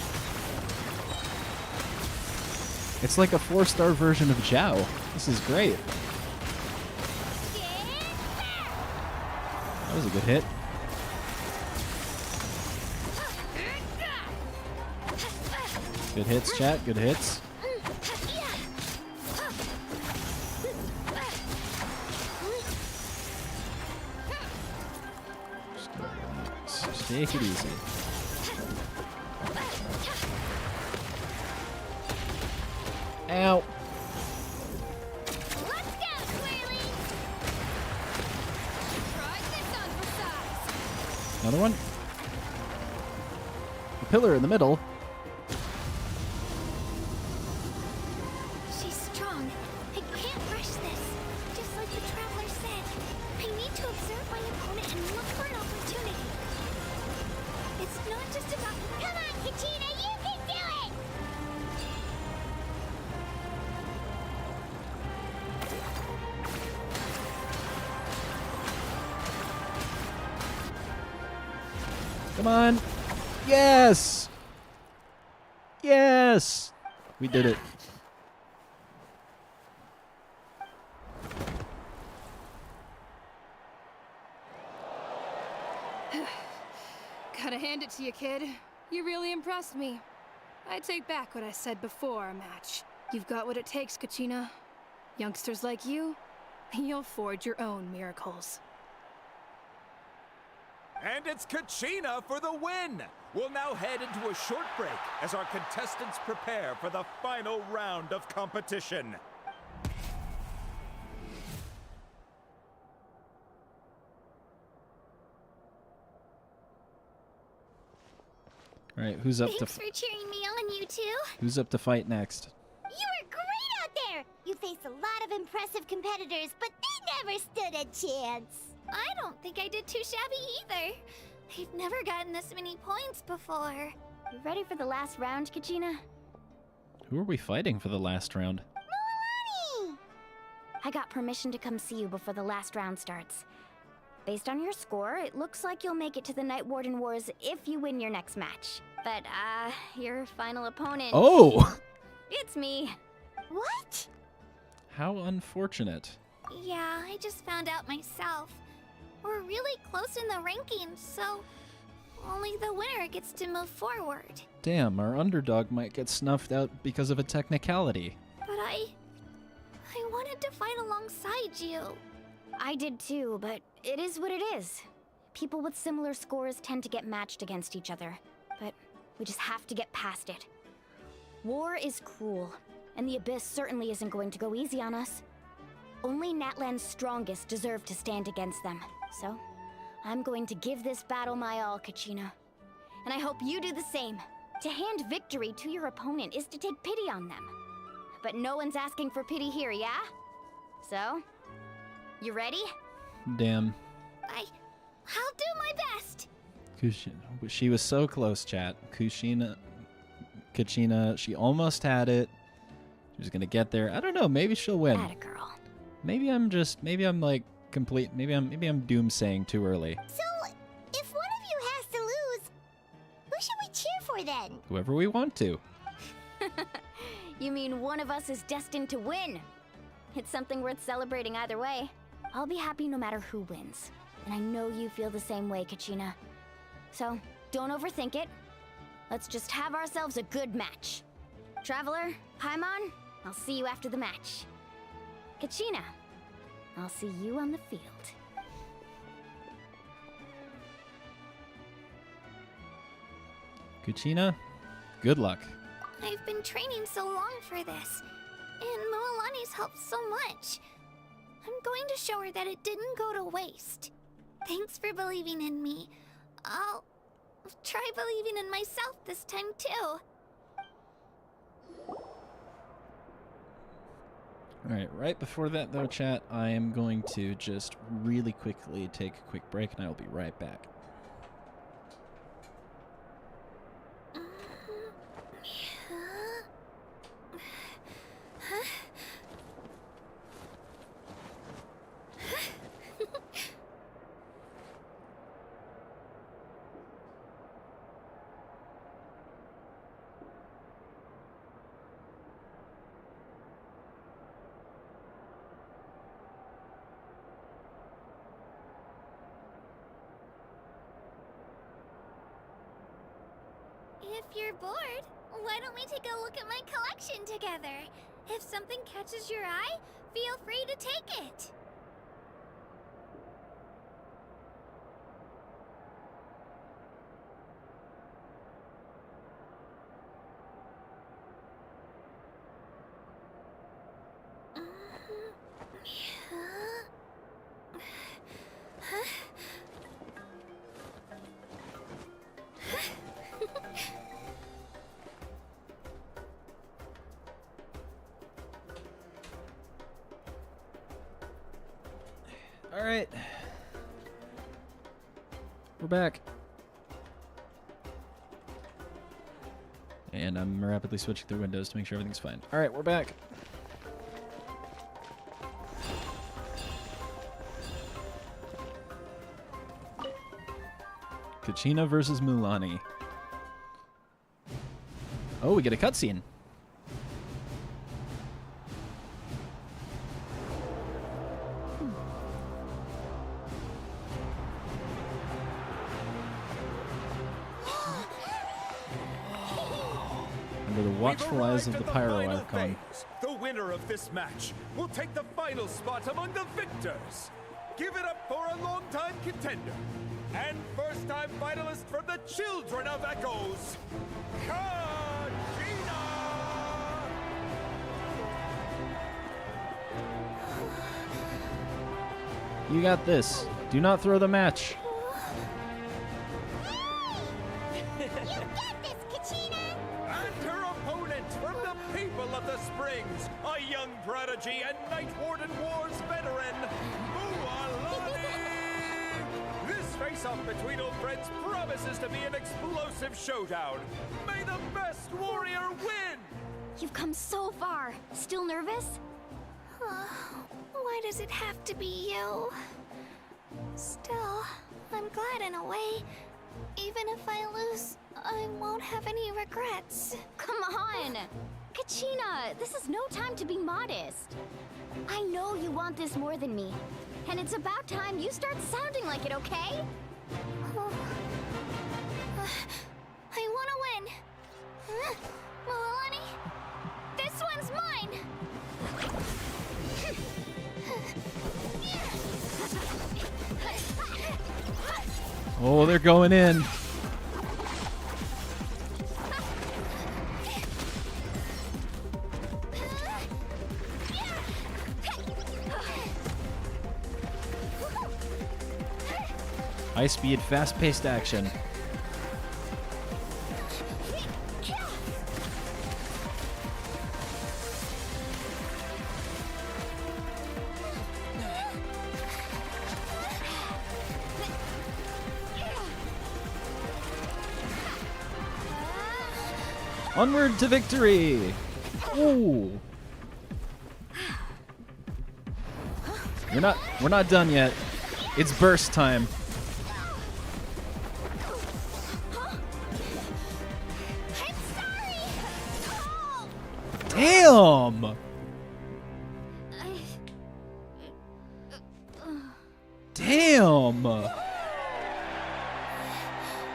It's like a 4-star version of Zhao. This is great. That was a good hit. Good hits, chat. Good hits. Just take it easy. Ow. Another one. The pillar in the middle. She's strong. I can't rush this. Just like the Traveler said. I need to observe my opponent and look for an opportunity. It's not just about... Come on, Kachina, you can do it! Come on. Yes. Yes. We did it. Gotta hand it to you, kid. You really impressed me. I take back what I said before our match. You've got what it takes, Kachina. Youngsters like you, you'll forge your own miracles. And it's Kachina for the win! We'll now head into a short break as our contestants prepare for the final round of competition. All right, who's up Thanks to? for cheering me on, you two. Who's up to fight next? You were great out there. You faced a lot of impressive competitors, but they never stood a chance. I don't think I did too shabby either. I've never gotten this many points before. You ready for the last round, Kachina? Who are we fighting for the last round? Milani! I got permission to come see you before the last round starts. Based on your score, it looks like you'll make it to the Night Warden Wars if you win your next match. But, your final opponent... Oh! It's me. What? How unfortunate. Yeah, I just found out myself. We're really close in the rankings, so only the winner gets to move forward. Damn, our underdog might get snuffed out because of a technicality. But I wanted to fight alongside you. I did too, but it is what it is. People with similar scores tend to get matched against each other, but we just have to get past it. War is cruel, and the Abyss certainly isn't going to go easy on us. Only Natlan's strongest deserve to stand against them, so I'm going to give this battle my all, Kachina. And I hope you do the same. To hand victory to your opponent is to take pity on them. But no one's asking for pity here, yeah? So, you ready? Damn. I'll do my best. She was so close, chat. Kachina, she almost had it. She was gonna get there. I don't know, maybe she'll win. Attagirl. Maybe I'm like complete, maybe I'm doomsaying too early. So, if one of you has to lose, who should we cheer for then? Whoever we want to. You mean one of us is destined to win? It's something worth celebrating either way. I'll be happy no matter who wins. And I know you feel the same way, Kachina. So, don't overthink it. Let's just have ourselves a good match. Traveler, Paimon, I'll see you after the match. Kachina, I'll see you on the field. Kachina, good luck. I've been training so long for this, and Moalani's helped so much. I'm going to show her that it didn't go to waste. Thanks for believing in me. I'll try believing in myself this time too. Alright, right before that though, chat, I am going to just really quickly take a quick break and I will be right back. If you're bored, why don't we take a look at my collection together? If something catches your eye, feel free to take it. Alright. We're back. And I'm rapidly switching through windows to make sure everything's fine. Alright, we're back. Kachina versus Mulani. Oh, we get a cutscene. Under the watchful eyes of the Pyro Archon. The winner of this match will take the final spot among the victors. Give it up for a long-time contender and first-time finalist from the Children of Echoes, Kachina! You got this. Do not throw the match. And her opponent from the people of the Springs, a young prodigy and Night Warden Wars veteran, Mualani! This face-off between old friends promises to be an explosive showdown. May the best warrior win! You've come so far. Still nervous? Why does it have to be you? Still, I'm glad in a way. Even if I lose, I won't have any regrets. Come on! Kachina, this is no time to be modest. I know you want this more than me. And it's about time you start sounding like it, okay? Oh. I want to win. Milani, this one's mine. Oh, they're going in. High speed, fast paced action. Onward to victory! Ooh. We're not done yet. It's burst time. Damn! Damn!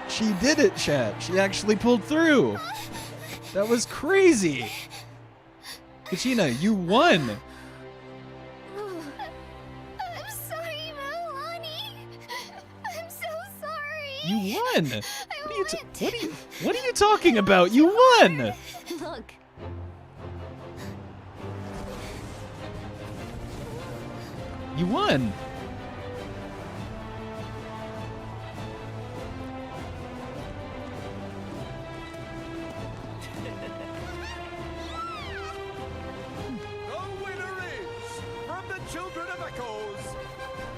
She did it, chat. She actually pulled through. That was crazy. Kachina, you won. I'm sorry, Milani. I'm so sorry. You won. What are you talking about? You won. Look. You won. The winner is, from the Children of Echoes,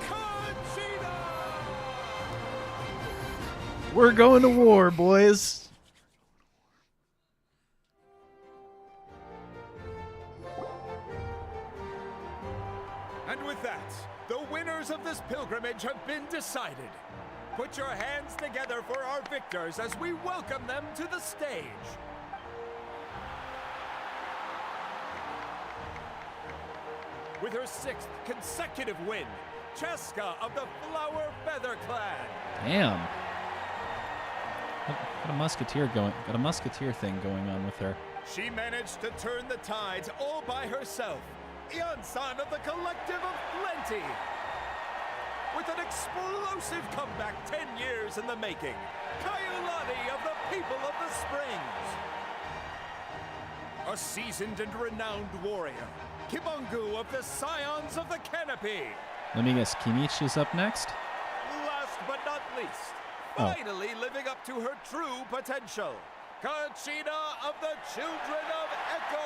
Kachina! We're going to war, boys. And with that, the winners of this pilgrimage have been decided. Put your hands together for our victors as we welcome them to the stage. With her 6th consecutive win, Cheska of the Flower Feather Clan. Damn. Got a musketeer thing going on with her. She managed to turn the tides all by herself. Ian-san of the Collective of Plenty. With an explosive comeback 10 years in the making, Kaiulani of the People of the Springs. A seasoned and renowned warrior, Kibangu of the Scions of the Canopy. Let me guess, Kimichi's up next? Last but not least, finally living up to her true potential, Kachina of the Children of Echo.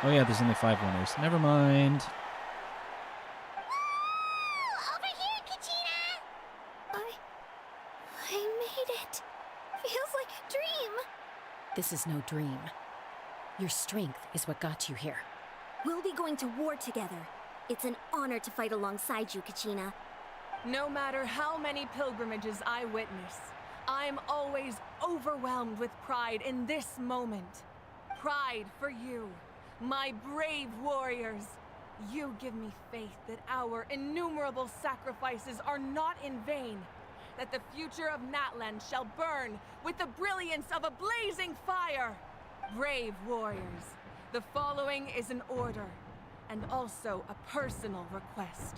Oh yeah, there's only 5 winners. Never mind. Over here, Kachina! I made it. Feels like a dream. This is no dream. Your strength is what got you here. We'll be going to war together. It's an honor to fight alongside you, Kachina. No matter how many pilgrimages I witness, I'm always overwhelmed with pride in this moment. Pride for you, my brave warriors. You give me faith that our innumerable sacrifices are not in vain, that the future of Natlan shall burn with the brilliance of a blazing fire. Brave warriors, the following is an order, and also a personal request.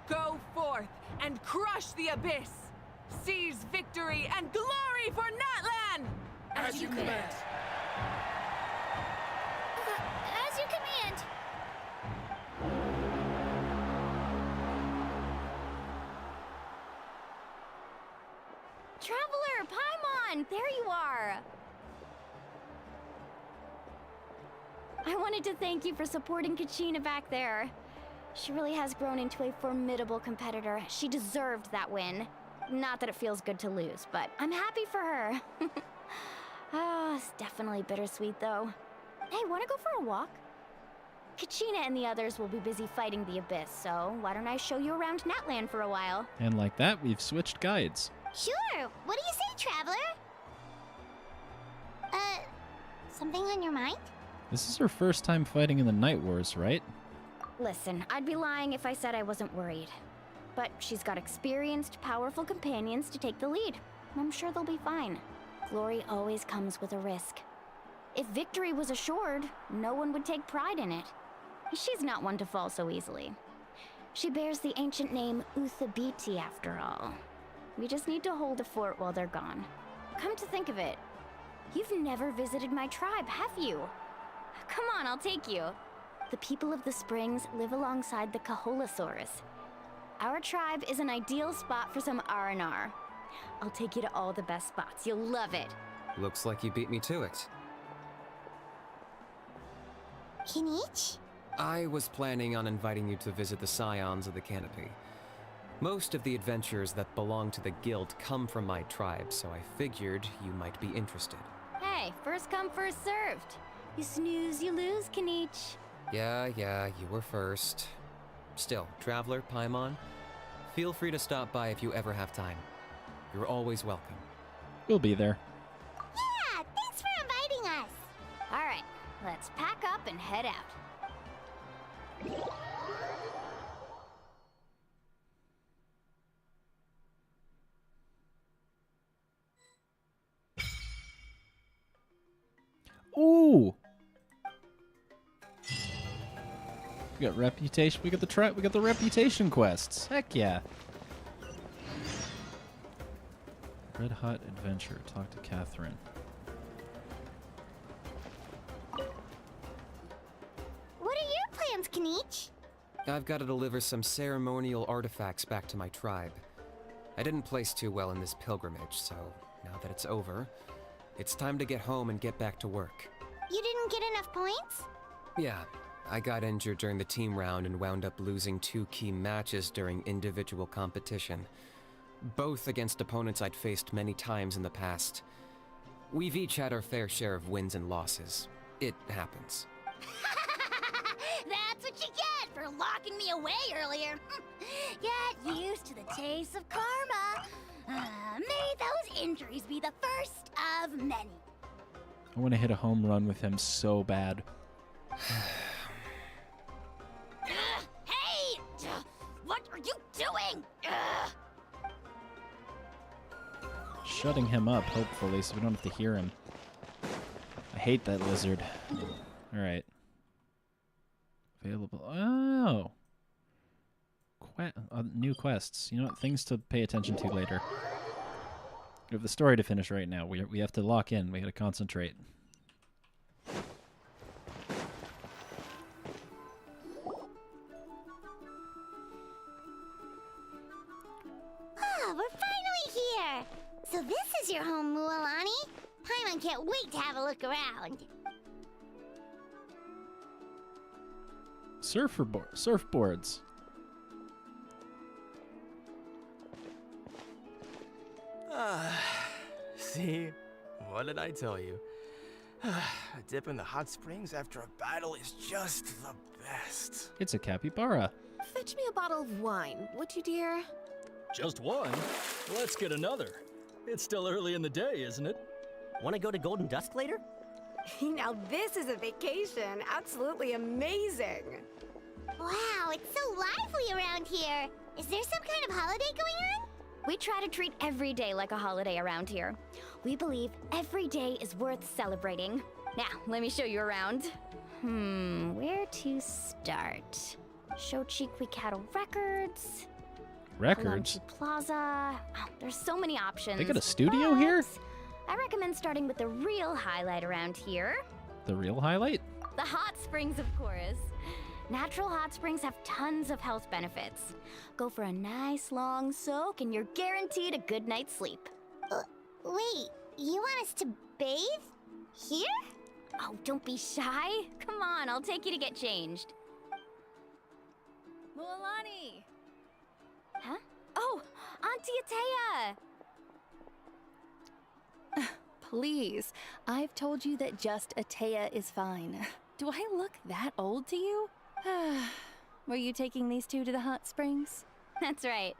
Go forth and crush the abyss! Seize victory and glory for Natlan! As you command. As you command. Traveler, Paimon, there you are. I wanted to thank you for supporting Kachina back there. She really has grown into a formidable competitor. She deserved that win. Not that it feels good to lose, but I'm happy for her. It's definitely bittersweet, though. Hey, wanna go for a walk? Kachina and the others will be busy fighting the Abyss, so why don't I show you around Natlan for a while? And like that, we've switched guides. Sure. What do you say, Traveler? Something on your mind? This is her first time fighting in the Night Wars, right? Listen, I'd be lying if I said I wasn't worried. But she's got experienced, powerful companions to take the lead. I'm sure they'll be fine. Glory always comes with a risk. If victory was assured, no one would take pride in it. She's not one to fall so easily. She bears the ancient name Uthabiti after all. We just need to hold the fort while they're gone. Come to think of it, you've never visited my tribe, have you? Come on, I'll take you. The people of the springs live alongside the Kaholasaurus. Our tribe is an ideal spot for some R&R. I'll take you to all the best spots. You'll love it. Looks like you beat me to it. Kinich? I was planning on inviting you to visit the Scions of the Canopy. Most of the adventurers that belong to the guild come from my tribe, so I figured you might be interested. Hey, first come, first served. You snooze, you lose, Kinich. Yeah, you were first. Still, Traveler, Paimon, feel free to stop by if you ever have time. You're always welcome. We'll be there. Yeah, thanks for inviting us. All right, let's pack up and head out. Ooh! We got reputation. We got the reputation quests. Heck yeah! Red Hot Adventure. Talk to Catherine. What are your plans, Kinich? I've got to deliver some ceremonial artifacts back to my tribe. I didn't place too well in this pilgrimage, so now that it's over, it's time to get home and get back to work. You didn't get enough points? Yeah, I got injured during the team round and wound up losing 2 key matches during individual competition. Both against opponents I'd faced many times in the past. We've each had our fair share of wins and losses. It happens. That's what you get for locking me away earlier. Get used to the taste of karma. May those injuries be the first of many. I want to hit a home run with him so bad. Hey! What are you doing? Shutting him up, hopefully, so we don't have to hear him. I hate that lizard. Alright. Available. Oh! New quests. You know what? Things to pay attention to later. We have the story to finish right now. We have to lock in. We gotta concentrate. Ah, we're finally here! So this is your home, Mualani? Paimon can't wait to have a look around. Surfboards. See? What did I tell you? A dip in the hot springs after a battle is just the best. It's a capybara. Fetch me a bottle of wine, would you, dear? Just one? Let's get another. It's still early in the day, isn't it? Want to go to Golden Dusk later? Now this is a vacation. Absolutely amazing. Wow, it's so lively around here. Is there some kind of holiday going on? We try to treat every day like a holiday around here. We believe every day is worth celebrating. Now, let me show you around. Where to start? Shochiqui Cattle Records. Records? Kalanchi Plaza. Oh, there's so many options. They got a studio here? I recommend starting with the real highlight around here. The real highlight? The hot springs, of course. Natural hot springs have tons of health benefits. Go for a nice long soak and you're guaranteed a good night's sleep. Wait, you want us to bathe? Here? Oh, don't be shy. Come on, I'll take you to get changed. Mualani! Huh? Oh, Auntie Atea! Please, I've told you that just Atea is fine. Do I look that old to you? Were you taking these two to the hot springs? That's right.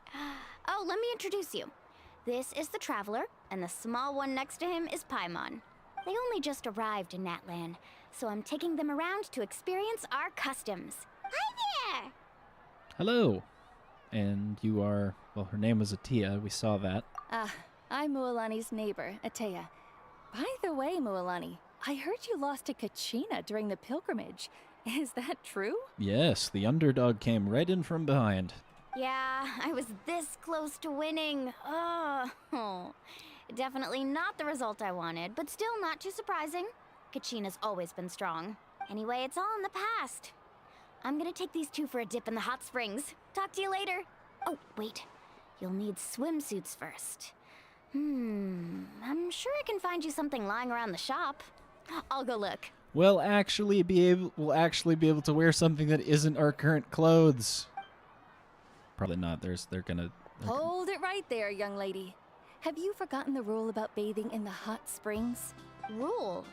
Oh, let me introduce you. This is the Traveler, and the small one next to him is Paimon. They only just arrived in Natlan, so I'm taking them around to experience our customs. Hi Hello. And you are, well, her name was Atia. We saw that. I'm Mualani's neighbor, Atea. By the way, Mualani, I heard you lost to Kachina during the pilgrimage. Is that true? Yes, the underdog came right in from behind. Yeah, I was this close to winning. Oh, definitely not the result I wanted, but still not too surprising. Kachina's always been strong. Anyway, it's all in the past. I'm gonna take these two for a dip in the hot springs. Talk to you later. Oh, wait. You'll need swimsuits first. I'm sure I can find you something lying around the shop. I'll go look. We'll actually be able to wear something that isn't our current clothes. Probably not. They're gonna Hold it right there, young lady. Have you forgotten the rule about bathing in the hot springs? Rule?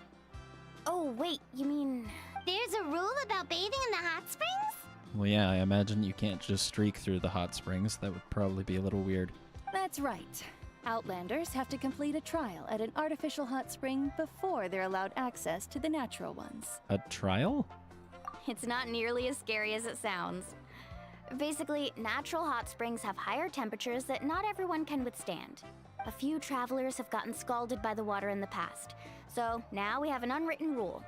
Oh, wait, you mean... There's a rule about bathing in the hot springs? Well, yeah, I imagine you can't just streak through the hot springs. That would probably be a little weird. That's right. Outlanders have to complete a trial at an artificial hot spring before they're allowed access to the natural ones. A trial? It's not nearly as scary as it sounds. Basically, natural hot springs have higher temperatures that not everyone can withstand. A few travelers have gotten scalded by the water in the past, so now we have an unwritten rule.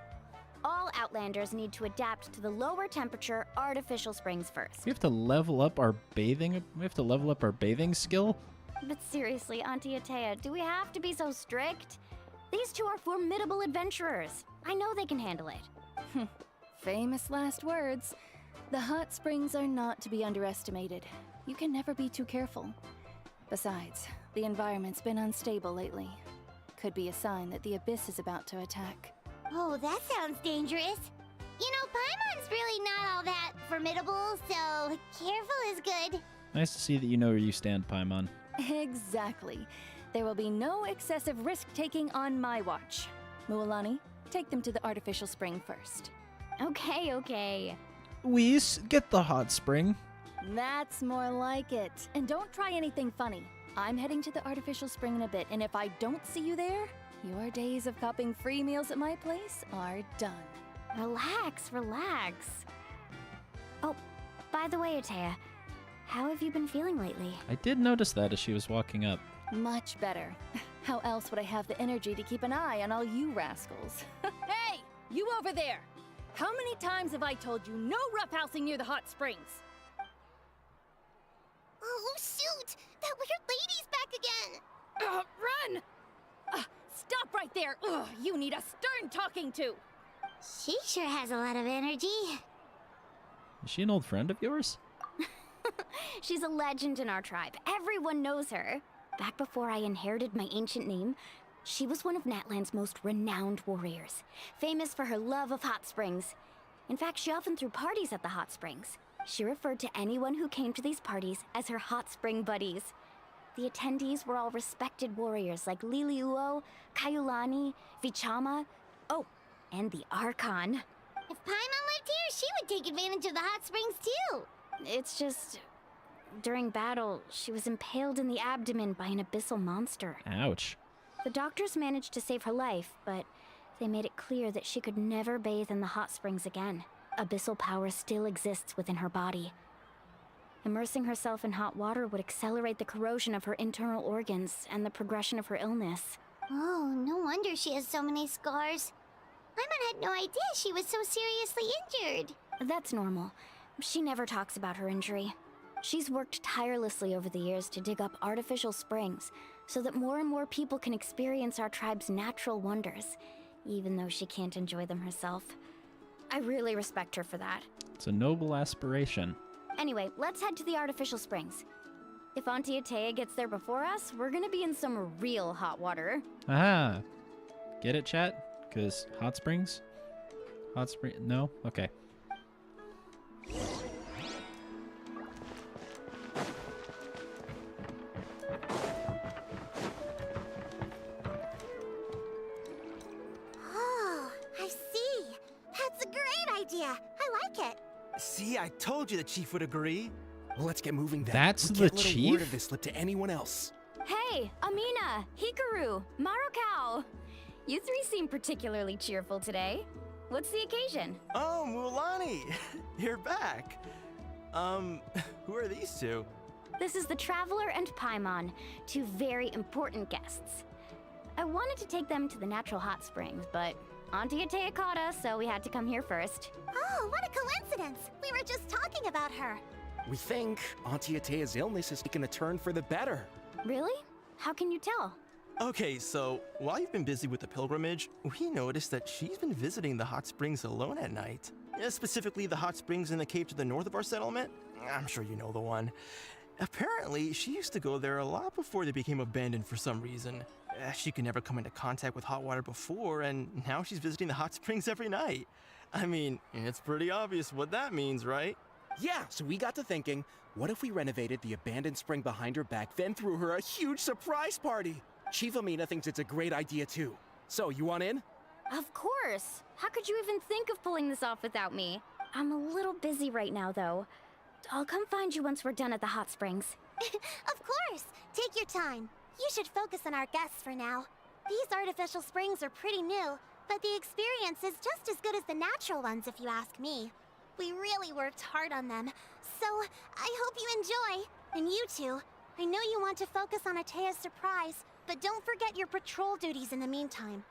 All Outlanders need to adapt to the lower temperature artificial springs first. We have to level up our bathing. We have to level up our bathing skill. But seriously, Auntie Atea, do we have to be so strict? These two are formidable adventurers. I know they can handle it. Famous last words. The hot springs are not to be underestimated. You can never be too careful. Besides, the environment's been unstable lately. Could be a sign that the abyss is about to attack. Oh, that sounds dangerous. You know, Paimon's really not all that formidable, so careful is good. Nice to see that you know where you stand, Paimon. Exactly. There will be no excessive risk-taking on my watch. Mualani, take them to the artificial spring first. Okay. Whis, get the hot spring. That's more like it. And don't try anything funny. I'm heading to the artificial spring in a bit, and if I don't see you there, your days of copping free meals at my place are done. Relax. Oh, by the way, Atea, how have you been feeling lately? I did notice that as she was walking up. Much better. How else would I have the energy to keep an eye on all you rascals? Hey, you over there! How many times have I told you no roughhousing near the hot springs? Oh, shoot! That weird lady's back again! Run! Stop right there! Ugh, you need a stern talking to! She sure has a lot of energy. Is she an old friend of yours? She's a legend in our tribe. Everyone knows her. Back before I inherited my ancient name, she was one of Natlan's most renowned warriors, famous for her love of hot springs. In fact, she often threw parties at the hot springs. She referred to anyone who came to these parties as her hot spring buddies. The attendees were all respected warriors like Liliuo, Kaiulani, Vichama, oh, and the Archon. If Paimon lived here, she would take advantage of the hot springs too. It's just, during battle, she was impaled in the abdomen by an abyssal monster. Ouch. The doctors managed to save her life, but they made it clear that she could never bathe in the hot springs again. Abyssal power still exists within her body. Immersing herself in hot water would accelerate the corrosion of her internal organs and the progression of her illness. Oh, no wonder she has so many scars. Paimon had no idea she was so seriously injured. That's normal. She never talks about her injury. She's worked tirelessly over the years to dig up artificial springs so that more and more people can experience our tribe's natural wonders, even though she can't enjoy them herself. I really respect her for that. It's a noble aspiration. Anyway, let's head to the artificial springs. If Auntie Atea gets there before us, we're gonna be in some real hot water. Aha! Get it, chat? Because hot springs? Hot spring? No? Okay. Oh, I see. That's a great idea. I like it. See, I told you the chief would agree. Well, let's get moving then. That's we the can't let a chief? word of this slip to anyone else. Hey, Amina, Hikaru, Marukao. You three seem particularly cheerful today. What's the occasion? Oh, Mualani, you're back. Who are these two? This is the Traveler and Paimon, two very important guests. I wanted to take them to the natural hot springs, but Auntie Atea caught us, so we had to come here first. Oh, what a coincidence! We were just talking about her. We think Auntie Atea's illness has taken a turn for the better. Really? How can you tell? Okay, so while you've been busy with the pilgrimage, we noticed that she's been visiting the hot springs alone at night. Specifically, the hot springs in the cave to the north of our settlement. I'm sure you know the one. Apparently, she used to go there a lot before they became abandoned for some reason. She could never come into contact with hot water before, and now she's visiting the hot springs every night. I mean, it's pretty obvious what that means, right? Yeah, so we got to thinking, what if we renovated the abandoned spring behind her back, then threw her a huge surprise party? Chief Amina thinks it's a great idea too. So, you want in? Of course! How could you even think of pulling this off without me? I'm a little busy right now, though. I'll come find you once we're done at the hot springs. Of course! Take your time. You should focus on our guests for now. These artificial springs are pretty new, but the experience is just as good as the natural ones if you ask me. We really worked hard on them, so I hope you enjoy. And you two, I know you want to focus on Atea's surprise, but don't forget your patrol duties in the meantime.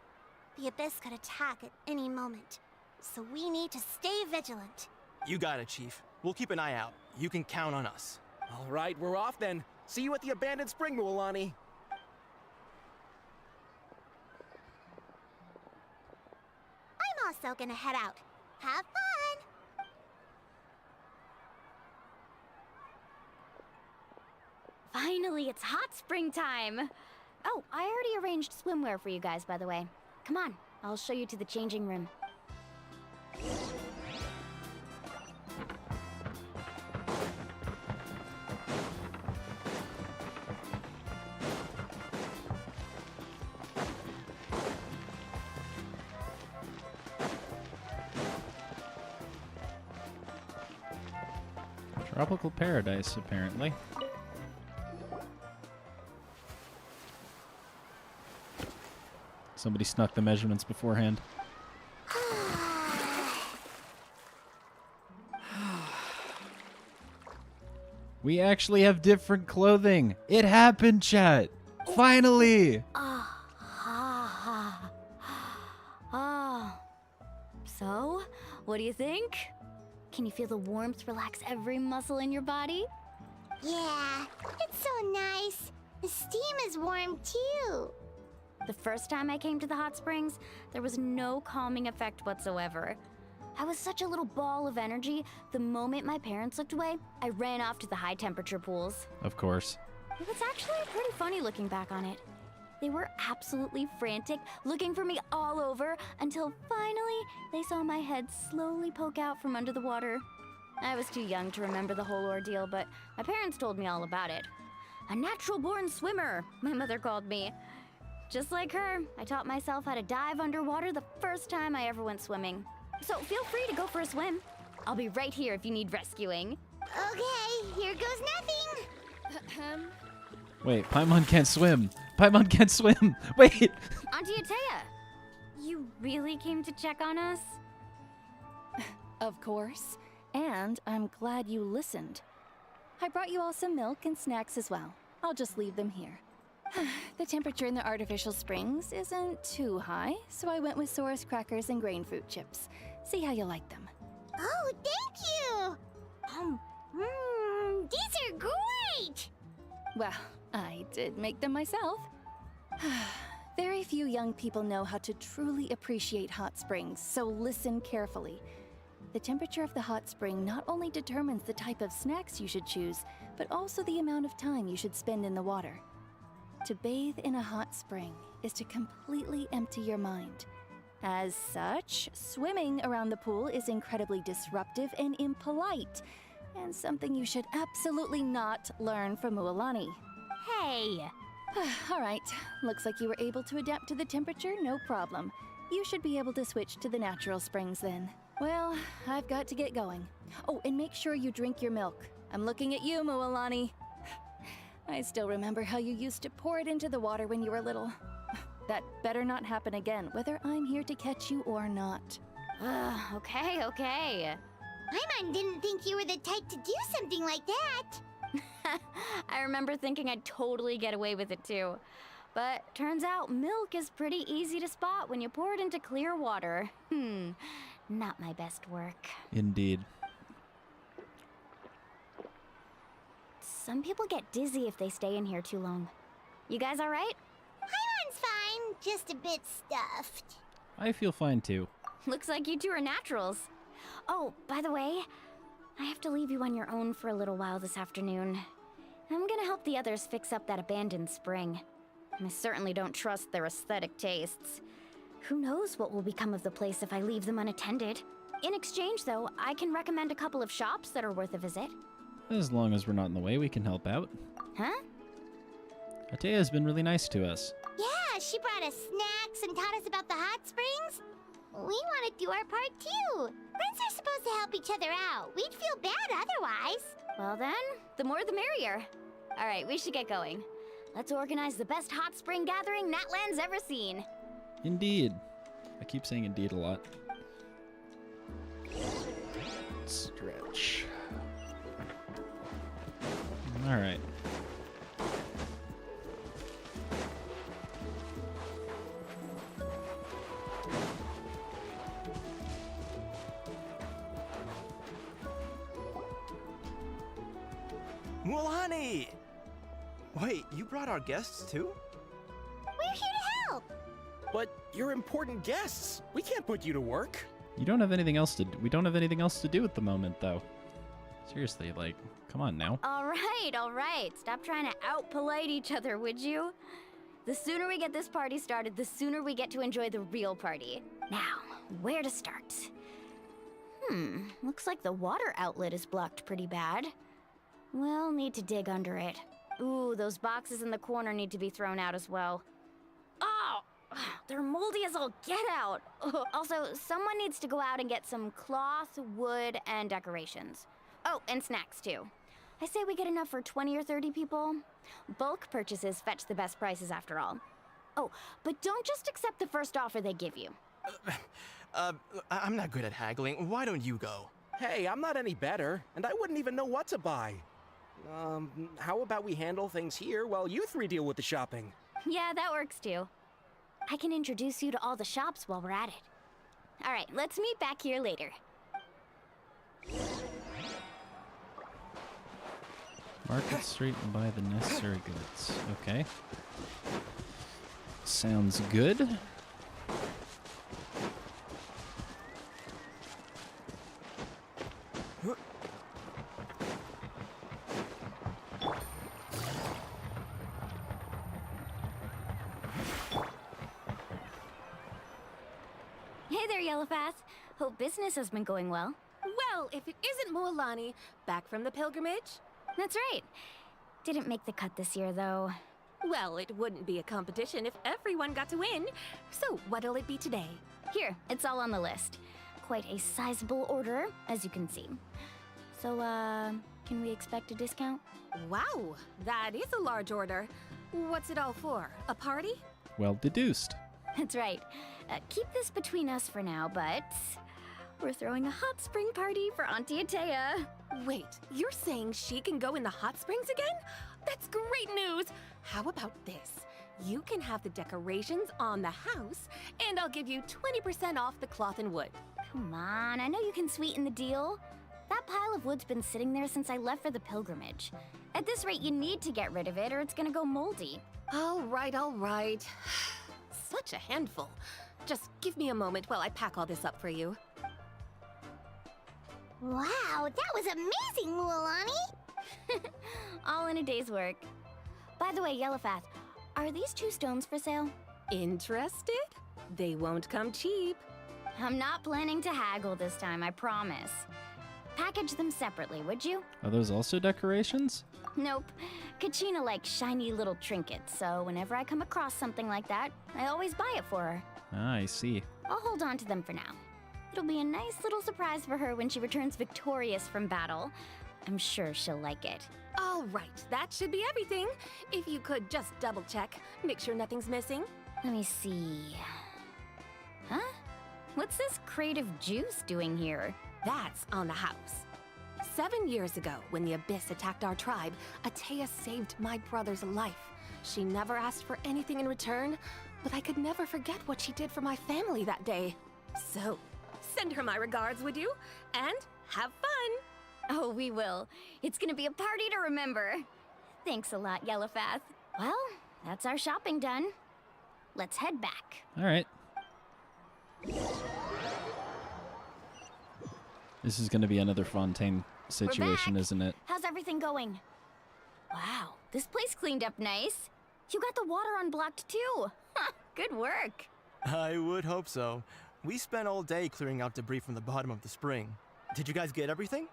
The Abyss could attack at any moment, so we need to stay vigilant. You got it, Chief. We'll keep an eye out. You can count on us. All right, we're off then. See you at the abandoned spring, Mualani. I'm also gonna head out. Have fun! Finally, it's hot spring time! Oh, I already arranged swimwear for you guys, by the way. Come on, I'll show you to the changing room. Tropical paradise, apparently. Somebody snuck the measurements beforehand. We actually have different clothing. It happened, chat. Finally. So, what do you think? Can you feel the warmth relax every muscle in your body? Yeah, it's so nice. The steam is warm too. The first time I came to the hot springs, there was no calming effect whatsoever. I was such a little ball of energy, the moment my parents looked away, I ran off to the high temperature pools. Of course. It was actually pretty funny looking back on it. They were absolutely frantic, looking for me all over, until finally they saw my head slowly poke out from under the water. I was too young to remember the whole ordeal, but my parents told me all about it. A natural-born swimmer, my mother called me. Just like her, I taught myself how to dive underwater the first time I ever went swimming. So feel free to go for a swim. I'll be right here if you need rescuing. Okay, here goes nothing. Wait, Paimon can't swim. Paimon can't swim. Wait. Auntie Atea, you really came to check on us? Of course. And I'm glad you listened. I brought you all some milk and snacks as well. I'll just leave them here. The temperature in the artificial springs isn't too high, so I went with Saurus crackers and grain fruit chips. See how you like them. Oh, thank you! These are great! Well, I did make them myself. Very few young people know how to truly appreciate hot springs, so listen carefully. The temperature of the hot spring not only determines the type of snacks you should choose, but also the amount of time you should spend in the water. To bathe in a hot spring is to completely empty your mind. As such, swimming around the pool is incredibly disruptive and impolite, and something you should absolutely not learn from Mualani. Hey! All right, looks like you were able to adapt to the temperature, no problem. You should be able to switch to the natural springs then. Well, I've got to get going. Oh, and make sure you drink your milk. I'm looking at you, Mualani. I still remember how you used to pour it into the water when you were little. That better not happen again, whether I'm here to catch you or not. Okay. Paimon didn't think you were the type to do something like that. I remember thinking I'd totally get away with it too. But turns out milk is pretty easy to spot when you pour it into clear water. Not my best work. Indeed. Some people get dizzy if they stay in here too long. You guys all right? Paimon's fine, just a bit stuffed. I feel fine too. Looks like you two are naturals. Oh, by the way, I have to leave you on your own for a little while this afternoon. I'm gonna help the others fix up that abandoned spring. I certainly don't trust their aesthetic tastes. Who knows what will become of the place if I leave them unattended. In exchange, though, I can recommend a couple of shops that are worth a visit. As long as we're not in the way, we can help out. Huh? Atea's been really nice to us. Yeah, she brought us snacks and taught us about the hot springs. We want to do our part too. Friends are supposed to help each other out. We'd feel bad otherwise. Well then, the more the merrier. All right, we should get going. Let's organize the best hot spring gathering Natlan's ever seen. Indeed. I keep saying indeed a lot. Stretch. All right. Mulani! Wait, you brought our guests too? We're here to help. But you're important guests. We can't put you to work. You don't have anything else to do. We don't have anything else to do at the moment, though. Seriously, like, come on now. All right. Stop trying to out-polite each other, would you? The sooner we get this party started, the sooner we get to enjoy the real party. Now, where to start? Looks like the water outlet is blocked pretty bad. We'll need to dig under it. Ooh, those boxes in the corner need to be thrown out as well. Oh, they're moldy as all get out. Also, someone needs to go out and get some cloth, wood, and decorations. Oh, and snacks too. I say we get enough for 20 or 30 people. Bulk purchases fetch the best prices after all. Oh, but don't just accept the first offer they give you. I'm not good at haggling. Why don't you go? Hey, I'm not any better, and I wouldn't even know what to buy. How about we handle things here while you three deal with the shopping? Yeah, that works too. I can introduce you to all the shops while we're at it. All right, let's meet back here later. Market Street and buy the necessary goods. Okay. Sounds good. Hey there, Yellowpath. Hope business has been going well. Well, if it isn't Mualani, back from the pilgrimage? That's right. Didn't make the cut this year, though. Well, it wouldn't be a competition if everyone got to win. So what'll it be today? Here, it's all on the list. Quite a sizable order, as you can see. So, can we expect a discount? Wow, that is a large order. What's it all for? A party? Well deduced. That's right. Keep this between us for now, but we're throwing a hot spring party for Auntie Atea. Wait, you're saying she can go in the hot springs again? That's great news! How about this? You can have the decorations on the house, and I'll give you 20% off the cloth and wood. Come on, I know you can sweeten the deal. That pile of wood's been sitting there since I left for the pilgrimage. At this rate, you need to get rid of it or it's gonna go moldy. All right. Such a handful. Just give me a moment while I pack all this up for you. Wow, that was amazing, Mualani! All in a day's work. By the way, Yellowpath, are these 2 stones for sale? Interested? They won't come cheap. I'm not planning to haggle this time, I promise. Package them separately, would you? Are those also decorations? Nope. Kachina likes shiny little trinkets, so whenever I come across something like that, I always buy it for her. Ah, I see. I'll hold on to them for now. It'll be a nice little surprise for her when she returns victorious from battle. I'm sure she'll like it. All right, that should be everything. If you could just double check, make sure nothing's missing. Let me see. Huh? What's this crate of juice doing here? That's on the house. 7 years ago, when the Abyss attacked our tribe, Atea saved my brother's life. She never asked for anything in return, but I could never forget what she did for my family that day. So, send her my regards, would you? And have fun! Oh, we will. It's gonna be a party to remember. Thanks a lot, Yellowfath. Well, that's our shopping done. Let's head back. All right. This is going to be another Fontaine situation, isn't it? How's everything going? Wow, this place cleaned up nice. You got the water unblocked too. Good work. I would hope so. We spent all day clearing out debris from the bottom of the spring. Did you guys get everything?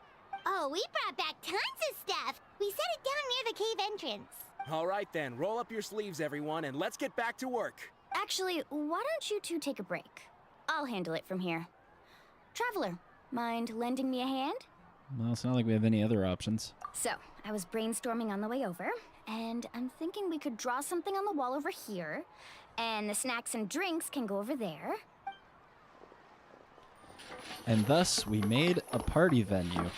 Oh, we brought back tons of stuff. We set it down near the cave entrance. All right then, roll up your sleeves, everyone, and let's get back to work. Actually, why don't you two take a break? I'll handle it from here. Traveler, mind lending me a hand? Well, it's not like we have any other options. So, I was brainstorming on the way over, and I'm thinking we could draw something on the wall over here, and the snacks and drinks can go over there. And thus, we made a party venue.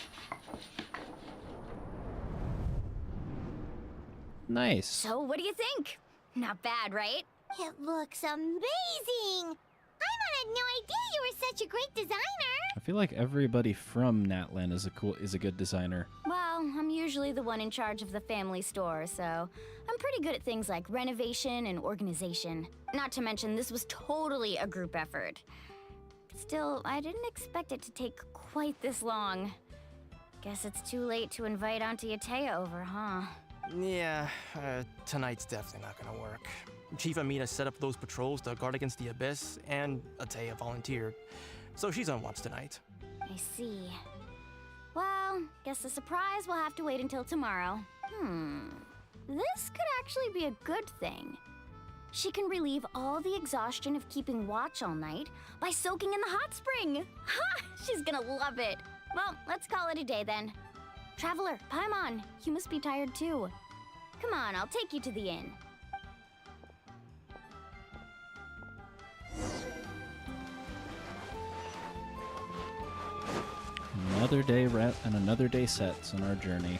Nice. So, what do you think? Not bad, right? It looks amazing! Paimon had no idea you were such a great designer! I feel like everybody from Natlan is a good designer. Well, I'm usually the one in charge of the family store, so I'm pretty good at things like renovation and organization. Not to mention, this was totally a group effort. Still, I didn't expect it to take quite this long. Guess it's too late to invite Auntie Atea over, huh? Yeah, tonight's definitely not gonna work. Chief Amina set up those patrols to guard against the Abyss, and Atea volunteered. So she's on watch tonight. I see. Well, guess the surprise will have to wait until tomorrow. This could actually be a good thing. She can relieve all the exhaustion of keeping watch all night by soaking in the hot spring. Ha! She's gonna love it. Well, let's call it a day then. Traveler, Paimon, you must be tired too. Come on, I'll take you to the inn. Another day and another day sets on our journey.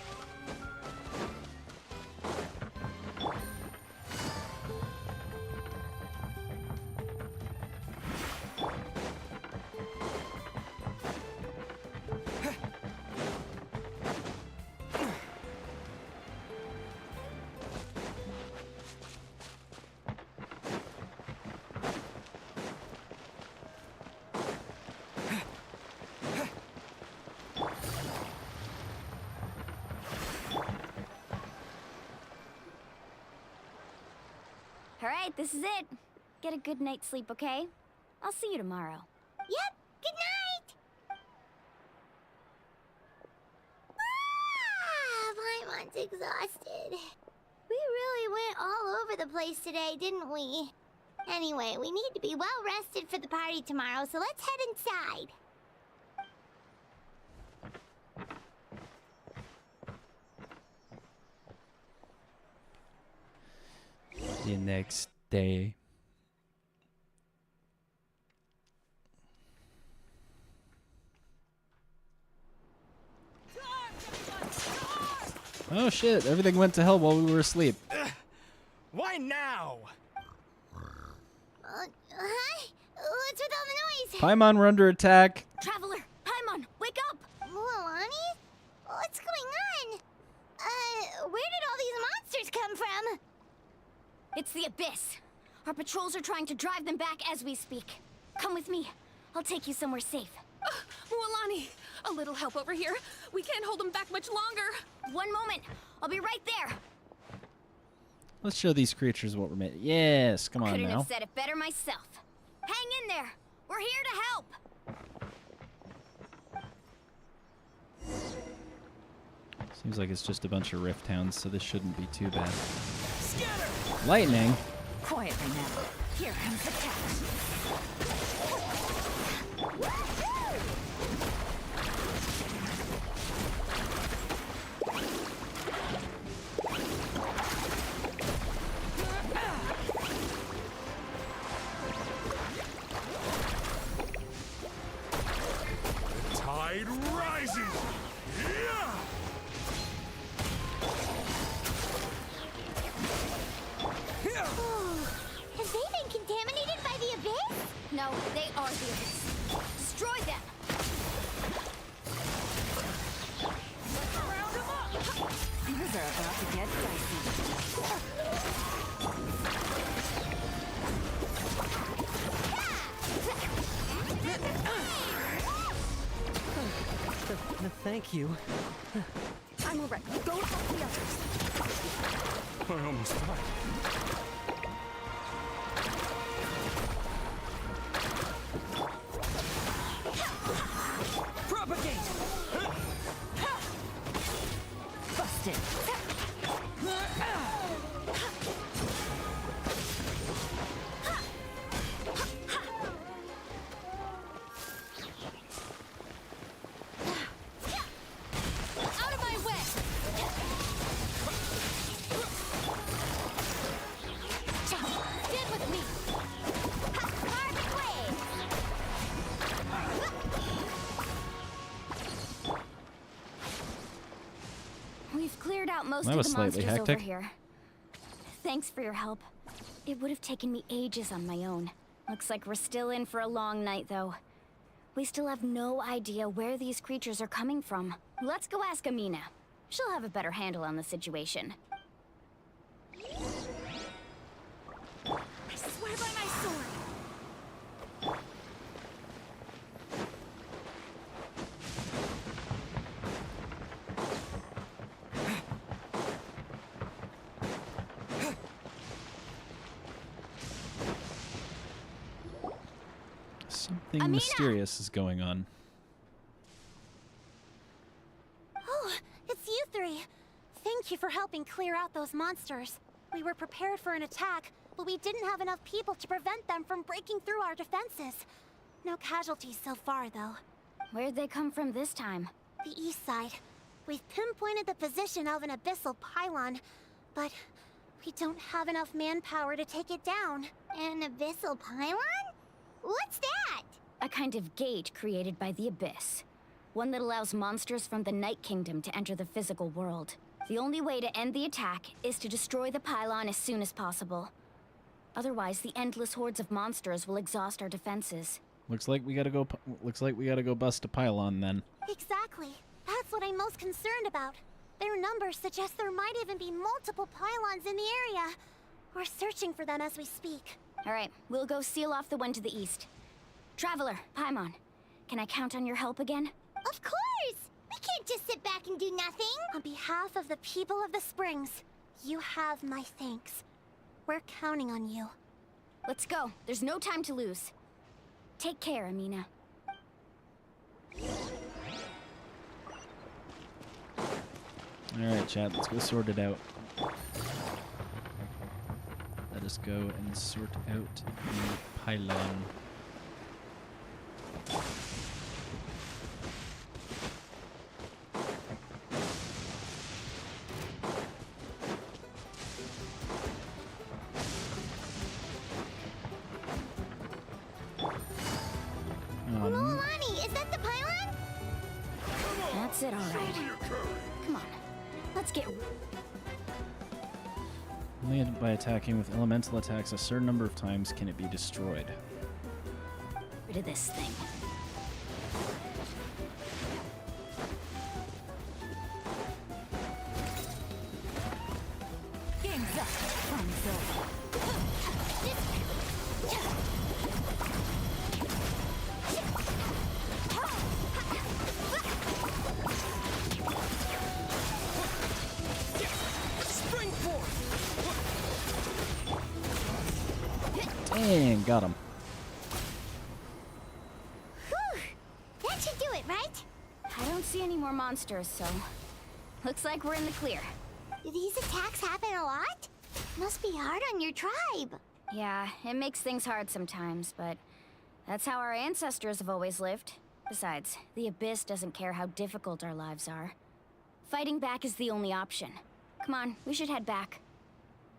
All right, this is it. Get a good night's sleep, okay? I'll see you tomorrow. Yep, good night! Paimon's exhausted. We really went all over the place today, didn't we? Anyway, we need to be well rested for the party tomorrow, so let's head inside. The next day. Oh shit, everything went to hell while we were asleep. Why now? Hi? What's with all the noise? Paimon, we're under attack. Traveler, Paimon, wake up! Luolani? What's going on? Where did all these monsters come from? It's the Abyss. Our patrols are trying to drive them back as we speak. Come with me. I'll take you somewhere safe. Mualani, a little help over here. We can't hold them back much longer. One moment. I'll be right there. Let's show these creatures what we're made. Yes, come on Couldn't now. have said it better myself. Hang in there. We're here to help. Seems like it's just a bunch of rift hounds, so this shouldn't be too bad. Lightning? Quietly now. Here comes the cat. Tide guard the abyss. Destroy them! Round 'em up! Things are about to get dicey. Thank you. I'm alright. Go help the others. I almost died. Propagate! Busted. Out of my way! Stand with me. Perfect way. We've cleared out most That of was the slightly monsters hectic. over here. Thanks for your help. It would have taken me ages on my own. Looks like we're still in for a long night, though. We still have no idea where these creatures are coming from. Let's go ask Amina. She'll have a better handle on the situation. I swear by my sword! Something Amina! mysterious is going on. Oh, it's you three. Thank you for helping clear out those monsters. We were prepared for an attack, but we didn't have enough people to prevent them from breaking through our defenses. No casualties so far, though. Where'd they come from this time? The east side. We've pinpointed the position of an abyssal pylon, but we don't have enough manpower to take it down. An abyssal pylon? What's that? A kind of gate created by the Abyss. One that allows monsters from the Night Kingdom to enter the physical world. The only way to end the attack is to destroy the pylon as soon as possible. Otherwise, the endless hordes of monsters will exhaust our defenses. Looks like we gotta go. Looks like we gotta go bust a pylon then. Exactly. That's what I'm most concerned about. Their numbers suggest there might even be multiple pylons in the area. We're searching for them as we speak. All right, we'll go seal off the one to the east. Traveler, Paimon, can I count on your help again? Of course! We can't just sit back and do nothing! On behalf of the people of the Springs, you have my thanks. We're counting on you. Let's go. There's no time to lose. Take care, Amina. Alright, chat, let's go sort it out. Let us go and sort out the pylon. Lolani, is that the pylon? That's it, all right. Come on, let's get... Only by attacking with elemental attacks a certain number of times can it be destroyed. rid of this thing. Game's up. Fun's over. Spring forth! Dang, got him. Whew! That should do it, right? I don't see any more monsters, so... looks like we're in the clear. Do these attacks happen a lot? Must be hard on your tribe. Yeah, it makes things hard sometimes, but... that's how our ancestors have always lived. Besides, the Abyss doesn't care how difficult our lives are. Fighting back is the only option. Come on, we should head back.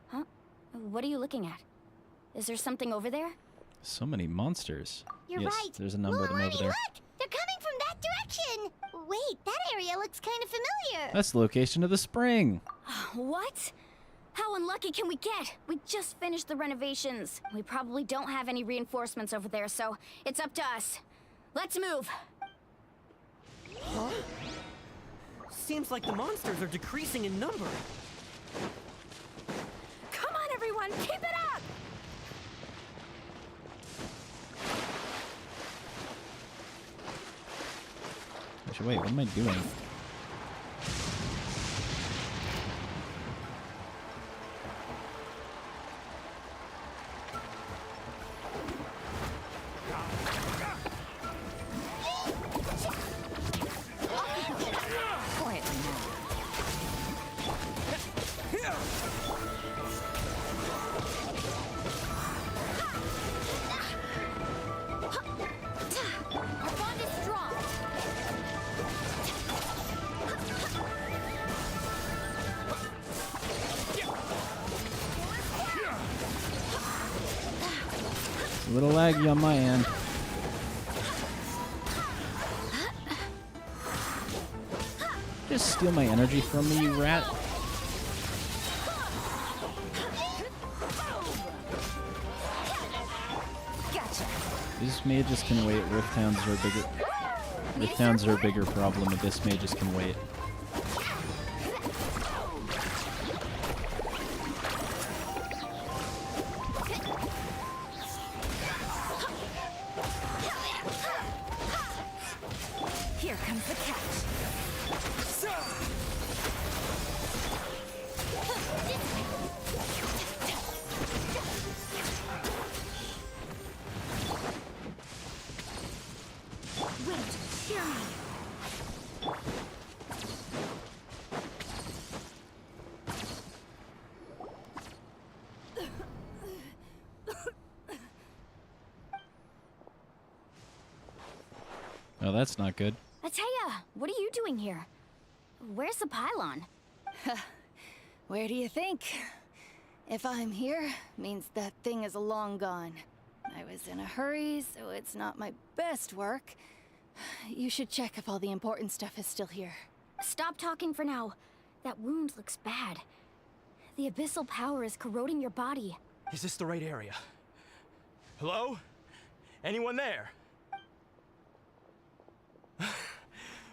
Huh? What are you looking at? Is there something over there? So many monsters. You're yes, right. there's a number of them over Lolani, there. look! They're coming from that direction! Wait, that area looks kind of familiar. That's the location of the spring. What? How unlucky can we get? We just finished the renovations. We probably don't have any reinforcements over there, so it's up to us. Let's move. Huh? Seems like the monsters are decreasing in number. Come on, everyone, keep it up! Actually, wait, what am I doing? Our bond is strong. A little laggy on my end. Just steal my energy from me, you rat. These mages can wait. Rift Hounds are a bigger. Rift Hounds are a bigger problem. Abyss mages can wait. Here comes the catch. Oh, that's not good. Ataya, what are you doing here? Where's the pylon? Where do you think? If I'm here, means that thing is long gone. I was in a hurry, so it's not my best work. You should check if all the important stuff is still here. Stop talking for now. That wound looks bad. The abyssal power is corroding your body. Is this the right area? Hello? Anyone there?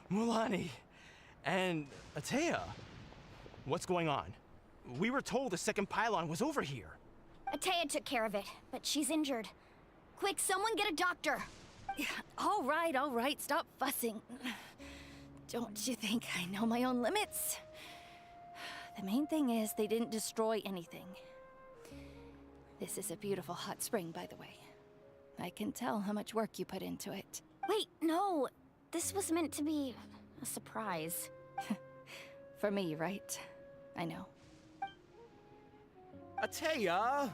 Mulani and Ataya. What's going on? We were told the second pylon was over here. Ataya took care of it, but she's injured. Quick, someone get a doctor. All right, stop fussing. Don't you think I know my own limits? The main thing is they didn't destroy anything. This is a beautiful hot spring, by the way. I can tell how much work you put into it. Wait, no. This was meant to be a surprise. For me, right? I know. Ataya!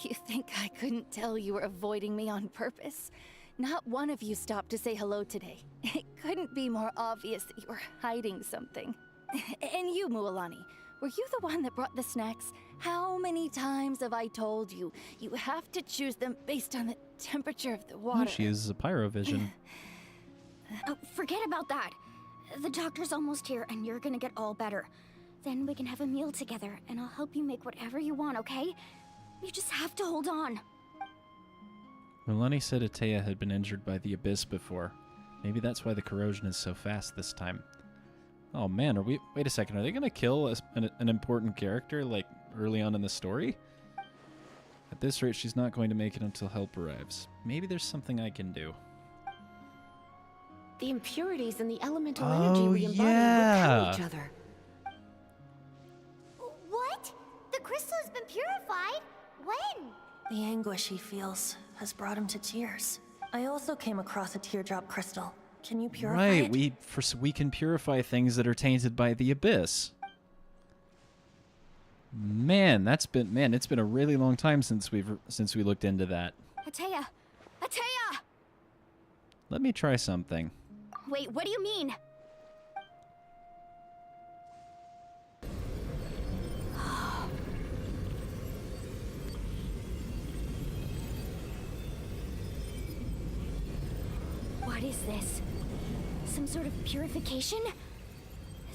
You think I couldn't tell you were avoiding me on purpose? Not one of you stopped to say hello today. It couldn't be more obvious that you were hiding something. And you, Mualani, were you the one that brought the snacks? How many times have I told you, you have to choose them based on the temperature of the water? Oh, she uses a pyrovision. Oh, forget about that. The doctor's almost here, and you're gonna get all better. Then we can have a meal together, and I'll help you make whatever you want, okay? You just have to hold on. Milani said Ataya had been injured by the Abyss before. Maybe that's why the corrosion is so fast this time. Oh man, are we... Wait a second, are they gonna kill an important character, like, early on in the story? At this rate, she's not going to make it until help arrives. Maybe there's something I can do. The impurities and the elemental energy we embody repel each other. What? The crystal has been purified? When? The anguish he feels has brought him to tears. I also came across a teardrop crystal. Can you purify it? Right, we can purify things that are tainted by the Abyss. Man, it's been a really long time since we looked into that. Ataya! Ataya! Let me try something. Wait, what do you mean? What is this? Some sort of purification?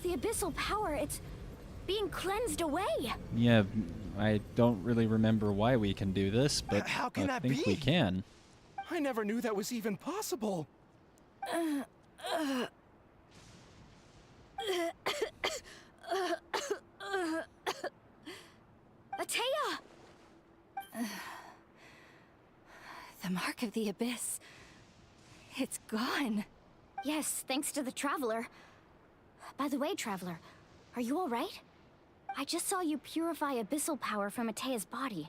The abyssal power, it's being cleansed away. Yeah, I don't really remember why we can do this, but How can I that think be? we can. I never knew that was even possible. Atea! The mark of the abyss. It's gone. Yes, thanks to the Traveler. By the way, Traveler, are you alright? I just saw you purify abyssal power from Atea's body.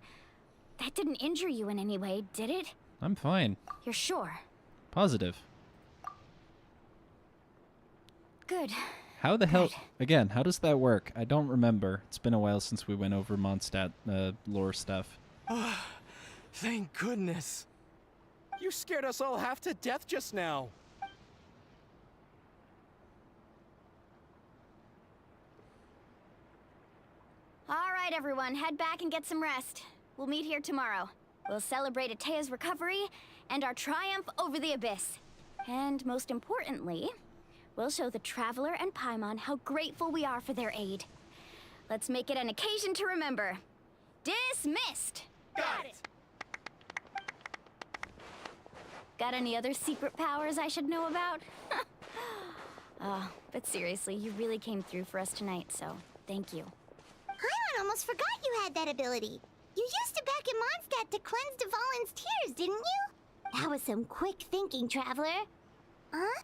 That didn't injure you in any way, did it? I'm fine. You're sure? Positive. Good. How the hell... Again, how does that work? I don't remember. It's been a while since we went over Mondstadt lore stuff. Thank goodness. You scared us all half to death just now. Alright, everyone, head back and get some rest. We'll meet here tomorrow. We'll celebrate Atea's recovery and our triumph over the abyss. And most importantly, we'll show the Traveler and Paimon how grateful we are for their aid. Let's make it an occasion to remember. Dismissed! Got it! Got any other secret powers I should know about? But seriously, you really came through for us tonight, so thank you. Paimon almost forgot you had that ability. You used it back in Mondstadt to cleanse Dvalin's tears, didn't you? That was some quick thinking, Traveler. Huh?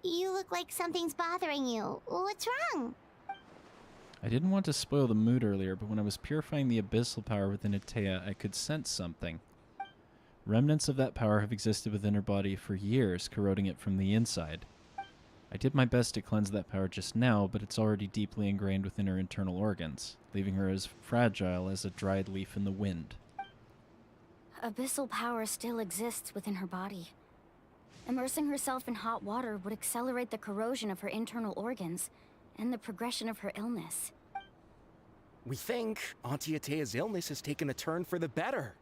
You look like something's bothering you. What's wrong? I didn't want to spoil the mood earlier, but when I was purifying the abyssal power within Atea, I could sense something. Remnants of that power have existed within her body for years, corroding it from the inside. I did my best to cleanse that power just now, but it's already deeply ingrained within her internal organs, leaving her as fragile as a dried leaf in the wind. Abyssal power still exists within her body. Immersing herself in hot water would accelerate the corrosion of her internal organs and the progression of her illness. We think Auntie Atea's illness has taken a turn for the better.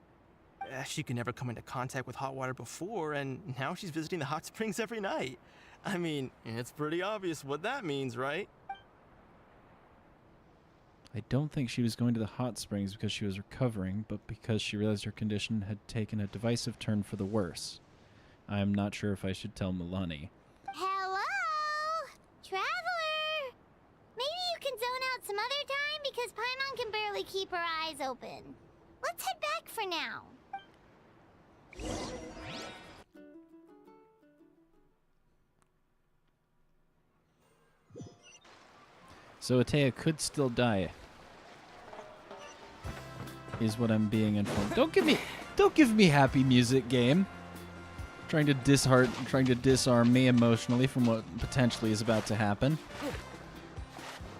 She could never come into contact with hot water before, and now she's visiting the hot springs every night. I mean, it's pretty obvious what that means, right? I don't think she was going to the hot springs because she was recovering, but because she realized her condition had taken a divisive turn for the worse. I'm not sure if I should tell Milani. Hello? Traveler! Maybe you can zone out some other time because Paimon can barely keep her eyes open. Let's head back for now. So Atea could still die, is what I'm being informed. Don't give me happy music, game. Trying to disarm me emotionally from what potentially is about to happen.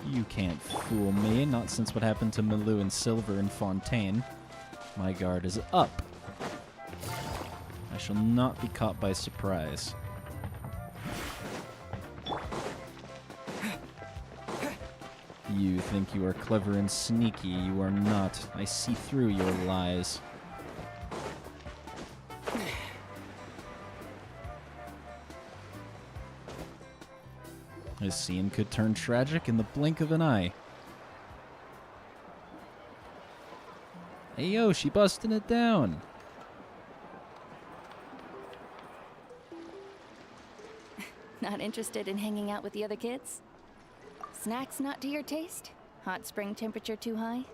You can't fool me, not since what happened to Milou and Silver in Fontaine. My guard is up. I shall not be caught by surprise. You think you are clever and sneaky. You are not. I see through your lies. This scene could turn tragic in the blink of an eye. Hey yo, she busting it down. Not interested in hanging out with the other kids? Snacks not to your taste? Hot spring temperature too high?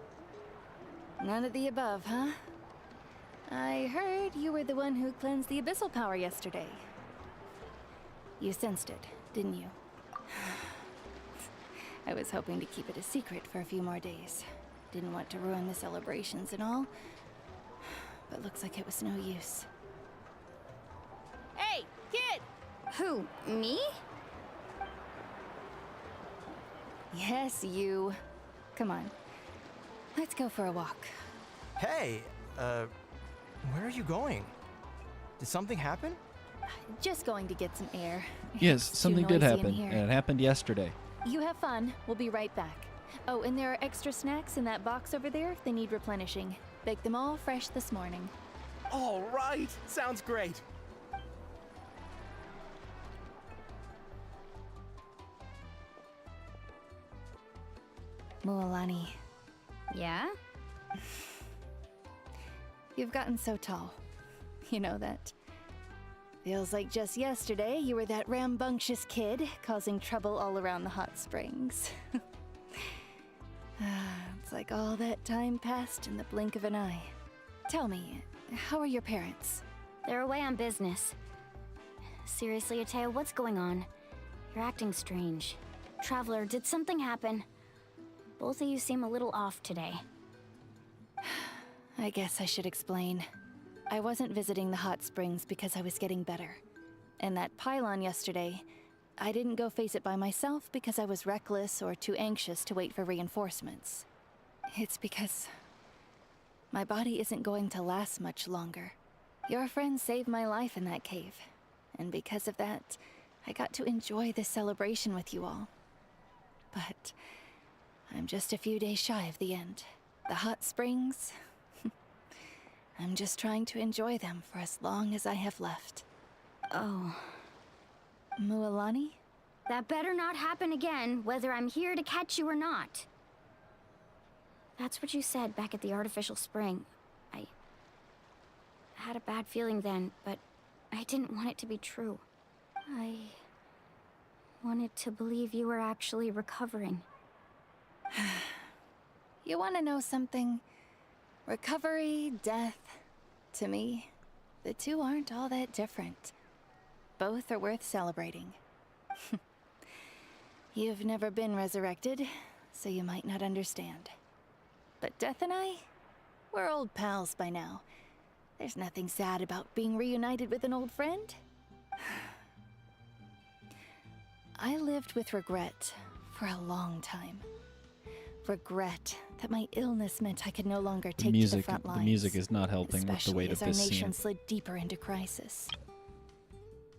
None of the above, huh? I heard you were the one who cleansed the abyssal power yesterday. You sensed it, didn't you? I was hoping to keep it a secret for a few more days. Didn't want to ruin the celebrations and all, but looks like it was no use. Hey, kid! Who, me? Yes, you. Come on. Let's go for a walk. Hey, where are you going? Did something happen? Just going to get some air. Yes, It's something too did noisy in happen, here. and it happened yesterday. You have fun. We'll be right back. Oh, and there are extra snacks in that box over there if they need replenishing. Baked them all fresh this morning. All right, sounds great. Mualani. Yeah? You've gotten so tall. You know that. Feels like just yesterday you were that rambunctious kid causing trouble all around the hot springs. It's like all that time passed in the blink of an eye. Tell me, how are your parents? They're away on business. Seriously, Atea, what's going on? You're acting strange. Traveler, did something happen? Both of you seem a little off today. I guess I should explain. I wasn't visiting the hot springs because I was getting better. And that pylon yesterday, I didn't go face it by myself because I was reckless or too anxious to wait for reinforcements. It's because my body isn't going to last much longer. Your friend saved my life in that cave, and because of that, I got to enjoy this celebration with you all. But I'm just a few days shy of the end. The hot springs, I'm just trying to enjoy them for as long as I have left. Oh. Mualani? That better not happen again, whether I'm here to catch you or not. That's what you said back at the artificial spring. I had a bad feeling then, but I didn't want it to be true. I wanted to believe you were actually recovering. You want to know something? Recovery, death, to me, the two aren't all that different. Both are worth celebrating. You've never been resurrected, so you might not understand. But Death and I, we're old pals by now. There's nothing sad about being reunited with an old friend. I lived with regret for a long time. Regret that my illness meant I could no longer take to the front lines. The music is not helping with the weight of this as our nation scene. slid deeper into crisis.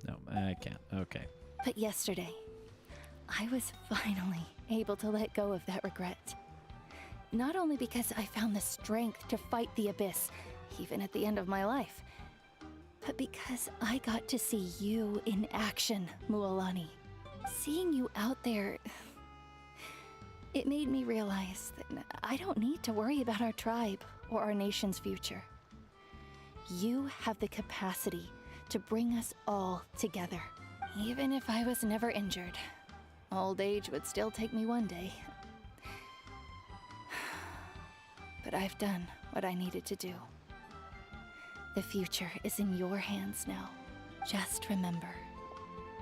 No, I can't. Okay. But yesterday, I was finally able to let go of that regret. Not only because I found the strength to fight the abyss, even at the end of my life, but because I got to see you in action, Mualani. Seeing you out there, it made me realize that I don't need to worry about our tribe or our nation's future. You have the capacity to bring us all together. Even if I was never injured, old age would still take me one day. But I've done what I needed to do. The future is in your hands now. Just remember,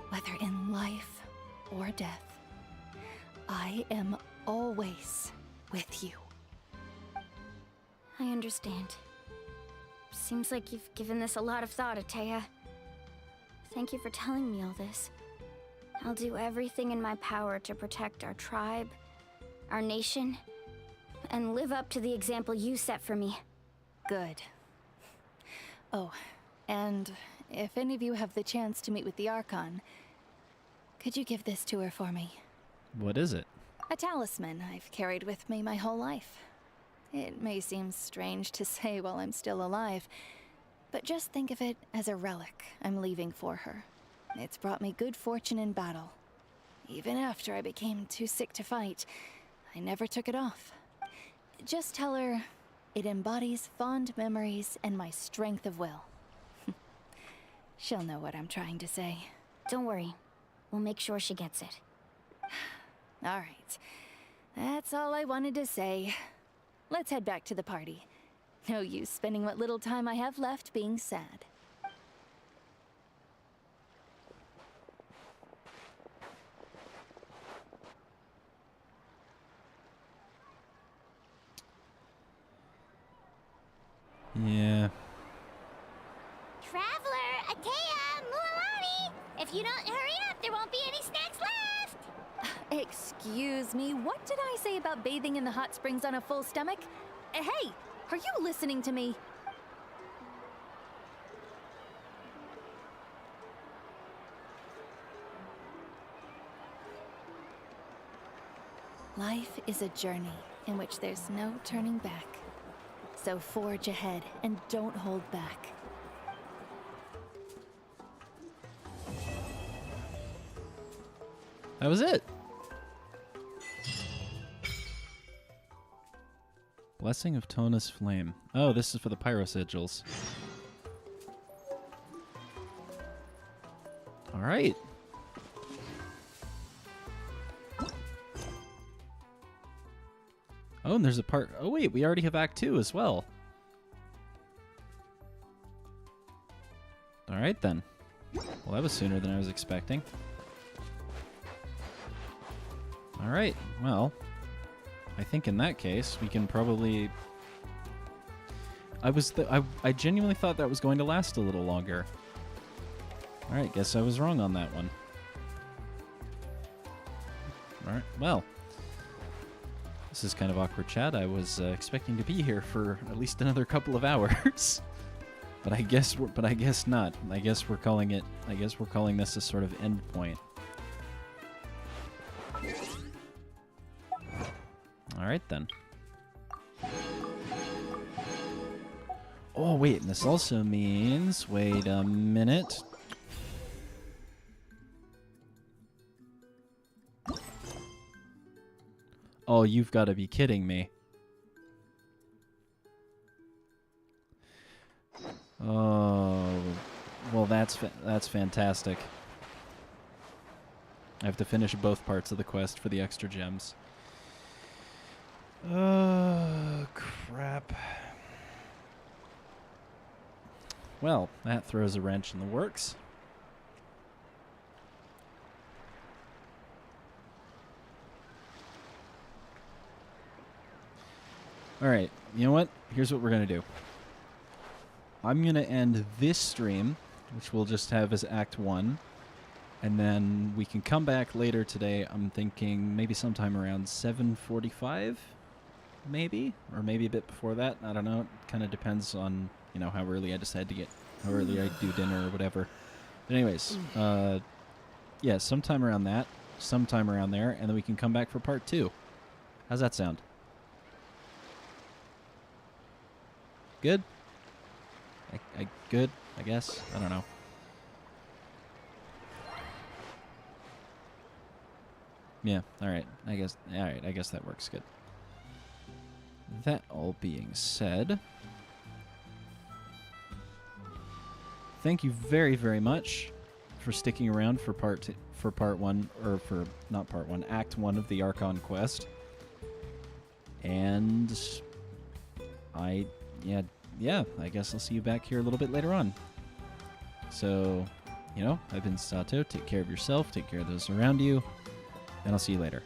whether in life or death, I am always with you. I understand. Seems like you've given this a lot of thought, Atea. Thank you for telling me all this. I'll do everything in my power to protect our tribe, our nation, and live up to the example you set for me. Good. Oh, and if any of you have the chance to meet with the Archon, could you give this to her for me? What is it? A talisman I've carried with me my whole life. It may seem strange to say while I'm still alive, but just think of it as a relic I'm leaving for her. It's brought me good fortune in battle. Even after I became too sick to fight, I never took it off. Just tell her it embodies fond memories and my strength of will. She'll know what I'm trying to say. Don't worry. We'll make sure she gets it. All right. That's all I wanted to say. Let's head back to the party. No use spending what little time I have left being sad. Yeah. Traveler, Atea, Mualani! If you don't hurry up, there won't be any snacks left! Excuse me, what did I say about bathing in the hot springs on a full stomach? Hey, are you listening to me? Life is a journey in which there's no turning back. So forge ahead and don't hold back. That was it. Blessing of Tonus Flame. Oh, this is for the Pyro Sigils. All right. Oh, and there's a part... Oh, wait, we already have Act 2 as well. All right, then. Well, that was sooner than I was expecting. All right, well, I think in that case, we can probably... I genuinely thought that was going to last a little longer. All right, guess I was wrong on that one. All right, well... This is kind of awkward chat. I was expecting to be here for at least another couple of hours. But I guess not. I guess we're calling this a sort of end point. All right then. Oh wait, and this also means, wait a minute. Oh, you've got to be kidding me. Oh, well, that's fantastic. I have to finish both parts of the quest for the extra gems. Oh, crap. Well, that throws a wrench in the works. Alright, you know what? Here's what we're going to do. I'm going to end this stream, which we'll just have as Act 1, and then we can come back later today. I'm thinking maybe sometime around 7:45, maybe? Or maybe a bit before that. I don't know. It kind of depends on, you know, how early I decide to get, how early I do dinner or whatever. But anyways, yeah, sometime around that, sometime around there, and then we can come back for part 2. How's that sound? Good? Good, I guess. I don't know. Yeah, alright. I guess that works good. That all being said, thank you very, very much for sticking around for part 1, or for not part 1, Act 1 of the Archon quest. And yeah, I guess I'll see you back here a little bit later on. So, you know, I've been Sato. Take care of yourself, take care of those around you, and I'll see you later.